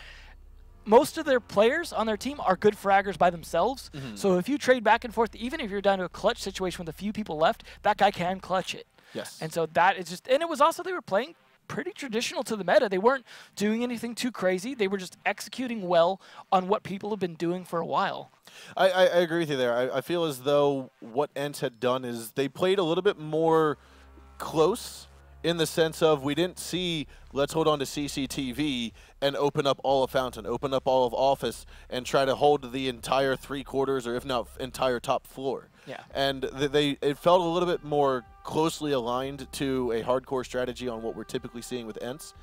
B: most of their players on their team are good fraggers by themselves. So if you trade back and forth, even if you're down to a clutch situation with a few people left, that guy can clutch it.
A: Yes.
B: And so that is just, and it was also, they were playing pretty traditional to the meta. They weren't doing anything too crazy. They were just executing well on what people have been doing for a while.
A: I agree with you there. I feel as though what Ents had done is they played a little bit more close, in the sense of we didn't see, let's hold on to CCTV and open up all of Fountain, open up all of Office, and try to hold the entire 3/4 or if not entire top floor.
B: Yeah.
A: And it felt a little bit more closely aligned to a hardcore strategy on what we're typically seeing with Ents.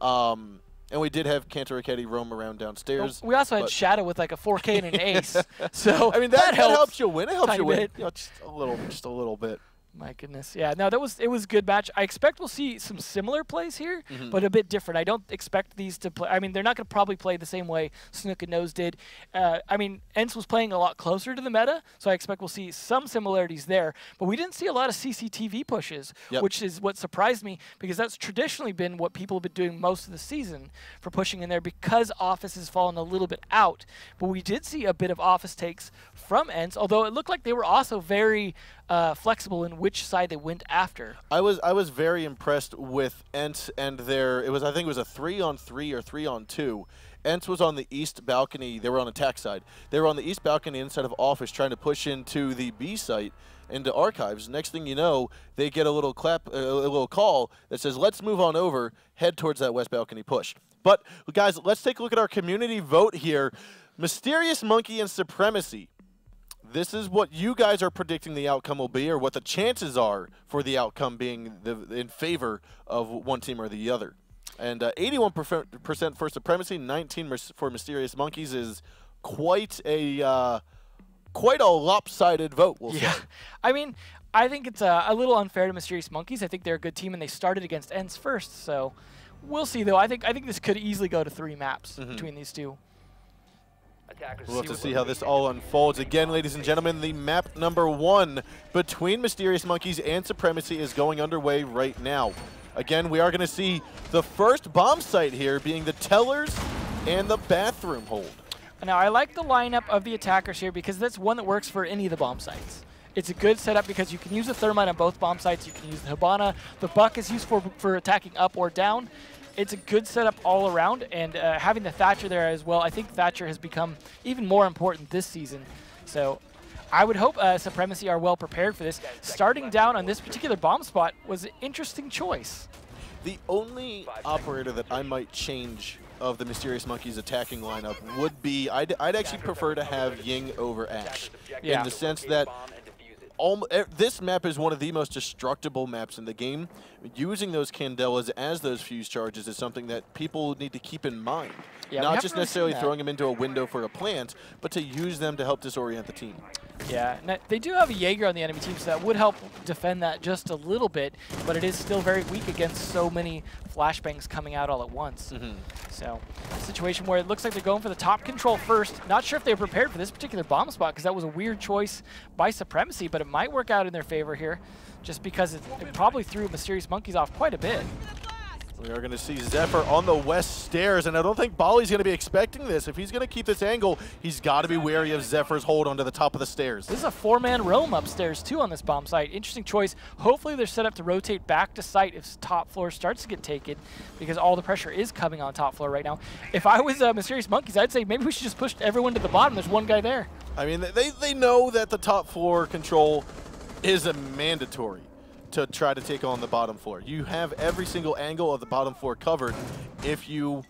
A: And we did have Cantor Raketti roam around downstairs.
B: Well, we also had Shadow with like a 4K and an ace. So
A: I mean, that helps you win. It helps you win.
B: Bit.
A: You know, just a little bit.
B: My goodness. Yeah, no, it was a good match. I expect we'll see some similar plays here, but a bit different. I don't expect these to play. I mean, they're not going to probably play the same way Snook and Nose did. I mean, Ents was playing a lot closer to the meta, so I expect we'll see some similarities there. But we didn't see a lot of CCTV pushes, which is what surprised me, because that's traditionally been what people have been doing most of the season for pushing in there, because Office has fallen a little bit out. But we did see a bit of Office takes from Ents, although it looked like they were also very flexible and which side they went after.
A: I was very impressed with Ent and their I think it was a 3-on-3 or 3-on-2. Ent was on the east balcony. They were on attack side. They were on the east balcony inside of office trying to push into the B site, into archives. Next thing you know, they get a little call that says, let's move on over, head towards that west balcony push. But guys, let's take a look at our community vote here. Mysterious Monkey and Supremacy. This is what you guys are predicting the outcome will be, or what the chances are for the outcome being in favor of one team or the other. And 81% for Supremacy, 19% for Mysterious Monkeys is quite a lopsided vote, we'll say.
B: I mean, I think it's a little unfair to Mysterious Monkeys. I think they're a good team, and they started against Ents first, so we'll see, though. I think this could easily go to 3 maps between these two.
A: We'll have to see how this all unfolds. Again, ladies and gentlemen, the map number 1 between Mysterious Monkeys and Supremacy is going underway right now. Again, we are going to see the first bomb site here being the Tellers and the Bathroom Hold.
B: Now, I like the lineup of the attackers here because that's one that works for any of the bomb sites. It's a good setup because you can use the Thermite on both bomb sites. You can use the Hibana. The Buck is used for attacking up or down. It's a good setup all around, and having the Thatcher there as well, I think Thatcher has become even more important this season. So I would hope Supremacy are well prepared for this. Starting down on this particular bomb spot was an interesting choice.
A: The only operator that I might change of the Mysterious Monkeys attacking lineup would be, I'd actually prefer to have Ying over Ash.
B: Yeah.
A: In the sense that this map is one of the most destructible maps in the game. Using those Candelas as those fuse charges is something that people need to keep in mind.
B: Yeah,
A: Not just necessarily throwing them into a window for a plant, but to use them to help disorient the team.
B: Yeah, now, they do have a Jaeger on the enemy team, so that would help defend that just a little bit, but it is still very weak against so many flashbangs coming out all at once. So, a situation where it looks like they're going for the top control first. Not sure if they were prepared for this particular bomb spot, because that was a weird choice by Supremacy, but it might work out in their favor here, just because it probably threw Mysterious Monkeys off quite a bit.
A: We are going to see Zephyr on the west stairs, and I don't think Bali's going to be expecting this. If he's going to keep this angle, he's got to be wary of Zephyr's hold onto the top of the stairs.
B: This is a 4-man roam upstairs, too, on this bomb site. Interesting choice. Hopefully they're set up to rotate back to site if top floor starts to get taken, because all the pressure is coming on top floor right now. If I was Mysterious Monkeys, I'd say maybe we should just push everyone to the bottom. There's one guy there.
A: I mean, they know that the top floor control is a mandatory to try to take on the bottom floor. You have every single angle of the bottom floor covered if you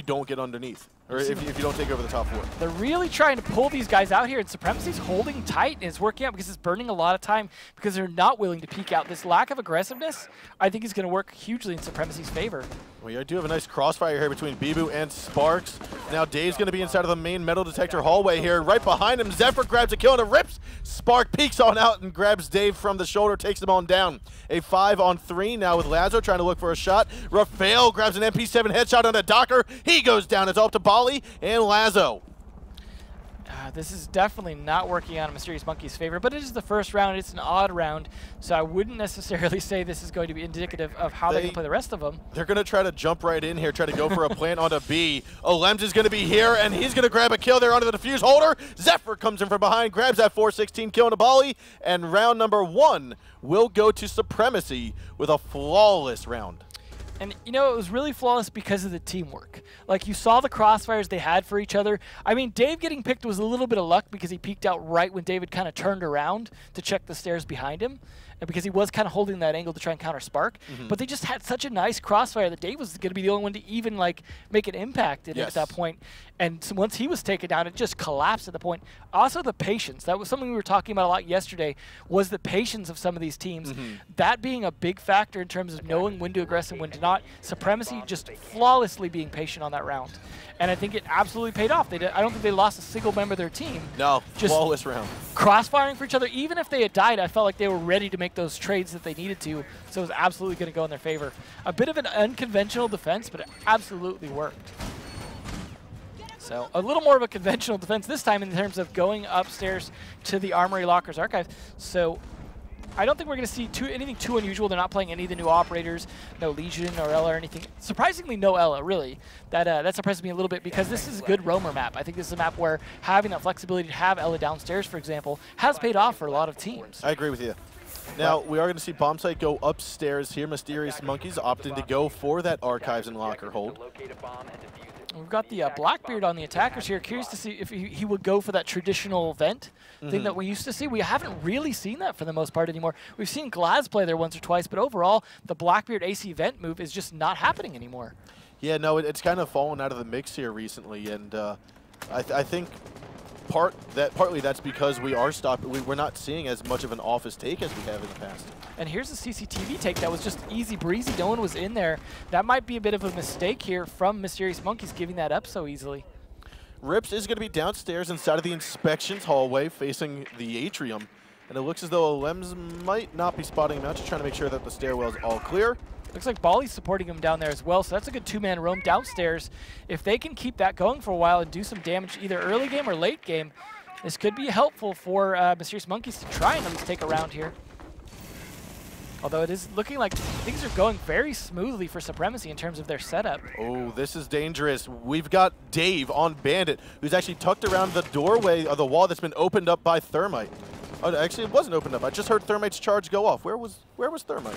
A: don't get underneath, or if you don't take over the top floor.
B: They're really trying to pull these guys out here, and Supremacy's holding tight, and it's working out because it's burning a lot of time because they're not willing to peek out. This lack of aggressiveness, I think, is going to work hugely in Supremacy's favor.
A: We do have a nice crossfire here between Bibu and Sparks. Now Dave's going to be inside of the main metal detector hallway here. Right behind him, Zephyr grabs a kill and a rips. Spark peeks on out and grabs Dave from the shoulder, takes him on down. A 5-on-3 now with Lazo trying to look for a shot. Rafael grabs an MP7 headshot on a Docker. He goes down. It's all up to Bali and Lazo.
B: This is definitely not working out in Mysterious Monkey's favor, but it is the first round. It's an odd round, so I wouldn't necessarily say this is going to be indicative of how they're going to play the rest of them.
A: They're going to try to jump right in here, try to go for a plant onto B. Olems is going to be here, and he's going to grab a kill there onto the defuse holder. Zephyr comes in from behind, grabs that 416 kill into Bali, and round number 1 will go to Supremacy with a flawless round.
B: And, you know, it was really flawless because of the teamwork. Like, you saw the crossfires they had for each other. I mean, Dave getting picked was a little bit of luck because he peeked out right when David kind of turned around to check the stairs behind him, and because he was kind of holding that angle to try and counter Spark. But they just had such a nice crossfire that Dave was going to be the only one to even, like, make an impact in it at that point. And so once he was taken down, it just collapsed at the point. Also, the patience. That was something we were talking about a lot yesterday, was the patience of some of these teams. That being a big factor in terms of knowing when to aggress and when to not. Supremacy just flawlessly being patient on that round. And I think it absolutely paid off. I don't think they lost a single member of their team.
A: No,
B: just
A: flawless round.
B: Crossfiring for each other. Even if they had died, I felt like they were ready to make those trades that they needed to. So it was absolutely going to go in their favor. A bit of an unconventional defense, but it absolutely worked. So a little more of a conventional defense this time in terms of going upstairs to the Armory Lockers Archive. So I don't think we're going to see anything too unusual. They're not playing any of the new operators, no Legion or Ella or anything. Surprisingly, no Ella, really. That surprises me a little bit because this is a good roamer map. I think this is a map where having that flexibility to have Ella downstairs, for example, has paid off for a lot of teams.
A: I agree with you. Now, we are going to see Bomb Site go upstairs here. Mysterious Monkeys opting to go for that Archives and Locker hold.
B: We've got the Blackbeard on the attackers here. Curious to see if he would go for that traditional vent thing that we used to see. We haven't really seen that for the most part anymore. We've seen Glaz play there once or twice, but overall, the Blackbeard AC vent move is just not happening anymore.
A: Yeah, no, it's kind of fallen out of the mix here recently, and I think partly that's because we're not seeing as much of an office take as we have in the past.
B: And here's the CCTV take that was just easy breezy. No one was in there. That might be a bit of a mistake here from Mysterious Monkeys giving that up so easily.
A: Rips is going to be downstairs inside of the inspections hallway facing the atrium. And it looks as though Lems might not be spotting him out, just trying to make sure that the stairwell is all clear.
B: Looks like Bali's supporting him down there as well, so that's a good two-man roam downstairs. If they can keep that going for a while and do some damage either early game or late game, this could be helpful for Mysterious Monkeys to try and at least take a round here. Although it is looking like things are going very smoothly for Supremacy in terms of their setup.
A: Oh, this is dangerous. We've got Dave on Bandit, who's actually tucked around the doorway of the wall that's been opened up by Thermite. Oh, actually, it wasn't opened up. I just heard Thermite's charge go off. Where was Thermite?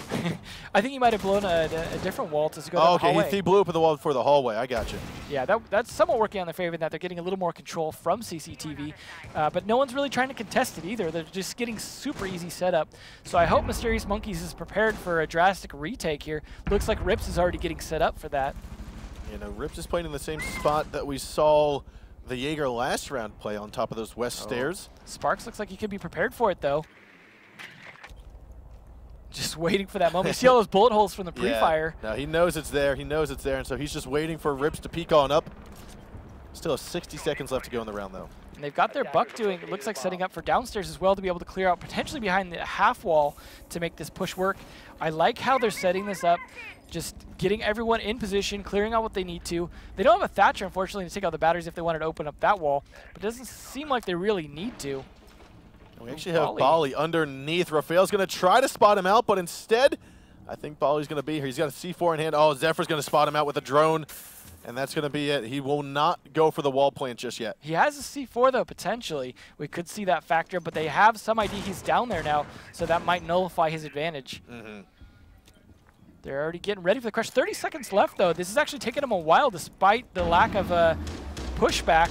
B: I think he might have blown a different wall to go down the hallway.
A: He blew open the wall for the hallway. I got you.
B: Yeah, that's somewhat working on their favor in that they're getting a little more control from CCTV, but no one's really trying to contest it either. They're just getting super easy setup. So I hope Mysterious Monkeys is prepared for a drastic retake here. Looks like Rips is already getting set up for that.
A: You know, Rips is playing in the same spot that we saw the Jaeger last round play on top of those west stairs.
B: Sparks looks like he could be prepared for it, though. Just waiting for that moment. You see all those bullet holes from the pre-fire.
A: Yeah. No, he knows it's there. He knows it's there, and so he's just waiting for Rips to peek on up. Still have 60 seconds left to go in the round, though.
B: And they've got their buck doing, it looks like setting up for downstairs as well to be able to clear out potentially behind the half wall to make this push work. I like how they're setting this up, just getting everyone in position, clearing out what they need to. They don't have a Thatcher, unfortunately, to take out the batteries if they wanted to open up that wall, but it doesn't seem like they really need to.
A: We actually have Bali underneath. Rafael's going to try to spot him out, but instead, I think Bali's going to be here. He's got a C4 in hand. Oh, Zephyr's going to spot him out with a drone. And that's going to be it. He will not go for the wall plant just yet.
B: He has a C4, though, potentially. We could see that factor, but they have some idea he's down there now, so that might nullify his advantage. They're already getting ready for the crush. 30 seconds left, though. This is actually taking them a while, despite the lack of pushback.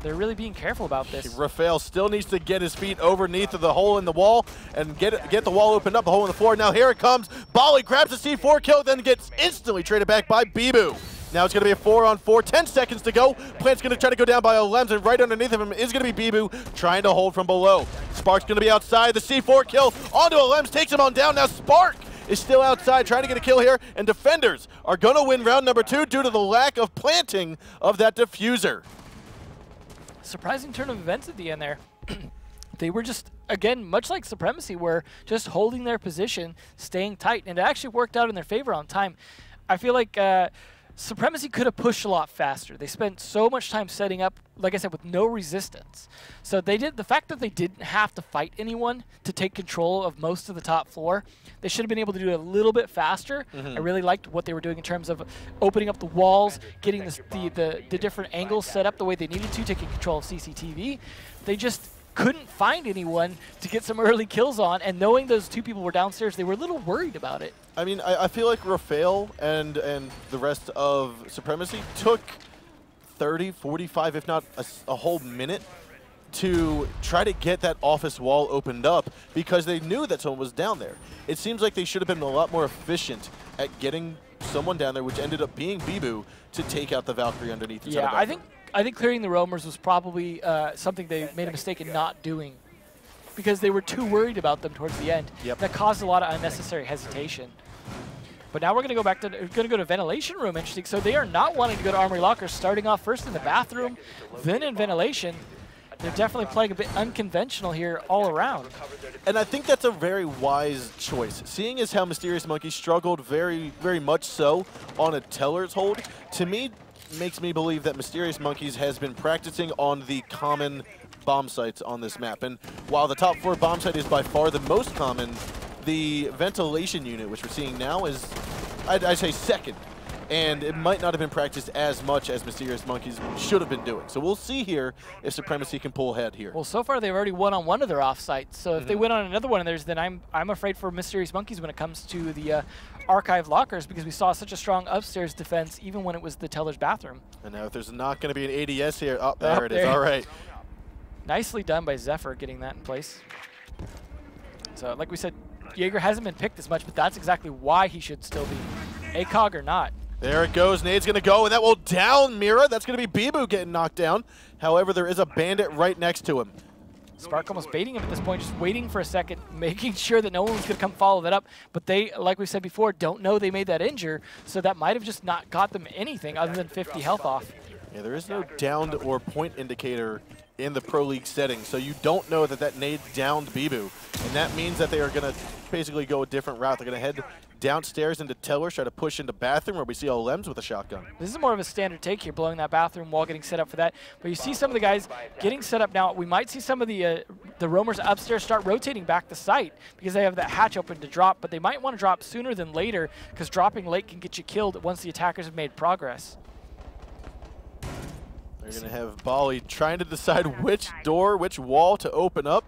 B: They're really being careful about this.
A: Rafael still needs to get his feet underneath of the hole in the wall and get the wall opened up, the hole in the floor. Now here it comes. Bali grabs the C4 kill, then gets instantly traded back by Bibu. Now it's going to be a 4-on-4, 10 seconds to go. Plant's going to try to go down by Lems, and right underneath of him is going to be Bibu trying to hold from below. Spark's going to be outside. The C4 kill onto Lems, takes him on down. Now Spark is still outside trying to get a kill here, and defenders are going to win round number 2 due to the lack of planting of that diffuser.
B: Surprising turn of events at the end there. They were just, again, much like Supremacy, were just holding their position, staying tight, and it actually worked out in their favor on time. I feel like Supremacy could have pushed a lot faster. They spent so much time setting up, like I said, with no resistance. So they did, the fact that they didn't have to fight anyone to take control of most of the top floor, they should have been able to do it a little bit faster. I really liked what they were doing in terms of opening up the walls, getting the different angles set up the way they needed to, taking control of CCTV. They just couldn't find anyone to get some early kills on, and knowing those two people were downstairs, they were a little worried about it.
A: I mean, I feel like Rafael and the rest of Supremacy took 30, 45, if not a whole minute to try to get that office wall opened up because they knew that someone was down there. It seems like they should have been a lot more efficient at getting someone down there, which ended up being Bibu, to take out the Valkyrie underneath.
B: Yeah, I think clearing the roamers was probably something they made a mistake in not doing because they were too worried about them towards the end. That caused a lot of unnecessary hesitation. But now we're going to go back to ventilation room. Interesting. So they are not wanting to go to armory lockers, starting off first in the bathroom, then in ventilation. They're definitely playing a bit unconventional here all around.
A: And I think that's a very wise choice. Seeing as how Mysterious Monkey struggled very, very much so on a teller's hold, to me, makes me believe that Mysterious Monkeys has been practicing on the common bomb sites on this map. And while the top floor bomb site is by far the most common, the ventilation unit, which we're seeing now, is, I'd say, second and it might not have been practiced as much as Mysterious Monkeys should have been doing. So we'll see here if Supremacy can pull ahead here.
B: Well, so far they've already won on one of their offsites, so if they win on another one of theirs, then I'm afraid for Mysterious Monkeys when it comes to the archive lockers, because we saw such a strong upstairs defense even when it was the teller's bathroom.
A: And now if there's not going to be an ADS here, oh, there it is. All right.
B: Nicely done by Zephyr getting that in place. So like we said, Jaeger hasn't been picked as much, but that's exactly why he should still be, ACOG or not.
A: There it goes. Nade's going to go, and that will down Mira. That's going to be Bibu getting knocked down. However, there is a bandit right next to him.
B: Spark almost baiting him at this point, just waiting for a second, making sure that no one's going to come follow that up. But they, like we said before, don't know they made that injure, so that might have just not got them anything other than 50 health off.
A: Yeah, there is no downed or point indicator in the Pro League setting, so you don't know that that nade downed Bibu. And that means that they are going to basically go a different route. They're going to head downstairs into Tellers, try to push into bathroom where we see Lems with a shotgun.
B: This is more of a standard take here, blowing that bathroom wall, getting set up for that. But you see some of the guys getting set up now. We might see some of the roamers upstairs start rotating back the site because they have that hatch open to drop, but they might want to drop sooner than later because dropping late can get you killed once the attackers have made progress.
A: They're going to have Bali trying to decide which door, which wall to open up.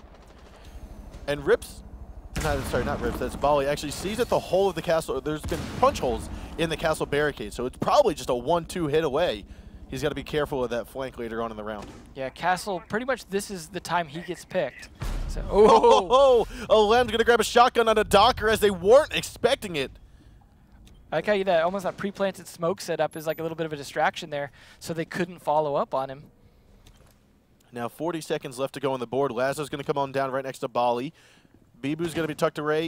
A: And Rips, sorry, not Rips, that's Bali, actually sees that the whole of the castle, there's been punch holes in the castle barricade, so it's probably just a 1-2 hit away. He's got to be careful of that flank later on in the round.
B: Yeah, Castle, pretty much this is the time he gets picked. So,
A: Lem's going to grab a shotgun on a Docker as they weren't expecting it.
B: I like how that almost that pre-planted smoke setup is like a little bit of a distraction there, so they couldn't follow up on him.
A: Now 40 seconds left to go on the board. Lazo's going to come on down right next to Bali. Bibu's going to be tucked away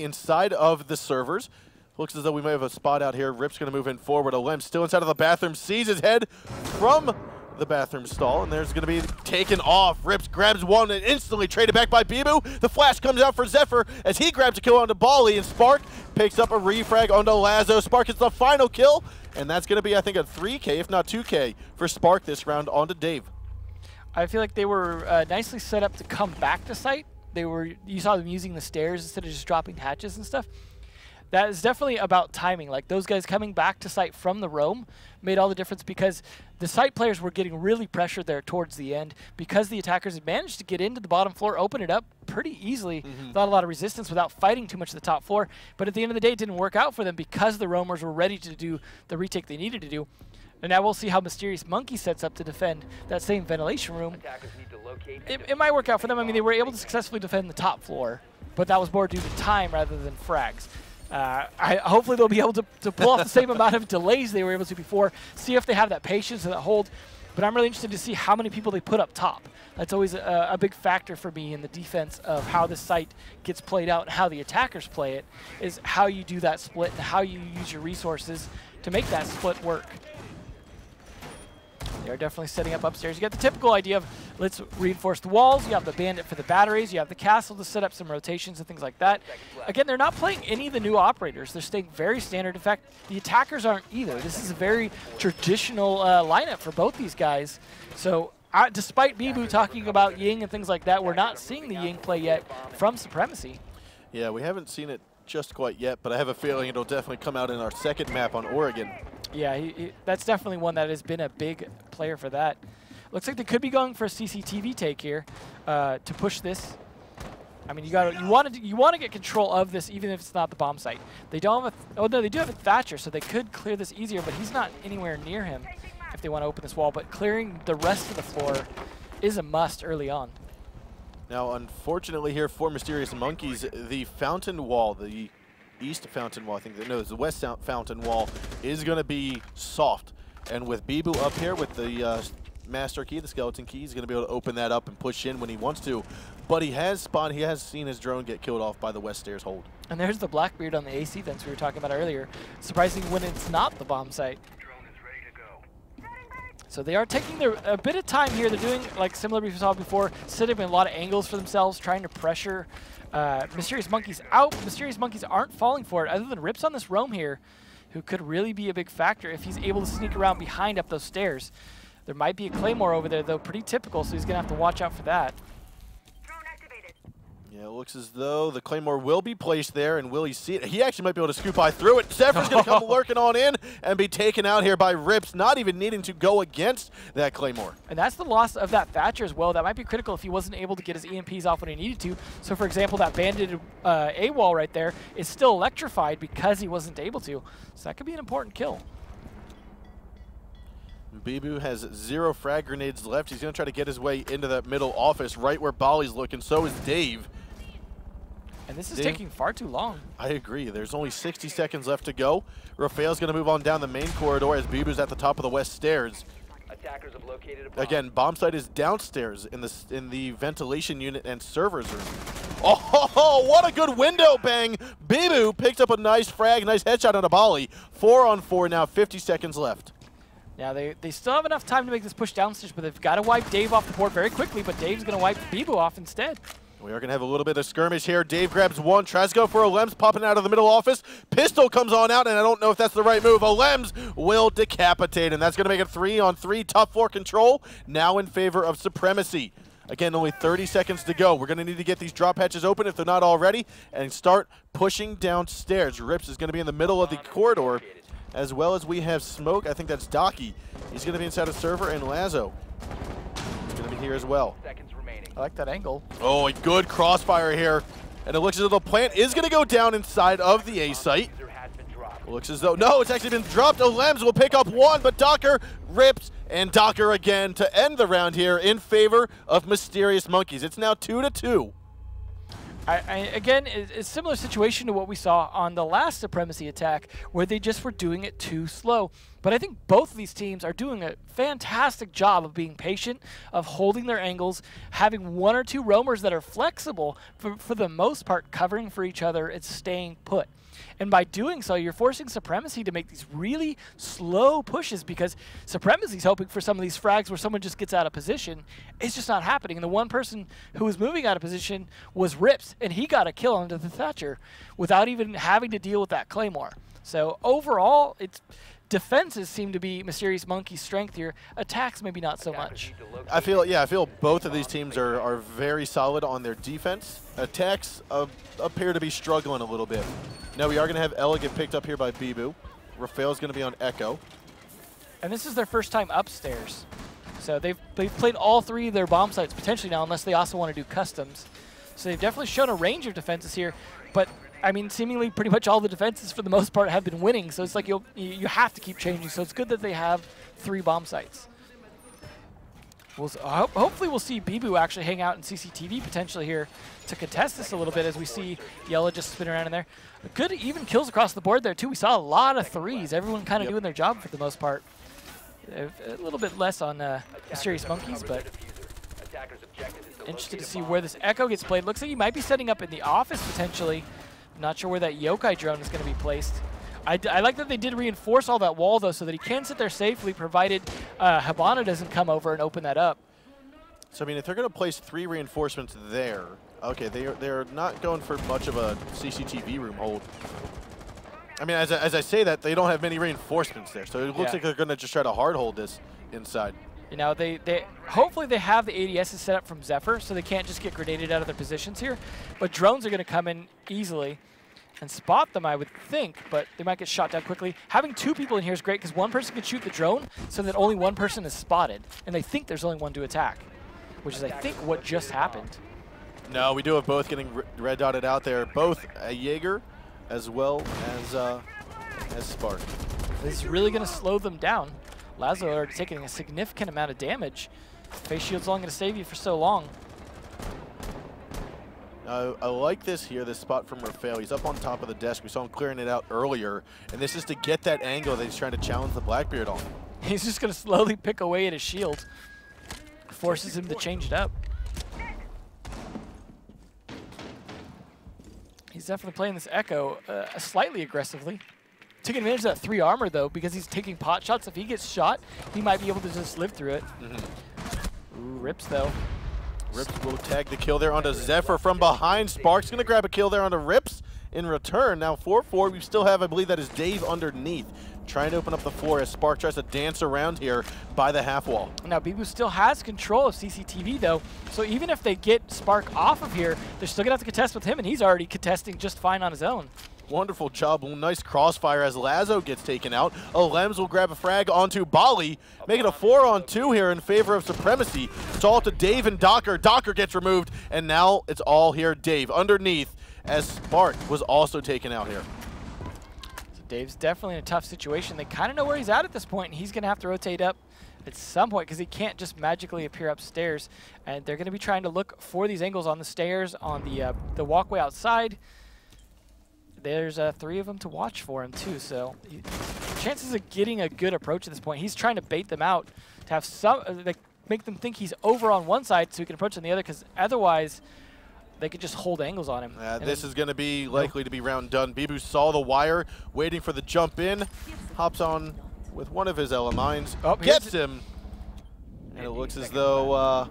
A: inside of the servers. Looks as though we may have a spot out here. Rip's going to move in forward. Alem still inside of the bathroom, sees his head from the bathroom stall, and there's going to be taken off. Rips grabs one and instantly traded back by Bibu. The flash comes out for Zephyr as he grabs a kill onto Bali, and Spark picks up a refrag onto Lazo. Spark gets the final kill, and that's going to be, I think, a 3K, if not 2K, for Spark this round onto Dave.
B: I feel like they were nicely set up to come back to site. You saw them using the stairs instead of just dropping hatches and stuff. That is definitely about timing. Like those guys coming back to site from the roam made all the difference because the site players were getting really pressured there towards the end because the attackers had managed to get into the bottom floor, open it up pretty easily without a lot of resistance, without fighting too much of the top floor. But at the end of the day, it didn't work out for them because the roamers were ready to do the retake they needed to do. And now we'll see how Mysterious Monkey sets up to defend that same ventilation room. It might work out for them. I mean, they were able to successfully defend the top floor, but that was more due to time rather than frags. Hopefully they'll be able to pull off the same amount of delays they were able to before, see if they have that patience and that hold. But I'm really interested to see how many people they put up top. That's always a big factor for me in the defense of how the site gets played out and how the attackers play it, is how you do that split and how you use your resources to make that split work. They're definitely setting up upstairs. You got the typical idea of let's reinforce the walls. You have the bandit for the batteries. You have the castle to set up some rotations and things like that. Again, they're not playing any of the new operators. They're staying very standard. In fact, the attackers aren't either. This is a very traditional lineup for both these guys. So despite Bibu talking about Ying and things like that, we're not seeing the Ying play yet from Supremacy.
A: Yeah, we haven't seen it just quite yet, but I have a feeling it'll definitely come out in our second map on Oregon.
B: Yeah, that's definitely one that has been a big player for that. Looks like they could be going for a CCTV take here to push this. I mean, you want to get control of this, even if it's not the bomb site. They don't have oh no, they do have a Thatcher, so they could clear this easier, but he's not anywhere near him if they want to open this wall. But clearing the rest of the floor is a must early on.
A: Now, unfortunately here for Mysterious Monkeys, the fountain wall, the east fountain wall, I think, no, it's the west fountain wall, is going to be soft. And with Bibu up here with the master key, the skeleton key, he's going to be able to open that up and push in when he wants to. But he has seen his drone get killed off by the west stairs hold.
B: And there's the Blackbeard on the AC fence we were talking about earlier. Surprising when it's not the bomb site. So they are taking a bit of time here. They're doing, like similar we saw before, setting up a lot of angles for themselves, trying to pressure Mysterious Monkeys out. Mysterious Monkeys aren't falling for it, other than Rips on this roam here, who could really be a big factor if he's able to sneak around behind up those stairs. There might be a Claymore over there, though, pretty typical, so he's going to have to watch out for that.
A: Yeah, it looks as though the Claymore will be placed there, and will he see it? He actually might be able to scoop by through it. Zephyr's going to come lurking on in and be taken out here by Rips, not even needing to go against that Claymore.
B: And that's the loss of that Thatcher as well. That might be critical if he wasn't able to get his EMPs off when he needed to. So, for example, that banded A-wall right there is still electrified because he wasn't able to. So that could be an important kill.
A: Bibu has 0 frag grenades left. He's going to try to get his way into that middle office right where Bali's looking. So is Dave.
B: And this is taking far too long.
A: I agree. There's only 60 seconds left to go. Rafael's going to move on down the main corridor as Bibu's at the top of the west stairs.
E: Attackers have located a bomb.
A: Again, bomb site is downstairs in the ventilation unit and servers room. Oh, what a good window bang. Bibu picked up a nice frag, nice headshot on a Bali. 4 on 4 now, 50 seconds left.
B: Now, they still have enough time to make this push downstairs, but they've got to wipe Dave off the board very quickly, but Dave's going to wipe Bibu off instead.
A: We are going to have a little bit of skirmish here. Dave grabs one, tries to go for a Lems, popping out of the middle office. Pistol comes on out, and I don't know if that's the right move. A Lems will decapitate, and that's going to make it 3-on-3 top 4 control, now in favor of Supremacy. Again, only 30 seconds to go. We're going to need to get these drop hatches open if they're not already, and start pushing downstairs. Rips is going to be in the middle of the corridor, as well as we have Smoke. I think that's Docky. He's going to be inside a server, and Lazo is going to be here as well.
E: Seconds remaining.
B: I like that angle.
A: Oh, a good crossfire here. And it looks as though the plant is going to go down inside of the A site.
E: User has been dropped.
A: Looks as though, no, it's actually been dropped. Olems will pick up one, but Docker rips, and Docker again to end the round here in favor of Mysterious Monkeys. It's now 2-2.
B: Again, it's a similar situation to what we saw on the last Supremacy attack, where they just were doing it too slow. But I think both of these teams are doing a fantastic job of being patient, of holding their angles, having 1 or 2 roamers that are flexible, for the most part covering for each other and staying put. And by doing so, you're forcing Supremacy to make these really slow pushes, because Supremacy's hoping for some of these frags where someone just gets out of position. It's just not happening. And the one person who was moving out of position was Rips, and he got a kill onto the Thatcher without even having to deal with that Claymore. So overall, defenses seem to be Mysterious Monkey's strength here. Attacks, maybe not so much.
A: I feel both of these teams are very solid on their defense. Attacks appear to be struggling a little bit. Now we are going to have Ella get picked up here by Bibu. Rafael's going to be on Echo.
B: And this is their first time upstairs. So they've played all 3 of their bomb sites potentially now, unless they also want to do customs. So they've definitely shown a range of defenses here. But I mean, seemingly pretty much all the defenses for the most part have been winning. So it's like you have to keep changing. So it's good that they have 3 bomb sites. Hopefully we'll see Bibu actually hang out in CCTV potentially here to contest this a little bit, as we see Yella just spin around in there. Good even kills across the board there too. We saw a lot of 3s. Everyone kind of doing their job for the most part. A little bit less on Mysterious Monkeys, but interested to see where this Echo gets played. Looks like he might be setting up in the office potentially. Not sure where that Yokai drone is going to be placed. I like that they did reinforce all that wall, though, so that he can sit there safely, provided Habana doesn't come over and open that up.
A: So, I mean, if they're going to place 3 reinforcements there, okay, they're not going for much of a CCTV room hold. I mean, as I say that, they don't have many reinforcements there, so it looks like they're going to just try to hard hold this inside. You
B: know, hopefully they have the ADSs set up from Zephyr, so they can't just get grenaded out of their positions here. But drones are going to come in easily and spot them, I would think, but they might get shot down quickly. Having 2 people in here is great, because one person can shoot the drone so that only one person is spotted, and they think there's only one to attack, which is, I think, what just happened.
A: No, we do have both getting red dotted out there, both a Jaeger as well as Spark.
B: This is really going to slow them down. Lazo are taking a significant amount of damage. Face shield's only going to save you for so long.
A: I like this here, this spot from Rafael. He's up on top of the desk. We saw him clearing it out earlier, and this is to get that angle that he's trying to challenge the Blackbeard on.
B: He's just going to slowly pick away at his shield. Forces him to change it up. He's definitely playing this Echo slightly aggressively. Taking advantage of that 3 armor, though, because he's taking pot shots. If he gets shot, he might be able to just live through it. Ooh, Rips, though.
A: Rips will tag the kill there onto Zephyr from behind. Spark's going to grab a kill there onto Rips in return. Now 4-4, we still have, I believe that is Dave underneath. trying to open up the floor as Spark tries to dance around here by the half wall.
B: Now, Bibu still has control of CCTV, though, so even if they get Spark off of here, they're still going to have to contest with him, and he's already contesting just fine on his own.
A: Wonderful job. Nice crossfire as Lazo gets taken out. Lems will grab a frag onto Bali, making a 4-on-2 here in favor of Supremacy. It's all to Dave and Docker. Docker gets removed, and now it's all here Dave underneath as Spark was also taken out here.
B: So Dave's definitely in a tough situation. They kind of know where he's at this point, and he's going to have to rotate up at some point because he can't just magically appear upstairs. And they're going to be trying to look for these angles on the stairs, on the walkway outside. There's 3 of them to watch for him, too, so chances of getting a good approach at this point. He's trying to bait them out to have some, like, make them think he's over on one side so he can approach on the other, because otherwise they could just hold angles on him.
A: This is going to be likely to be round done. Bibu saw the wire, waiting for the jump in, hops on with one of his LMIs, gets him, and it looks as though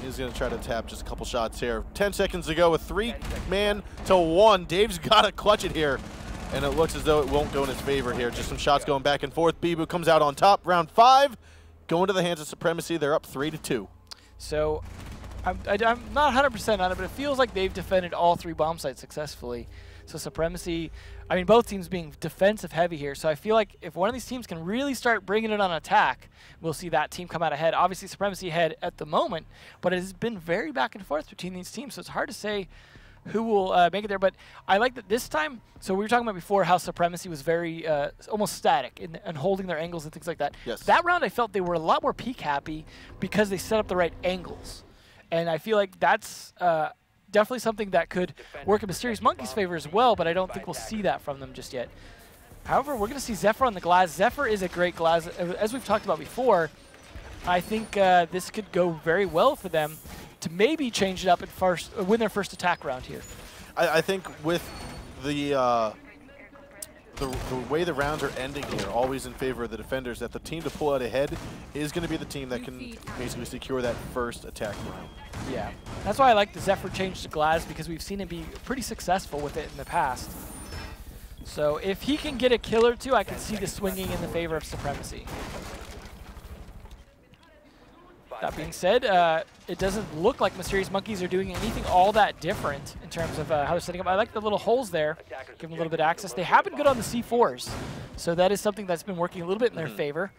A: he's going to try to tap just a couple shots here. 10 seconds to go with 3-man to 1. Dave's got to clutch it here, and it looks as though it won't go in his favor here. Just some shots going back and forth. Bibu comes out on top. Round 5, going to the hands of Supremacy. They're up 3-2.
B: So I'm not 100% on it, but it feels like they've defended all 3 bomb sites successfully. So Supremacy, I mean, both teams being defensive heavy here. So I feel like if one of these teams can really start bringing it on attack, we'll see that team come out ahead. Obviously, Supremacy ahead at the moment, but it has been very back and forth between these teams. So it's hard to say who will make it there. But I like that this time. So we were talking about before how Supremacy was very almost static and holding their angles and things like that.
A: Yes.
B: That round, I felt they were a lot more peak happy because they set up the right angles. And I feel like that's definitely something that could work in Mysterious Monkey's favor as well, but I don't think we'll see that from them just yet. However, we're going to see Zephyr on the glass. Zephyr is a great glass. As we've talked about before, I think this could go very well for them to maybe change it up and win their first attack round here.
A: I think with the way the rounds are ending here, always in favor of the defenders, that the team to pull out ahead is going to be the team that can basically secure that first attack round.
B: Yeah, that's why I like the Zephyr change to Glaz, because we've seen him be pretty successful with it in the past. So if he can get a kill or 2, I can see the swinging in the favor of Supremacy. That being said, it doesn't look like Mysterious Monkeys are doing anything all that different in terms of how they're setting up. I like the little holes there, give them a little bit of access. They have been good on the C4s, so that is something that's been working a little bit in their favor.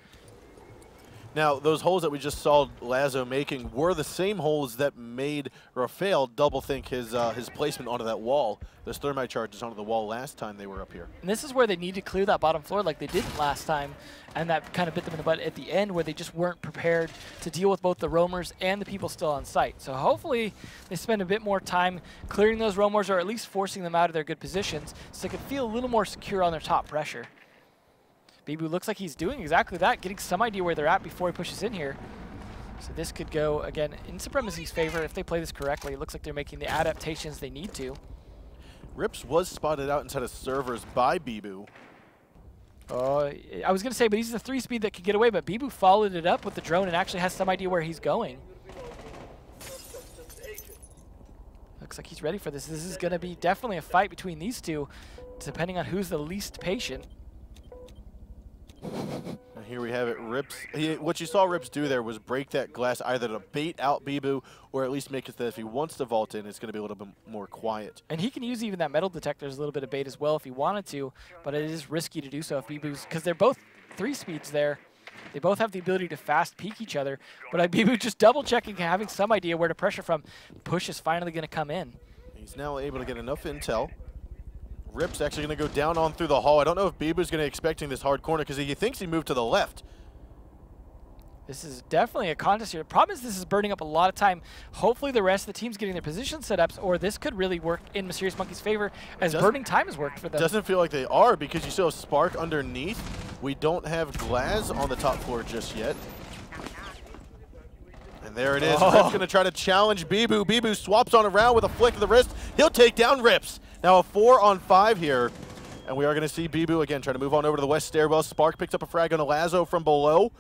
A: Now, those holes that we just saw Lazo making were the same holes that made Rafael double-think his placement onto that wall. Those thermite charges onto the wall last time they were up here.
B: And this is where they need to clear that bottom floor like they didn't last time, and that kind of bit them in the butt at the end where they just weren't prepared to deal with both the roamers and the people still on site. So hopefully they spend a bit more time clearing those roamers, or at least forcing them out of their good positions so they can feel a little more secure on their top pressure. Bibu looks like he's doing exactly that, getting some idea where they're at before he pushes in here. So this could go, again, in Supremacy's favor if they play this correctly. It looks like they're making the adaptations they need to.
A: Rips was spotted out inside of servers by Bibu.
B: Oh, I was going to say, but he's the 3-speed that could get away, but Bibu followed it up with the drone and actually has some idea where he's going. Looks like he's ready for this. This is going to be definitely a fight between these two, depending on who's the least patient.
A: And here we have it, Rips. What you saw Rips do there was break that glass either to bait out Bibu or at least make it that if he wants to vault in, it's going to be a little bit more quiet.
B: And he can use even that metal detector as a little bit of bait as well if he wanted to, but it is risky to do so if Bibu's, because they're both 3-speeds there. They both have the ability to fast peek each other, but Bibu just double checking and having some idea where to pressure from. Push is finally going to come in.
A: He's now able to get enough intel. Rip's actually going to go down on through the hall. I don't know if Bibu's going to be expecting this hard corner because he thinks he moved to the left.
B: This is definitely a contest here. The problem is this is burning up a lot of time. Hopefully the rest of the team's getting their position setups, or this could really work in Mysterious Monkey's favor, as burning time has worked for them.
A: Doesn't feel like they are, because you still have Spark underneath. We don't have Glaz on the top floor just yet. And there it is.
B: Oh.
A: Rip's going to try to challenge Bibu. Bibu swaps on around with a flick of the wrist. He'll take down Rips. Now a 4-on-5 here. And we are going to see Bibu again trying to move on over to the west stairwell. Spark picks up a frag on a Lazo from below.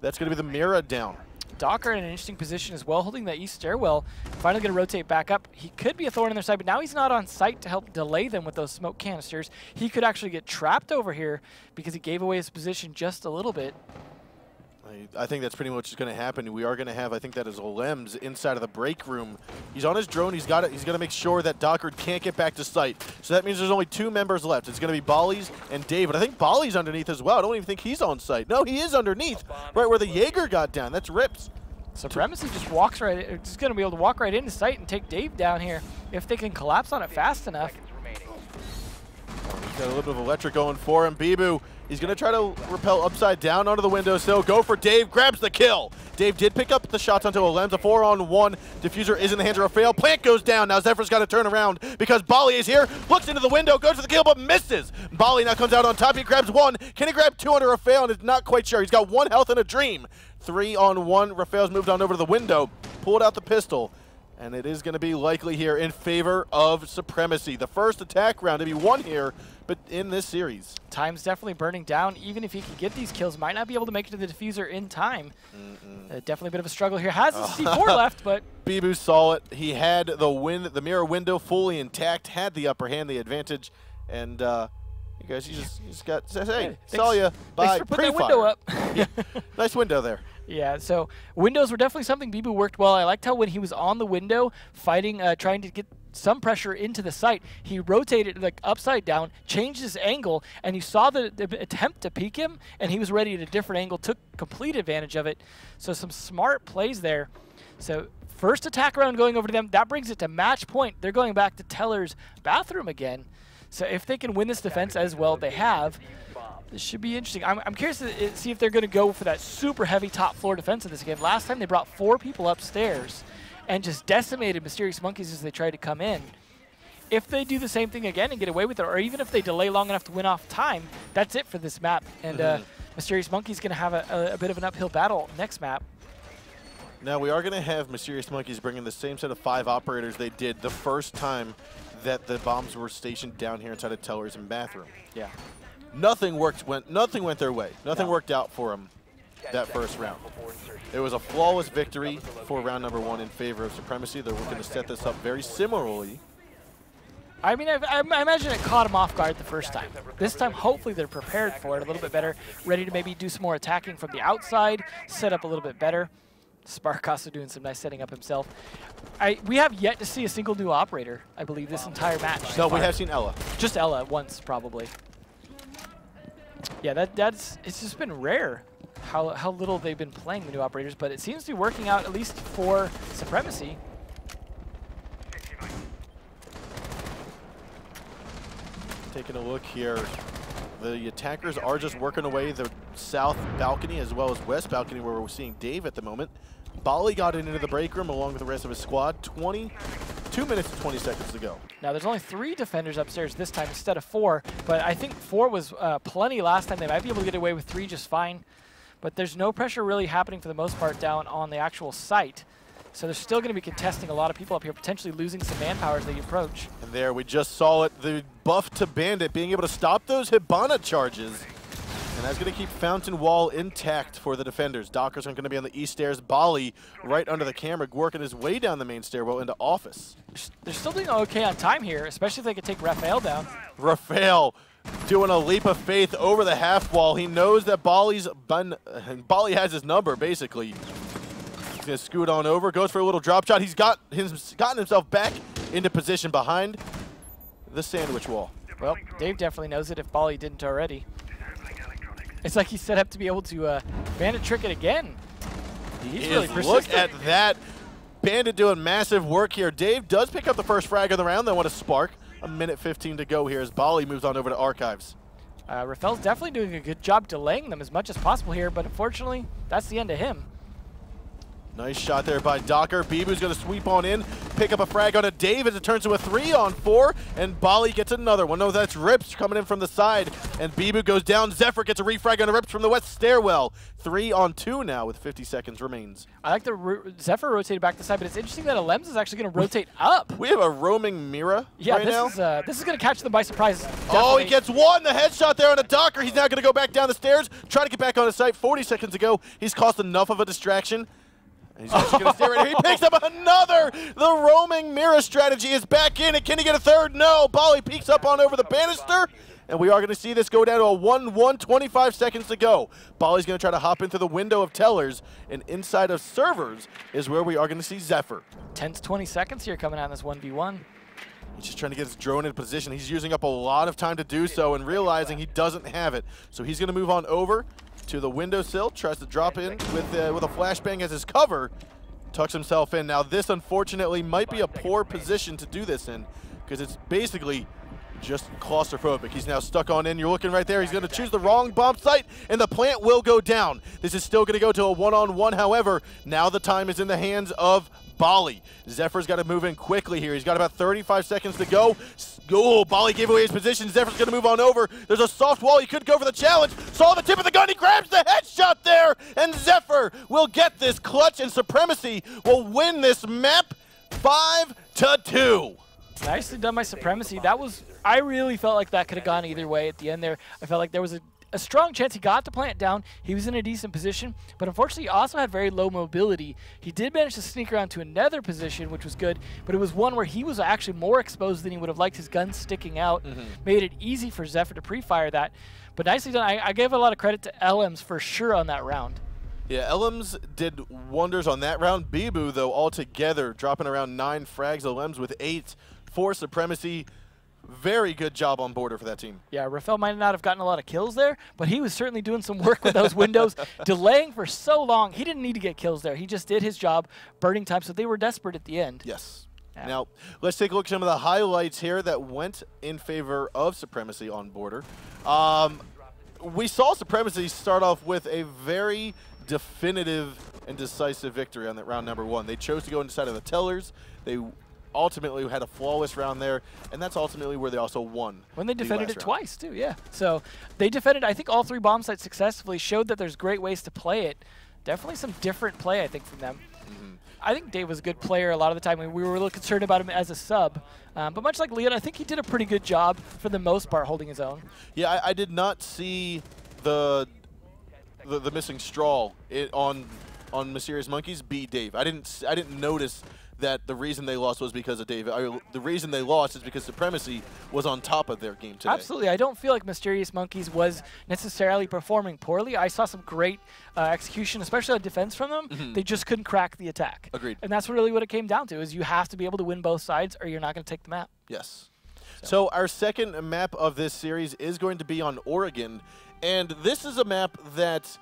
A: That's going to be the Mira down.
B: Docker in an interesting position as well, holding that east stairwell. Finally going to rotate back up. He could be a thorn in their side, but now he's not on site to help delay them with those smoke canisters. He could actually get trapped over here because he gave away his position just a little bit.
A: I think that's pretty much what's going to happen. We are going to have, I think that is Olems inside of the break room. He's on his drone. He's got it. He's going to make sure that Docker can't get back to site. So that means there's only 2 members left. It's going to be Bollies and David. I think Bollies underneath as well. I don't even think he's on site. No, he is underneath, right where the Jaeger got down. That's Rips.
B: Supremacy just walks right. Just going to be able to walk right into site and take Dave down here if they can collapse on it fast enough.
A: He's got a little bit of electric going for him. Bibu, he's going to try to rappel upside down onto the windowsill. Go for Dave, grabs the kill. Dave did pick up the shots onto Olems. A 4-on-1. Diffuser is in the hands of Rafael. Plant goes down. Now Zephyr's got to turn around because Bali is here. Looks into the window, goes for the kill, but misses. Bali now comes out on top. He grabs 1. Can he grab 2 under Rafael? And is not quite sure. He's got 1 health and a dream. 3-on-1. Rafael's moved on over to the window. Pulled out the pistol. And it is going to be likely here in favor of Supremacy. The first attack round to be won here, but in this series.
B: Time's definitely burning down. Even if he could get these kills, might not be able to make it to the diffuser in time. Definitely a bit of a struggle here. Has his C4 left, but...
A: Bibu saw it. He had the mirror window fully intact, had the upper hand, the advantage. And you guys, you just got, hey, saw ya. Bye.
B: Thanks for putting that window up.
A: Yeah, nice window there.
B: Yeah, so windows were definitely something Bibu worked well. I liked how when he was on the window fighting, trying to get some pressure into the site, he rotated like upside down, changed his angle, and you saw the attempt to peek him, and he was ready at a different angle, took complete advantage of it. So some smart plays there. So first attack round going over to them, that brings it to match point. They're going back to Teller's bathroom again. So if they can win this defense as well they have, this should be interesting. I'm curious to see if they're going to go for that super heavy top floor defense in this game. Last time they brought 4 people upstairs and just decimated Mysterious Monkeys as they tried to come in. If they do the same thing again and get away with it, or even if they delay long enough to win off time, that's it for this map. And Mysterious Monkeys going to have a bit of an uphill battle next map.
A: Now we are going to have Mysterious Monkeys bring in the same set of 5 operators they did the first time that the bombs were stationed down here inside of Tellers and bathroom.
B: Yeah.
A: Nothing went their way. Nothing worked out for them that first round. It was a flawless victory for round number 1 in favor of Supremacy. They're looking to set this up very similarly.
B: I mean, I imagine it caught them off guard the first time. This time, hopefully, they're prepared for it a little bit better, ready to maybe do some more attacking from the outside, set up a little bit better. Spark also doing some nice setting up himself. We have yet to see a single new operator, I believe, this entire match.
A: No, we have seen Ella.
B: Just Ella once, probably. Yeah, it's just been rare how little they've been playing the new operators, but it seems to be working out at least for Supremacy.
A: Taking a look here, the attackers are just working away the south balcony as well as west balcony where we're seeing Dave at the moment. Bali got into the break room along with the rest of his squad. 2 minutes and 20 seconds to go.
B: Now there's only 3 defenders upstairs this time instead of 4, but I think 4 was plenty last time. They might be able to get away with 3 just fine, but there's no pressure really happening for the most part down on the actual site. So they're still going to be contesting a lot of people up here, potentially losing some manpower as they approach.
A: And there we just saw it, the buff to Bandit being able to stop those Hibana charges. And that's going to keep Fountain Wall intact for the defenders. Docker's going to be on the east stairs. Bali right under the camera, working his way down the main stairwell into office.
B: They're still doing okay on time here, especially if they could take Rafael down.
A: Rafael doing a leap of faith over the half wall. He knows that Bali has his number, basically. He's going to scoot on over, goes for a little drop shot. He's gotten himself back into position behind the sandwich wall.
B: Well, Dave definitely knows it if Bali didn't already. It's like he's set up to be able to Bandit trick it again. He's really persistent.
A: Look at that. Bandit doing massive work here. Dave does pick up the first frag of the round. They want to spark. 1:15 to go here as Bali moves on over to Archives.
B: Rafael's definitely doing a good job delaying them as much as possible here, but unfortunately, that's the end of him.
A: Nice shot there by Docker. Bibu's going to sweep on in, pick up a frag on a Dave as it turns to a 3-on-4, and Bali gets another one. No, that's Rips coming in from the side, and Bibu goes down. Zephyr gets a refrag on a Rips from the west stairwell. 3-on-2 now with 50 seconds remains.
B: I like the Zephyr rotated back to the side, but it's interesting that Olems is actually going to rotate up.
A: We have a roaming Mira right now.
B: This is going to catch them by surprise. Definitely.
A: Oh, he gets one. The headshot there on a Docker. He's now going to go back down the stairs, try to get back on his site. 40 seconds ago, he's caused enough of a distraction. And he's actually going to stay right here. He picks up another. The roaming mirror strategy is back in. And can he get a third? No. Bali peeks up on over the banister. And we are going to see this go down to a 1-1, 25 seconds to go. Bali's going to try to hop in through the window of tellers. And inside of servers is where we are going to see Zephyr.
B: 10 to 20 seconds here coming out in this 1v1.
A: He's just trying to get his drone in position. He's using up a lot of time to do so and realizing he doesn't have it. So he's going to move on over to the windowsill, tries to drop in with a flashbang as his cover, tucks himself in. Now this, unfortunately, might be a poor position to do this in because it's basically just claustrophobic. He's now stuck on in. You're looking right there. He's going to choose the wrong bomb site, and the plant will go down. This is still going to go to a one-on-one. However, now the time is in the hands of Bali. Zephyr's got to move in quickly here. He's got about 35 seconds to go. Oh, Bali gave away his position. Zephyr's going to move on over. There's a soft wall. He could go for the challenge. Saw the tip of the gun. He grabs the headshot there, and Zephyr will get this clutch, and Supremacy will win this map 5-2.
B: Nicely done by Supremacy. That was, I really felt like that could have gone either way at the end there. I felt like there was a strong chance he got the plant down. He was in a decent position, but unfortunately he also had very low mobility. He did manage to sneak around to another position, which was good, but it was one where he was actually more exposed than he would have liked. His gun sticking out made it easy for Zephyr to pre-fire that. But nicely done. I gave a lot of credit to LMs for sure on that round.
A: Yeah, LMs did wonders on that round. Bibu, though, altogether dropping around 9 frags. LMs with 8 for Supremacy. Very good job on border for that team.
B: Yeah, Rafael might not have gotten a lot of kills there, but he was certainly doing some work with those windows, delaying for so long. He didn't need to get kills there. He just did his job, burning time, so they were desperate at the end.
A: Yes.
B: Yeah.
A: Now, let's take a look at some of the highlights here that went in favor of Supremacy on border. We saw Supremacy start off with a very definitive and decisive victory on that round number 1. They chose to go inside of the tellers. They ultimately had a flawless round there, and that's ultimately where they also won.
B: When they defended it twice, too, yeah. So they defended, I think, all 3 bomb sites successfully, showed that there's great ways to play it. Definitely some different play, I think, from them. I think Dave was a good player a lot of the time. We were a little concerned about him as a sub. But much like Leon, I think he did a pretty good job, for the most part, holding his own.
A: Yeah, I did not see the missing straw on Mysterious Monkeys be Dave. I didn't notice that the reason they lost was because of Dave. The reason they lost is because Supremacy was on top of their game today.
B: Absolutely. I don't feel like Mysterious Monkeys was necessarily performing poorly. I saw some great execution, especially on defense from them. They just couldn't crack the attack.
A: Agreed.
B: And that's really what it came down to, is you have to be able to win both sides or you're not going to take the map.
A: Yes. So our second map of this series is going to be on Oregon, and this is a map that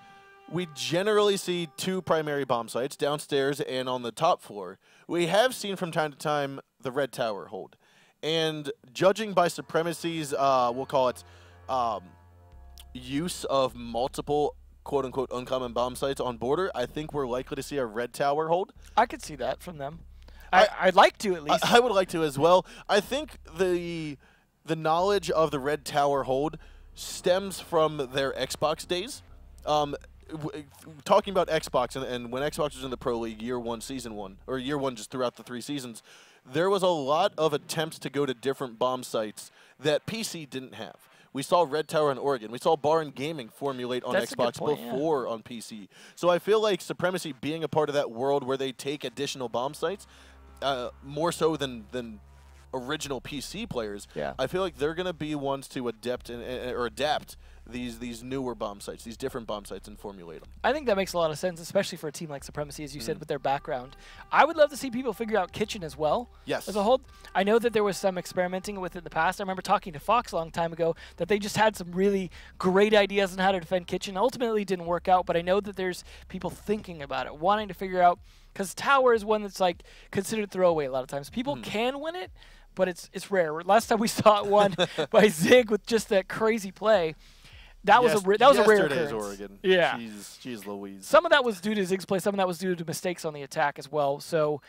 A: we generally see 2 primary bomb sites, downstairs and on the top floor. We have seen from time to time the Red Tower hold. And judging by Supremacy's, we'll call it, use of multiple quote-unquote uncommon bomb sites on border, I think we're likely to see a Red Tower hold.
B: I could see that from them. I'd like to, at least.
A: I would like to as well. I think the knowledge of the Red Tower hold stems from their Xbox days. Talking about Xbox, and when Xbox was in the Pro League year 1, season 1, or year 1 just throughout the 3 seasons, there was a lot of attempts to go to different bomb sites that PC didn't have. We saw Red Tower in Oregon. We saw Bar and Gaming formulate on Xbox before on PC. So I feel like Supremacy being a part of that world where they take additional bomb sites, more so than original PC players, I feel like they're going to be ones to adapt these newer bomb sites, these different bomb sites, and formulate them.
B: I think that makes a lot of sense, especially for a team like Supremacy, as you said, with their background. I would love to see people figure out Kitchen as well.
A: Yes.
B: As a whole, I know that there was some experimenting with it in the past. I remember talking to Fox a long time ago that they just had some really great ideas on how to defend Kitchen. Ultimately, it didn't work out, but I know that there's people thinking about it, wanting to figure out, because Tower is one that's like considered throwaway a lot of times. People can win it, but it's rare. Last time we saw it won by Zig with just that crazy play. That was a rare occurrence.
A: Oregon.
B: Yeah.
A: Jeez Louise.
B: Some of that was due to Zig's play. Some of that was due to mistakes on the attack as well. So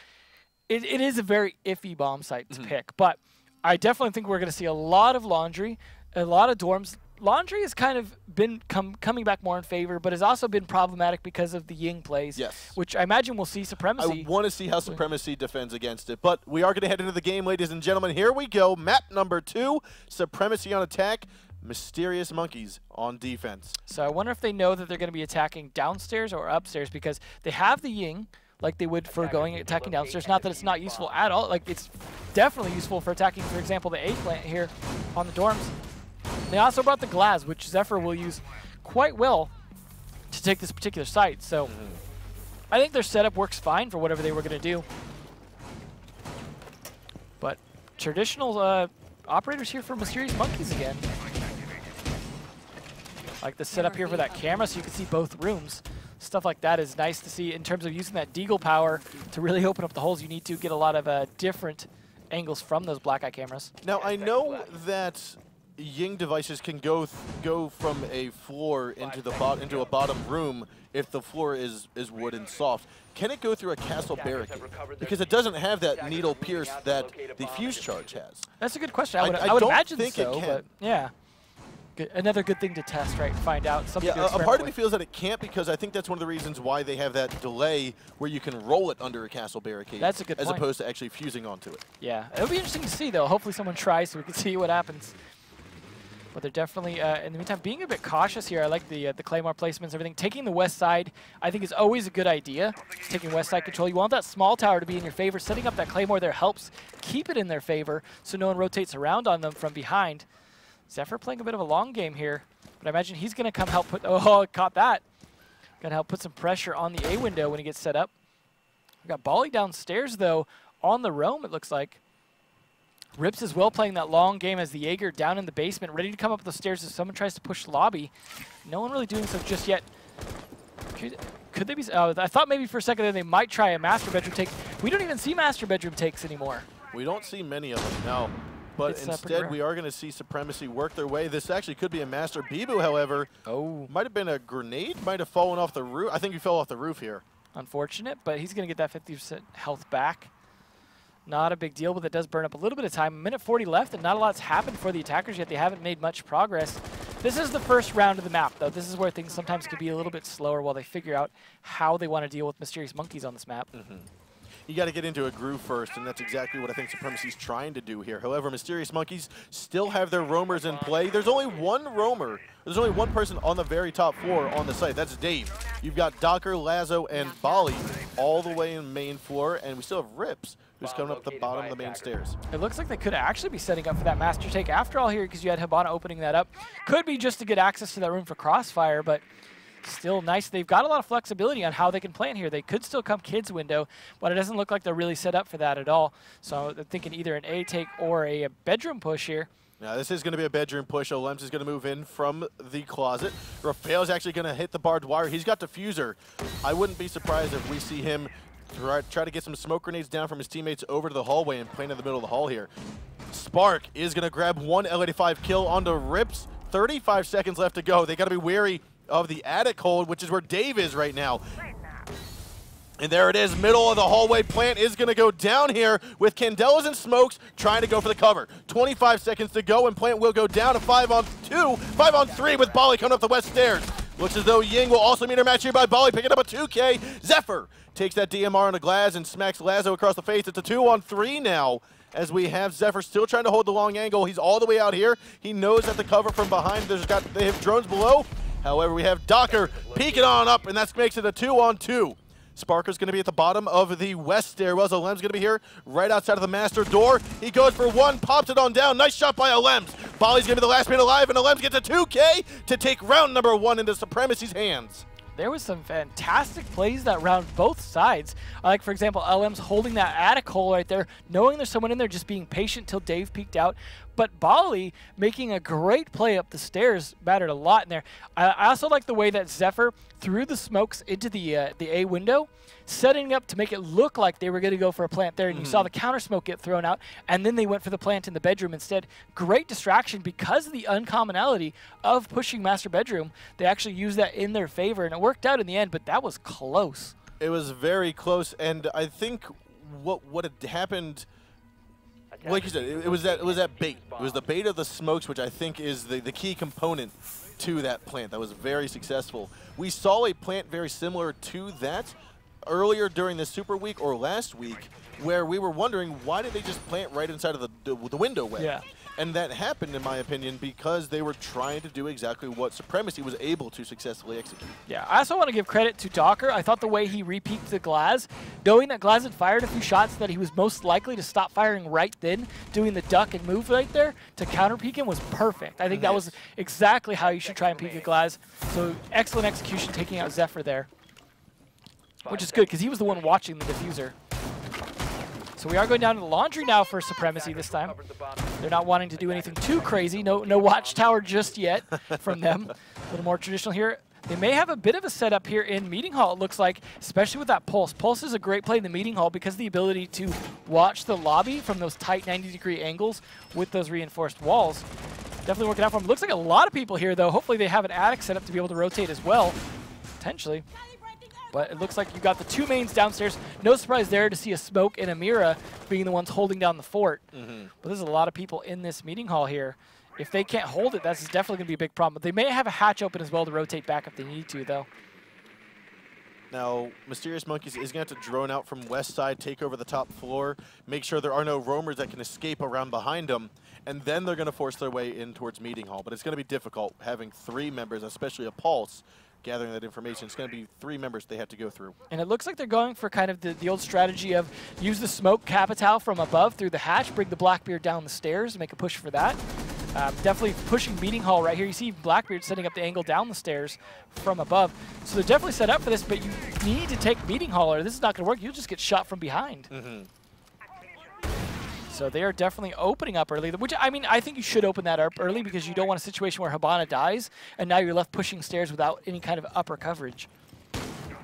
B: it is a very iffy bomb site to pick. But I definitely think we're going to see a lot of Laundry, a lot of dorms. Laundry has kind of been coming back more in favor, but has also been problematic because of the Ying plays, which I imagine we'll see Supremacy.
A: I want to see how Supremacy defends against it, but we are going to head into the game, ladies and gentlemen. Here we go. Map number 2, Supremacy on attack, Mysterious Monkeys on defense.
B: So I wonder if they know that they're going to be attacking downstairs or upstairs, because they have the Ying. like they would for going attacking downstairs. Not that it's not useful at all. Like, it's definitely useful for attacking, for example, the A plant here on the dorms. They also brought the Glaz, which Zephyr will use quite well to take this particular site. So I think their setup works fine for whatever they were going to do. But traditional operators here for Mysterious Monkeys again. Like the setup here for that camera so you can see both rooms. Stuff like that is nice to see in terms of using that deagle power to really open up the holes you need to get a lot of different angles from those black eye cameras.
A: Now, I know that Ying devices can go from a floor into a bottom room if the floor is wood and soft. Can it go through a castle barricade? Because it doesn't have that needle pierce that the fuse charge has.
B: That's a good question. I would
A: don't
B: imagine
A: think
B: so,
A: it can.
B: but yeah. Good. Another good thing to test, right? Find out. Something
A: Yeah,
B: to
A: a
B: experiment
A: part of me
B: with.
A: feels that it can't because I think that's one of the reasons why they have that delay where you can roll it under a castle barricade.
B: That's a good
A: as
B: point.
A: opposed to actually fusing onto it.
B: Yeah, it'll be interesting to see though. Hopefully someone tries so we can see what happens. But they're definitely, in the meantime, being a bit cautious here. I like the Claymore placements, everything. Taking the west side, I think, is always a good idea. Just taking west side control. You want that small tower to be in your favor. Setting up that Claymore there helps keep it in their favor so no one rotates around on them from behind. Zephyr playing a bit of a long game here. But I imagine he's going to come help put, oh, caught that. Going to help put some pressure on the A window when he gets set up. We got Bali downstairs, though, on the roam, it looks like. Rips as well playing that long game as the Jaeger down in the basement, ready to come up the stairs if someone tries to push lobby. No one really doing so just yet. Could they be? Oh, I thought maybe for a second there they might try a master bedroom take. We don't even see master bedroom takes anymore.
A: We don't see many of them, no. But instead, we are going to see Supremacy work their way. This actually could be a master. Bibu, however, might have been a grenade, might have fallen off the roof. I think he fell off the roof here.
B: Unfortunate, but he's going to get that 50% health back. Not a big deal, but that does burn up a little bit of time. A minute 40 left, and not a lot's happened for the attackers yet. They haven't made much progress. This is the first round of the map, though. This is where things sometimes can be a little bit slower while they figure out how they want to deal with Mysterious Monkeys on this map.
A: You got to get into a groove first, and that's exactly what I think Supremacy's trying to do here. However, Mysterious Monkeys still have their roamers in play. There's only one roamer. There's only one person on the very top floor on the site. That's Dave. You've got Docker, Lazo, and Bali all the way in main floor, and we still have Rips, who's coming up the bottom of the main stairs.
B: It looks like they could actually be setting up for that master take after all here because you had Hibana opening that up. Could be just to get access to that room for Crossfire, but still nice. They've got a lot of flexibility on how they can plan here. They could still come kids window, but it doesn't look like they're really set up for that at all. So they're thinking either an A take or a bedroom push here.
A: Now, this is going to be a bedroom push. Olems is going to move in from the closet. Rafael's actually going to hit the barbed wire. He's got diffuser. I wouldn't be surprised if we see him try to get some smoke grenades down from his teammates over to the hallway and plant in the middle of the hall here. Spark is going to grab one L85 kill onto Rips. 35 seconds left to go. They got to be wary of the attic hold, which is where Dave is right now. And there it is, middle of the hallway. Plant is going to go down here with Candelas and Smokes trying to go for the cover. 25 seconds to go, and Plant will go down to 5-on-2, 5-on-3 with Bali coming up the west stairs. Looks as though Ying will also meet her match here by Bali, picking up a 2K. Zephyr takes that DMR on a glass and smacks Lazo across the face. It's a 2-on-3 now, as we have Zephyr still trying to hold the long angle. He's all the way out here. He knows that the cover from behind, they have drones below. However, we have Docker peeking on up, and that makes it a 2-on-2. Sparker's going to be at the bottom of the west stairwells. Olem's going to be here right outside of the master door. He goes for one, pops it on down. Nice shot by Olems. Bali's going to be the last man alive, and Olems gets a 2K to take round number 1 into Supremacy's hands.
B: There was some fantastic plays that round, both sides. Like, for example, LM's holding that attic hole right there, knowing there's someone in there, just being patient till Dave peeked out. But Bali making a great play up the stairs mattered a lot in there. I also like the way that Zephyr threw the smokes into the A window, setting up to make it look like they were going to go for a plant there. And you saw the counter smoke get thrown out, and then they went for the plant in the bedroom instead. Great distraction because of the uncommonality of pushing master bedroom. They actually used that in their favor, and it worked out in the end, but that was close.
A: It was very close, and I think what had happened, like you said, it was that bait. It was the bait of the smokes, which I think is the key component to that plant. That was very successful. We saw a plant very similar to that earlier during the Super Week or last week, where we were wondering why did they just plant right inside of the window way?
B: Yeah.
A: And that happened, in my opinion, because they were trying to do exactly what Supremacy was able to successfully execute.
B: Yeah, I also want to give credit to Docker. I thought the way he re-peeked the Glaz, knowing that Glaz had fired a few shots that he was most likely to stop firing right then, doing the duck and move right there to counter-peek him was perfect. I think that was exactly how you should try and peek a Glaz. So excellent execution taking out Zephyr there, which is good because he was the one watching the diffuser. So we are going down to the laundry now for Supremacy this time. They're not wanting to do anything too crazy. No watchtower just yet from them. A little more traditional here. They may have a bit of a setup here in Meeting Hall, it looks like, especially with that Pulse. Pulse is a great play in the Meeting Hall because of the ability to watch the lobby from those tight 90-degree angles with those reinforced walls. Definitely working out for them. Looks like a lot of people here, though. Hopefully they have an attic set up to be able to rotate as well, potentially. But it looks like you got the two mains downstairs. No surprise there to see a Smoke and a Mira being the ones holding down the fort. But there's a lot of people in this Meeting Hall here. If they can't hold it, that's definitely going to be a big problem. But they may have a hatch open as well to rotate back if they need to, though.
A: Now, Mysterious Monkeys is going to have to drone out from west side, take over the top floor, make sure there are no roamers that can escape around behind them, and then they're going to force their way in towards Meeting Hall. But it's going to be difficult having 3 members, especially a Pulse, gathering that information. It's going to be 3 members they have to go through. And
B: it looks like they're going for kind of the old strategy of use the smoke Capital from above through the hatch, bring the Blackbeard down the stairs, make a push for that. Definitely pushing Meeting Hall right here. You see Blackbeard setting up the angle down the stairs from above. So they're definitely set up for this, but you need to take Meeting Hall or this is not going to work. You'll just get shot from behind. So they are definitely opening up early, which, I mean, I think you should open that up early because you don't want a situation where Habana dies, and now you're left pushing stairs without any kind of upper coverage.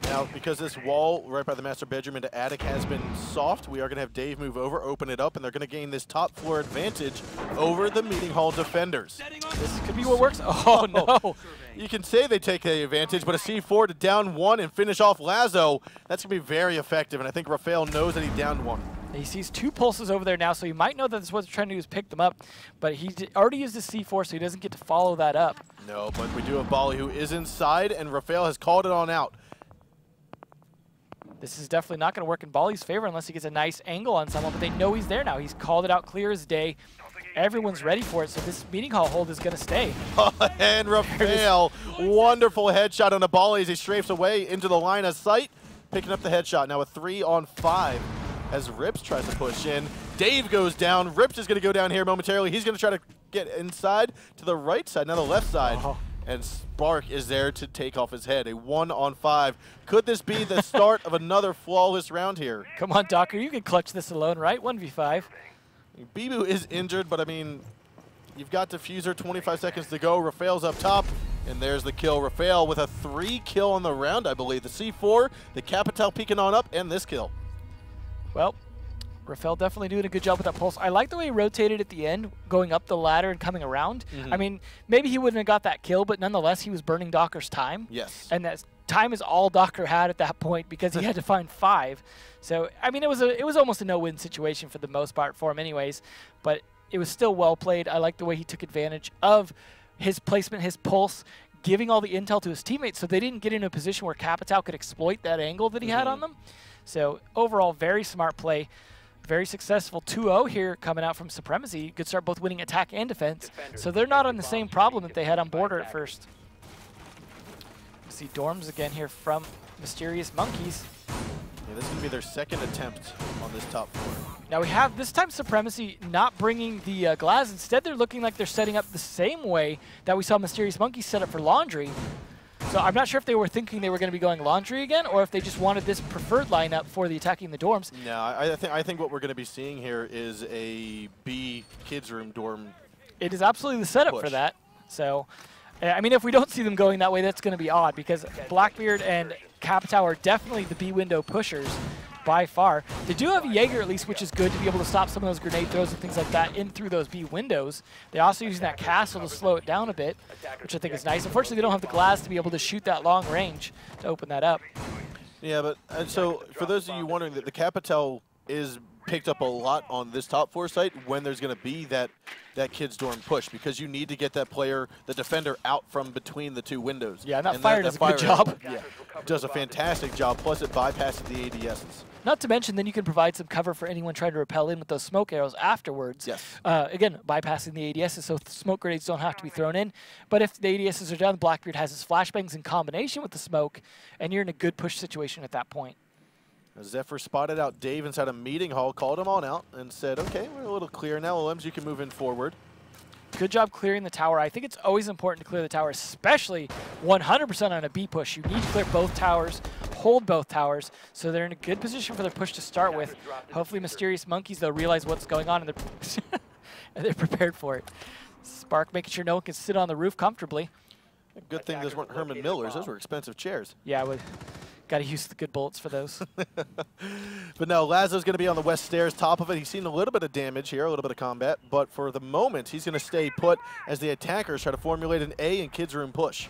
A: Now, because this wall right by the master bedroom into attic has been soft, we are going to have Dave move over, open it up, and they're going to gain this top floor advantage over the Meeting Hall defenders.
B: This could be what works. Oh, no.
A: You can say they take the advantage, but a C4 to down 1 and finish off Lazo, that's going to be very effective, and I think Rafael knows that he downed 1.
B: He sees 2 pulses over there now, so he might know that that's what they're trying to do is pick them up. But he already used his C4, so he doesn't get to follow that up.
A: No, but we do have Bali who is inside, and Rafael has called it on out.
B: This is definitely not going to work in Bali's favor unless he gets a nice angle on someone, but they know he's there now. He's called it out clear as day. Everyone's ready for it, so this Meeting Hall hold is going to stay.
A: And Rafael, wonderful headshot on the Bali as he strafes away into the line of sight, picking up the headshot. Now a 3-on-5. As Rips tries to push in. Dave goes down. Rips is going to go down here momentarily. He's going to try to get inside to the right side, now the left side. And Spark is there to take off his head. A 1-on-5. Could this be the start of another flawless round here?
B: Come on, Docker. You can clutch this alone, right? 1v5.
A: Bibu is injured, but I mean, you've got Diffuser, 25 seconds to go. Rafael's up top. And there's the kill. Rafael with a 3 kill on the round, I believe. The C4, the Capital peeking on up, and this kill.
B: Well, Rafael definitely doing a good job with that pulse. I like the way he rotated at the end, going up the ladder and coming around. I mean, maybe he wouldn't have got that kill, but nonetheless, he was burning Docker's time.
A: Yes.
B: And that time is all Docker had at that point because he had to find 5. So, I mean, it was almost a no-win situation for the most part for him anyways, but it was still well played. I like the way he took advantage of his placement, his pulse, giving all the intel to his teammates so they didn't get in a position where Capital could exploit that angle that he had on them. So overall, very smart play, very successful 2-0 here coming out from Supremacy. Could start both winning attack and defense. So they're not on the same problem that they had on border at first. We see Dorms again here from Mysterious Monkeys.
A: Yeah, this is going to be their second attempt on this top floor.
B: Now we have, this time, Supremacy not bringing the Glaz. Instead, they're looking like they're setting up the same way that we saw Mysterious Monkeys set up for Laundry. So I'm not sure if they were thinking they were going to be going Laundry again, or if they just wanted this preferred lineup for the attacking the dorms.
A: No, I think what we're going to be seeing here is a B kids room dorm.
B: It is absolutely the setup for that. So, I mean, if we don't see them going that way, that's going to be odd because Blackbeard and Capital are definitely the B window pushers by far. They do have a Jaeger at least, which is good to be able to stop some of those grenade throws and things like that in through those B windows. They're also using that castle to slow it down a bit, which I think is nice. Unfortunately, they don't have the glass to be able to shoot that long range to open that up.
A: Yeah, but so for those of you wondering, that the Capital is picked up a lot on this top 4 site when there's going to be that kid's dorm push, because you need to get that player, the defender, out from between the 2 windows.
B: Yeah, and that fire does a good
A: fire
B: job.
A: Yeah, does a fantastic job, plus it bypasses the ADSs.
B: Not to mention, then you can provide some cover for anyone trying to repel in with those smoke arrows afterwards.
A: Yes.
B: Again, bypassing the ADSs, so smoke grenades don't have to be thrown in. But if the ADSs are down, Blackbeard has his flashbangs in combination with the smoke, and you're in a good push situation at that point.
A: Zephyr spotted out Dave inside a meeting hall, called him on out, and said, okay, we're a little clear now. Lems, you can move in forward.
B: Good job clearing the tower. I think it's always important to clear the tower, especially 100% on a B push. You need to clear both towers, hold both towers, so they're in a good position for their push to start with. Hopefully Mysterious Monkeys, they'll realize what's going on, and they're prepared for it. Spark making sure no one can sit on the roof comfortably.
A: Good thing those weren't Herman Millers. Those were expensive chairs.
B: Yeah, got to use the good bullets for those.
A: But now Lazo's going to be on the west stairs, top of it. He's seen a little bit of damage here, a little bit of combat, but for the moment, he's going to stay put as the attackers try to formulate an A in kids' room push.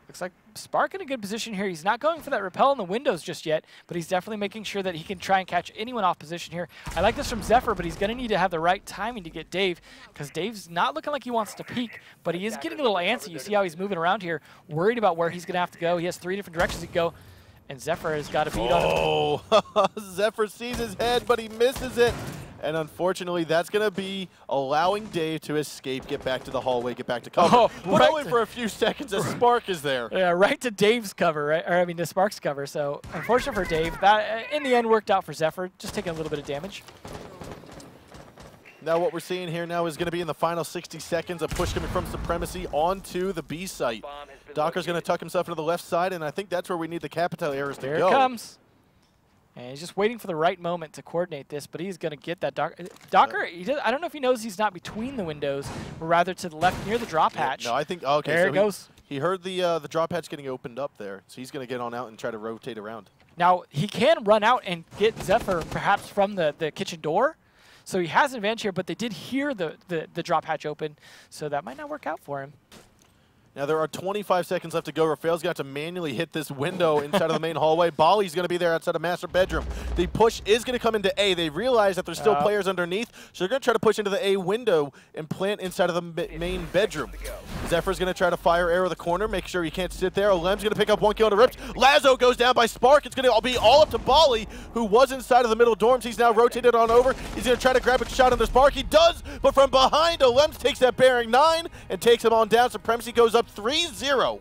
B: Looks like Spark in a good position here. He's not going for that repel in the windows just yet, but he's definitely making sure that he can try and catch anyone off position here. I like this from Zephyr, but he's going to need to have the right timing to get Dave, because Dave's not looking like he wants to peek, but he is getting a little antsy. You see how he's moving around here, worried about where he's going to have to go. He has 3 different directions he can go, and Zephyr has got a beat on him.
A: Oh, Zephyr sees his head, but he misses it. And unfortunately, that's going to be allowing Dave to escape, get back to the hallway, get back to cover.
B: Oh,
A: but
B: right
A: only for a few seconds as Spark is there.
B: Yeah, right to Dave's cover, right? Or I mean, to Spark's cover. So unfortunate for Dave. That in the end worked out for Zephyr, just taking a little bit of damage.
A: Now what we're seeing here now is going to be in the final 60 seconds, a push coming from Supremacy onto the B site. Docker's going to tuck himself into the left side, and I think that's where we need the Capital errors to go.
B: Here it comes. And he's just waiting for the right moment to coordinate this, but he's going to get that. Docker, I don't know if he knows he's not between the windows, but rather to the left near the drop hatch.
A: No, I think, okay.
B: There
A: so
B: it goes.
A: He heard the drop hatch getting opened up there, so he's going to get on out and try to rotate around.
B: Now, he can run out and get Zephyr perhaps from the kitchen door, so he has an advantage here, but they did hear the drop hatch open, so that might not work out for him.
A: Now there are 25 seconds left to go. Rafael's got to manually hit this window inside of the main hallway. Bali's going to be there outside of master bedroom. The push is going to come into A. They realize that there's still players underneath, so they're going to try to push into the A window and plant inside of the main bedroom. Zephyr's going to try to fire arrow the corner, make sure he can't sit there. Lem's going to pick up 1 kill to Rips. Lazo goes down by Spark. It's going to be all up to Bali, who was inside of the middle dorms. He's now rotated on over. He's going to try to grab a shot on the Spark. He does, but from behind, Lems takes that bearing 9 and takes him on down. Supremacy goes up 3-0.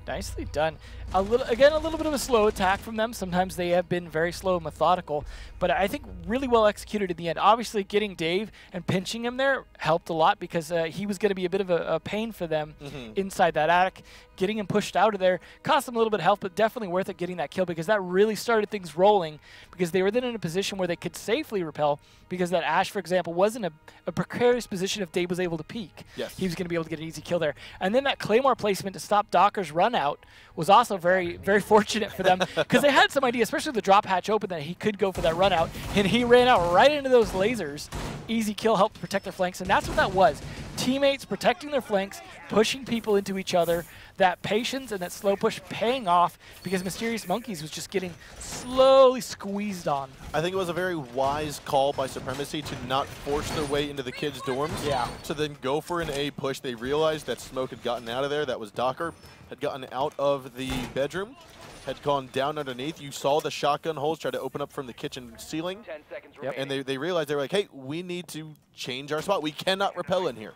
B: Nicely done. A little bit of a slow attack from them. Sometimes they have been very slow and methodical, but I think really well executed in the end. Obviously, getting Dave and pinching him there helped a lot, because he was going to be a bit of a pain for them inside that attic. Getting him pushed out of there cost them a little bit of health, but definitely worth it getting that kill, because that really started things rolling, because they were then in a position where they could safely repel, because that Ash, for example, was in a precarious position if Dave was able to peek.
A: Yes.
B: He was going to be able to get an easy kill there. And then that Claymore placement to stop Docker's run out was also very, very fortunate for them, because they had some idea, especially with the drop hatch open, that he could go for that run out, and he ran out right into those lasers. Easy kill, helped protect their flanks, and that's what that was. Teammates protecting their flanks, pushing people into each other. That patience and that slow push paying off, because Mysterious Monkeys was just getting slowly squeezed on.
A: I think it was a very wise call by Supremacy to not force their way into the kids' dorms.
B: Yeah.
A: To then go for an A push. They realized that Smoke had gotten out of there. That was Docker. Had gotten out of the bedroom. Had gone down underneath. You saw the shotgun holes try to open up from the kitchen ceiling.
E: 10 seconds
B: Yep.
A: And they realized, they were like, hey, we need to change our spot. We cannot repel in here.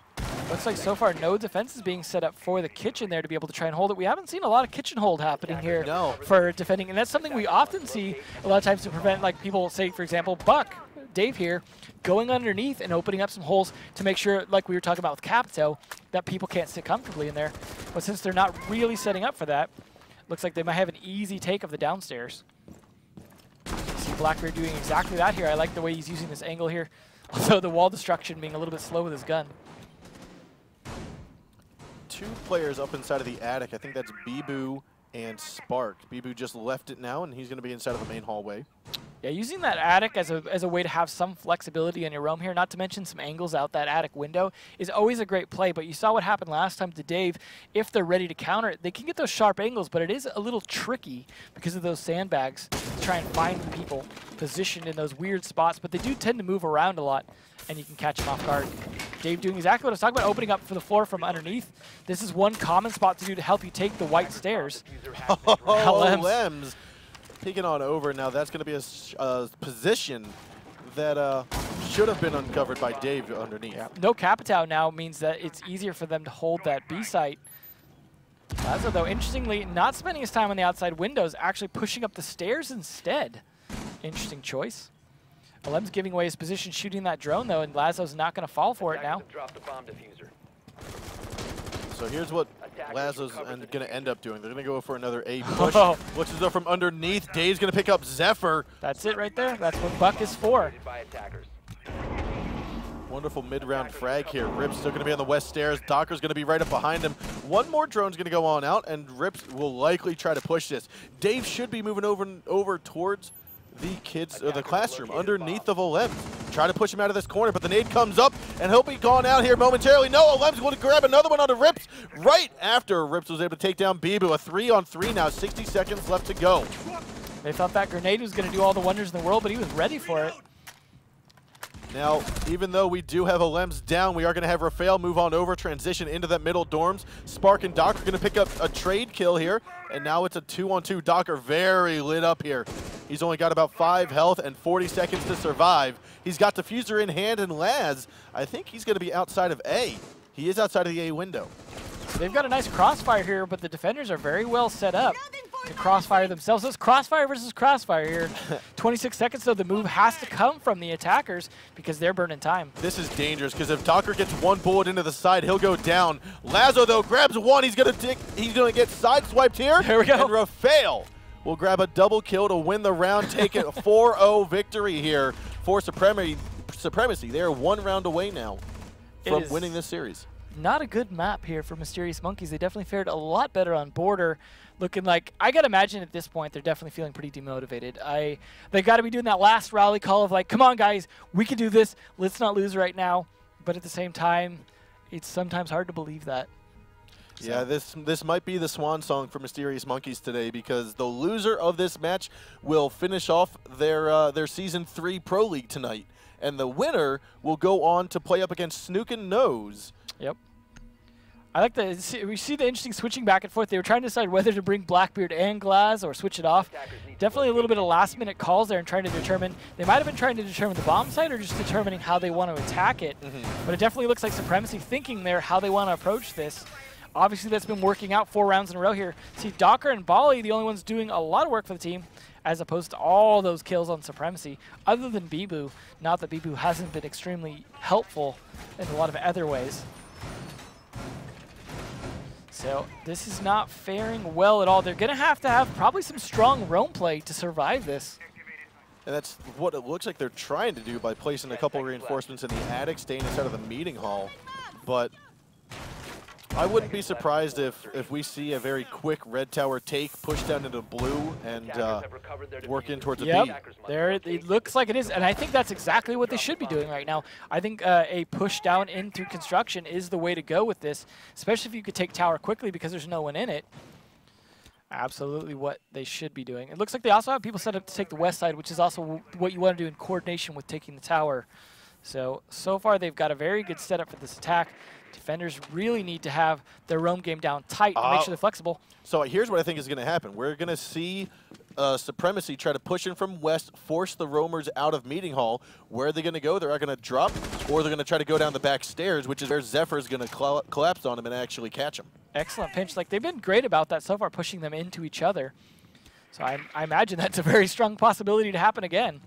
B: Looks like so far no defense is being set up for the kitchen there to be able to try and hold it. We haven't seen a lot of kitchen hold happening here for defending, and that's something we often see a lot of times to prevent, like people say, for example, Buck, Dave here, going underneath and opening up some holes to make sure, like we were talking about with Capito, that people can't sit comfortably in there. But since they're not really setting up for that, looks like they might have an easy take of the downstairs. See Blackbeard doing exactly that here. I like the way he's using this angle here. Although the wall destruction being a little bit slow with his gun.
A: 2 players up inside of the attic. I think that's Bibu and Spark. Bibu just left it now, and he's going to be inside of the main hallway.
B: Yeah, using that attic as a way to have some flexibility in your roam here, not to mention some angles out that attic window, is always a great play. But you saw what happened last time to Dave. If they're ready to counter it, they can get those sharp angles, but it is a little tricky because of those sandbags. to try and find people positioned in those weird spots, but they do tend to move around a lot, and you can catch them off guard. Dave doing exactly what I was talking about, opening up for the floor from underneath. This is one common spot to do to help you take the white stairs.
A: Oh, Lems peeking on over. Now that's going to be a position that should have been uncovered by Dave underneath.
B: Yeah. No Capitao now means that it's easier for them to hold that B site. Lazo, though, interestingly, not spending his time on the outside windows, actually pushing up the stairs instead. Interesting choice. Alem's giving away his position shooting that drone, though, and Lazo's not going to fall for it now.
A: So here's what Lazo's going to end up doing. They're going to go for another A push. Looks as though from underneath, Dave's going to pick up Zephyr.
B: That's it right there. That's what Buck is for.
A: Wonderful mid-round frag here. Rip's still going to be on the west stairs. Docker's going to be right up behind him. One more drone's going to go on out, and Rips will likely try to push this. Dave should be moving over towards the kids, or the classroom, underneath of Olems. Try to push him out of this corner, but the nade comes up, and he'll be gone out here momentarily. No, Olems will grab another one onto Rips right after Rips was able to take down Bibu. A 3-on-3 now, 60 seconds left to go.
B: They thought that grenade was going to do all the wonders in the world, but he was ready for it.
A: Now, even though we do have Olems down, we are going to have Rafael move on over, transition into that middle dorms. Spark and Doc are going to pick up a trade kill here, and now it's a 2-on-2. Docker very lit up here. He's only got about 5 health and 40 seconds to survive. He's got Diffuser in hand, and Laz, I think he's going to be outside of A. He is outside of the A window.
B: So they've got a nice crossfire here, but the defenders are very well set up to crossfire themselves. So it's crossfire versus crossfire here. 26 seconds, though. The move has to come from the attackers because they're burning time.
A: This is dangerous because if Docker gets one bullet into the side, he'll go down. Lazo, though, grabs one. He's gonna get sideswiped here.
B: There we go.
A: And Rafael will grab a double kill to win the round, take it 4-0 victory here for Supremacy. They are 1 round away now from winning this series.
B: Not a good map here for Mysterious Monkeys. They definitely fared a lot better on border. Looking like, I got to imagine at this point, they're definitely feeling pretty demotivated. They got to be doing that last rally call of like, come on guys, we can do this. Let's not lose right now. But at the same time, it's sometimes hard to believe that. So.
A: Yeah, this might be the swan song for Mysterious Monkeys today because the loser of this match will finish off their Season 3 Pro League tonight. And the winner will go on to play up against Snookin' Nose.
B: Yep. I like we see the interesting switching back and forth. They were trying to decide whether to bring Blackbeard and Glaz or switch it off. Definitely a little bit of last-minute calls there and trying to determine. They might have been trying to determine the bomb site or just determining how they want to attack it. But it definitely looks like Supremacy thinking there how they want to approach this. Obviously, that's been working out 4 rounds in a row here. See, Docker and Bali, the only ones doing a lot of work for the team, as opposed to all those kills on Supremacy, other than Bibu. Not that Bibu hasn't been extremely helpful in a lot of other ways. So this is not faring well at all. They're going to have probably some strong roam play to survive this.
A: And that's what it looks like they're trying to do by placing a couple reinforcements in the attic, staying inside of the meeting hall. But I wouldn't be surprised if we see a very quick red tower take, push down into blue, and work in towards a B.
B: There it looks like it is, and I think that's exactly what they should be doing right now. I think a push down in through construction is the way to go with this, especially if you could take tower quickly because there's no one in it. Absolutely what they should be doing. It looks like they also have people set up to take the west side, which is also what you want to do in coordination with taking the tower. So far they've got a very good setup for this attack. Defenders really need to have their roam game down tight to make sure they're flexible.
A: So here's what I think is going to happen. We're going to see Supremacy try to push in from west, force the roamers out of meeting hall. Where are they going to go? They're either going to drop, or they're going to try to go down the back stairs, which is where Zephyr's going to collapse on him and actually catch him.
B: Excellent pinch. Like, they've been great about that so far, pushing them into each other. So I imagine that's a very strong possibility to happen again.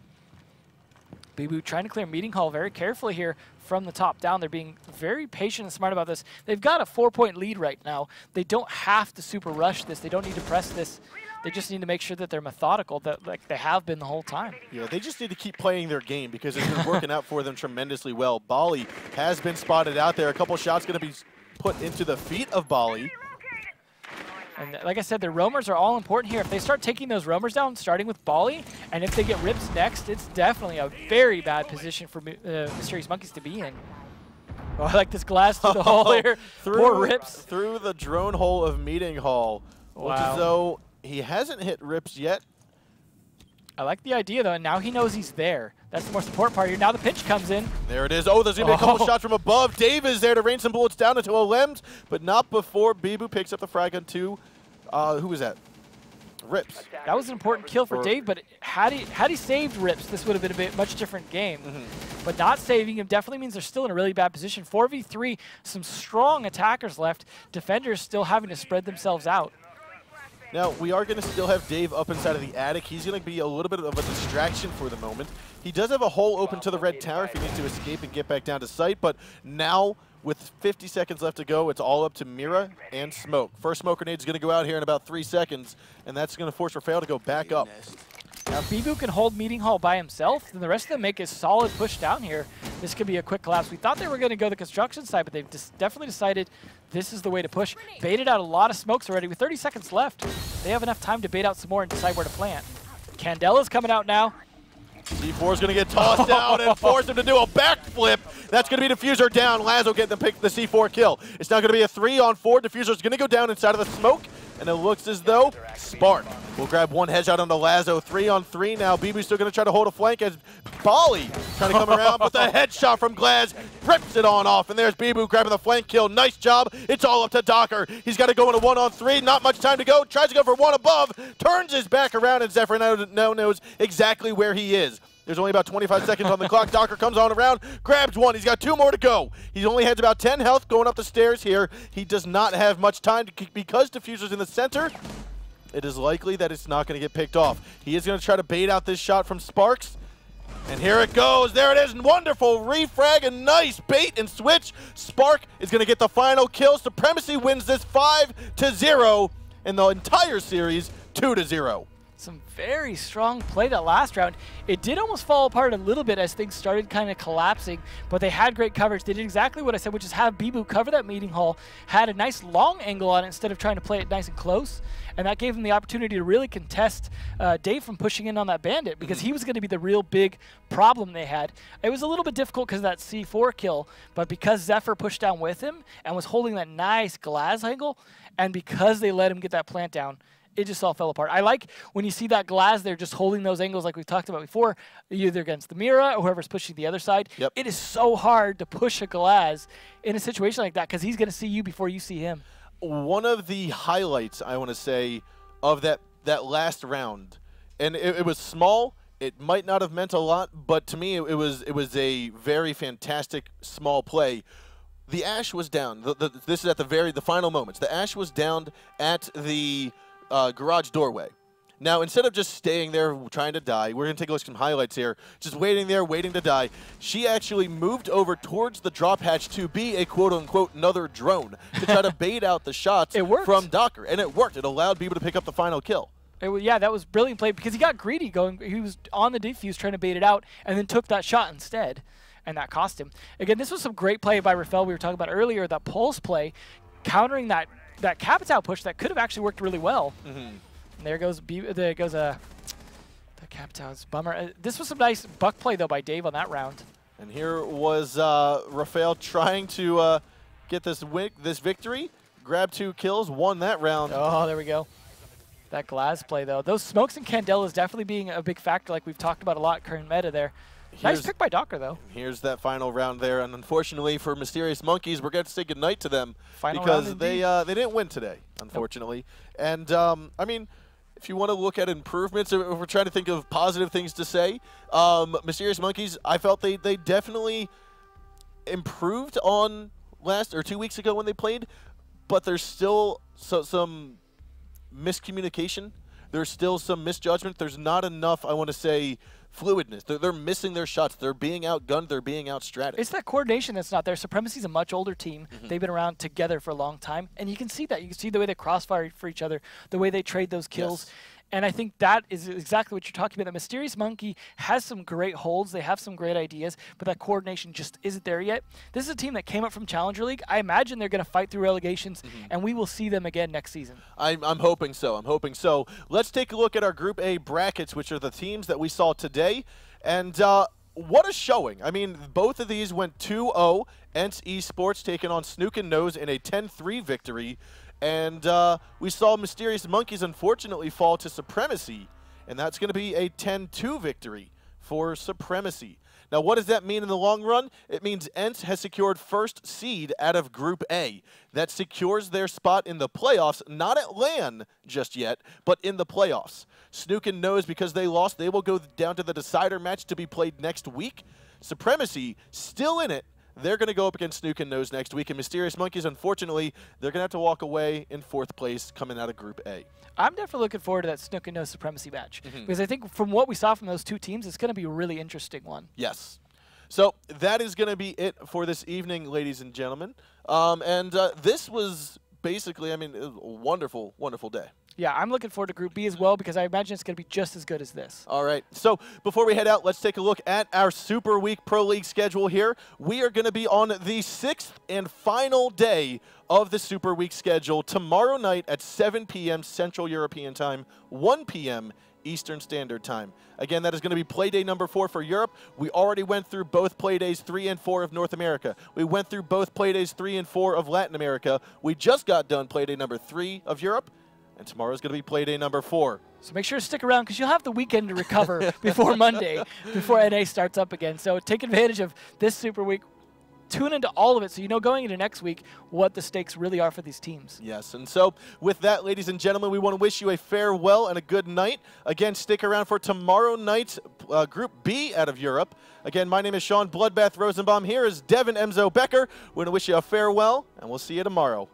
B: Bibu trying to clear meeting hall very carefully here from the top down. They're being very patient and smart about this. They've got a 4-point lead right now. They don't have to super rush this. They don't need to press this. They just need to make sure that they're methodical, that like they have been the whole time.
A: Yeah, they just need to keep playing their game because it's been working out for them tremendously well. Bali has been spotted out there. A couple shots going to be put into the feet of Bali.
B: And like I said, the roamers are all important here. If they start taking those roamers down, starting with Bali, and if they get Rips next, it's definitely a very bad position for Mysterious Monkeys to be in. Oh, I like this glass through the hole here. Poor Rips.
A: Through the drone hole of meeting hall.
B: Wow.
A: Looks as though he hasn't hit Rips yet.
B: I like the idea, though, and now he knows he's there. That's the more support part here. Now the pinch comes in.
A: There it is. Oh, there's going to be a couple shots from above. Dave is there to rain some bullets down into Olems, but not before Bibu picks up the frag gun too. Who was that? Rips.
B: That was an important kill for Dave, but had he saved Rips, this would have been a much different game. But not saving him definitely means they're still in a really bad position. 4v3, some strong attackers left. Defenders still having to spread themselves out.
A: Now, we are going to still have Dave up inside of the attic. He's going to be a little bit of a distraction for the moment. He does have a hole open to the red tower if he needs to escape and get back down to site, but now, with 50 seconds left to go, it's all up to Mira and Smoke. First smoke grenade is going to go out here in about 3 seconds, and that's going to force Rafael to go back up.
B: Now, if Bibu can hold Meeting Hall by himself, then the rest of them make a solid push down here. This could be a quick collapse. We thought they were going to go the construction side, but they've definitely decided this is the way to push. Baited out a lot of smokes already. With 30 seconds left, they have enough time to bait out some more and decide where to plant. Candela's coming out now.
A: C4 is going to get tossed down and force him to do a backflip. That's going to be Diffuser down. Lazo getting the C4 kill. It's now going to be a 3-on-4. Diffuser is going to go down inside of the smoke, and it looks as though Spark will grab one headshot onto Lazo. 3-on-3 now. Bibu's still going to try to hold a flank as Bali trying to come around, but the headshot from Glaz rips it on off, and there's Bibu grabbing the flank kill. Nice job. It's all up to Docker. He's got to go into 1-on-3. Not much time to go. Tries to go for one above. Turns his back around, and Zephyr now knows exactly where he is. There's only about 25 seconds on the clock. Docker comes on around, grabs one. He's got 2 more to go. He only has about 10 health going up the stairs here. He does not have much time because Diffuser's in the center. It is likely that it's not going to get picked off. He is going to try to bait out this shot from Sparks. And here it goes. There it is. Wonderful refrag. A nice bait and switch. Spark is going to get the final kill. Supremacy wins this 5-0. And the entire series 2-0.
B: Some very strong play that last round. It did almost fall apart a little bit as things started kind of collapsing, but they had great coverage. They did exactly what I said, which is have Bibu cover that Meeting Hall, had a nice long angle on it instead of trying to play it nice and close, and that gave them the opportunity to really contest Dave from pushing in on that bandit, because he was going to be the real big problem they had. It was a little bit difficult because of that C4 kill, but because Zephyr pushed down with him and was holding that nice Glaz angle, and because they let him get that plant down, it just all fell apart. I like when you see that Glaz there just holding those angles like we've talked about before, either against the Mira or whoever's pushing the other side.
A: Yep.
B: It is so hard to push a Glaz in a situation like that because he's going to see you before you see him.
A: One of the highlights, I want to say, of that last round, and it was small. It might not have meant a lot, but to me it was a very fantastic small play. The Ash was down. This is at the final moments. The Ash was down at the garage doorway. Now, instead of just staying there trying to die, we're going to take a look at some highlights here. Just waiting there, waiting to die. She actually moved over towards the drop hatch to be a quote-unquote another drone to try to bait out the shots from Docker. And it worked. It allowed Bibu to pick up the final kill.
B: Yeah, that was brilliant play because he got greedy going. He was on the defuse trying to bait it out and then took that shot instead. And that cost him. Again, this was some great play by Rafael we were talking about earlier, that pulse play, countering that Capital push that could have actually worked really well. And there goes the Capital's bummer. This was some nice buck play though by Dave on that round.
A: And here was Rafael trying to get this victory, grab 2 kills, won that round.
B: Oh, there we go. That Glaz play though. Those smokes and Candelas definitely being a big factor like we've talked about a lot current meta there. Nice pick by Docker, though. Here's
A: that final round there, and unfortunately for Mysterious Monkeys, we're going to say goodnight to them
B: final
A: because they didn't win today, unfortunately. Nope. And, I mean, if you want to look at improvements, if we're trying to think of positive things to say, Mysterious Monkeys, I felt they definitely improved on 2 weeks ago when they played, but there's still some miscommunication. There's still some misjudgment. There's not enough, I want to say, fluidness. They're missing their shots. They're being outgunned. They're being outstratted.
B: It's that coordination that's not there. Supremacy's a much older team. They've been around together for a long time, and you can see that. You can see the way they crossfire for each other, the way they trade those kills. Yes. And I think that is exactly what you're talking about. The Mysterious Monkey has some great holds. They have some great ideas, but that coordination just isn't there yet. This is a team that came up from Challenger League. I imagine they're going to fight through relegations, and we will see them again next season.
A: I'm hoping so. I'm hoping so. Let's take a look at our Group A brackets, which are the teams that we saw today. And what a showing. I mean, both of these went 2-0. Ents Esports taking on Snook and Nose in a 10-3 victory. And we saw Mysterious Monkeys unfortunately fall to Supremacy and that's going to be a 10-2 victory for Supremacy. Now, what does that mean in the long run? It means ENCE has secured first seed out of Group A. That secures their spot in the playoffs, not at LAN just yet, but in the playoffs. Snookin knows because they lost, they will go down to the decider match to be played next week. Supremacy, still in it. They're going to go up against Snookin Nose next week, and Mysterious Monkeys, unfortunately, they're going to have to walk away in 4th place coming out of Group A.
B: I'm definitely looking forward to that Snookin Nose Supremacy match because I think from what we saw from those two teams, it's going to be a really interesting one.
A: Yes. So that is going to be it for this evening, ladies and gentlemen. This was basically, I mean, it was a wonderful, wonderful day.
B: Yeah, I'm looking forward to Group B as well because I imagine it's going to be just as good as this.
A: All right. So before we head out, let's take a look at our Super Week Pro League schedule here. We are going to be on the 6th and final day of the Super Week schedule tomorrow night at 7 p.m. Central European Time, 1 p.m. Eastern Standard Time. Again, that is going to be Playday number 4 for Europe. We already went through both Playdays 3 and 4 of North America. We went through both Playdays 3 and 4 of Latin America. We just got done Playday number 3 of Europe. And tomorrow's going to be Playday number 4.
B: So make sure to stick around because you'll have the weekend to recover before Monday, before NA starts up again. So take advantage of this Super Week. Tune into all of it so you know going into next week what the stakes really are for these teams.
A: Yes, and so with that, ladies and gentlemen, we want to wish you a farewell and a good night. Again, stick around for tomorrow night's Group B out of Europe. Again, my name is Sean Bloodbath Rosenbaum. Here is Devin Emzo Becker. We're going to wish you a farewell, and we'll see you tomorrow.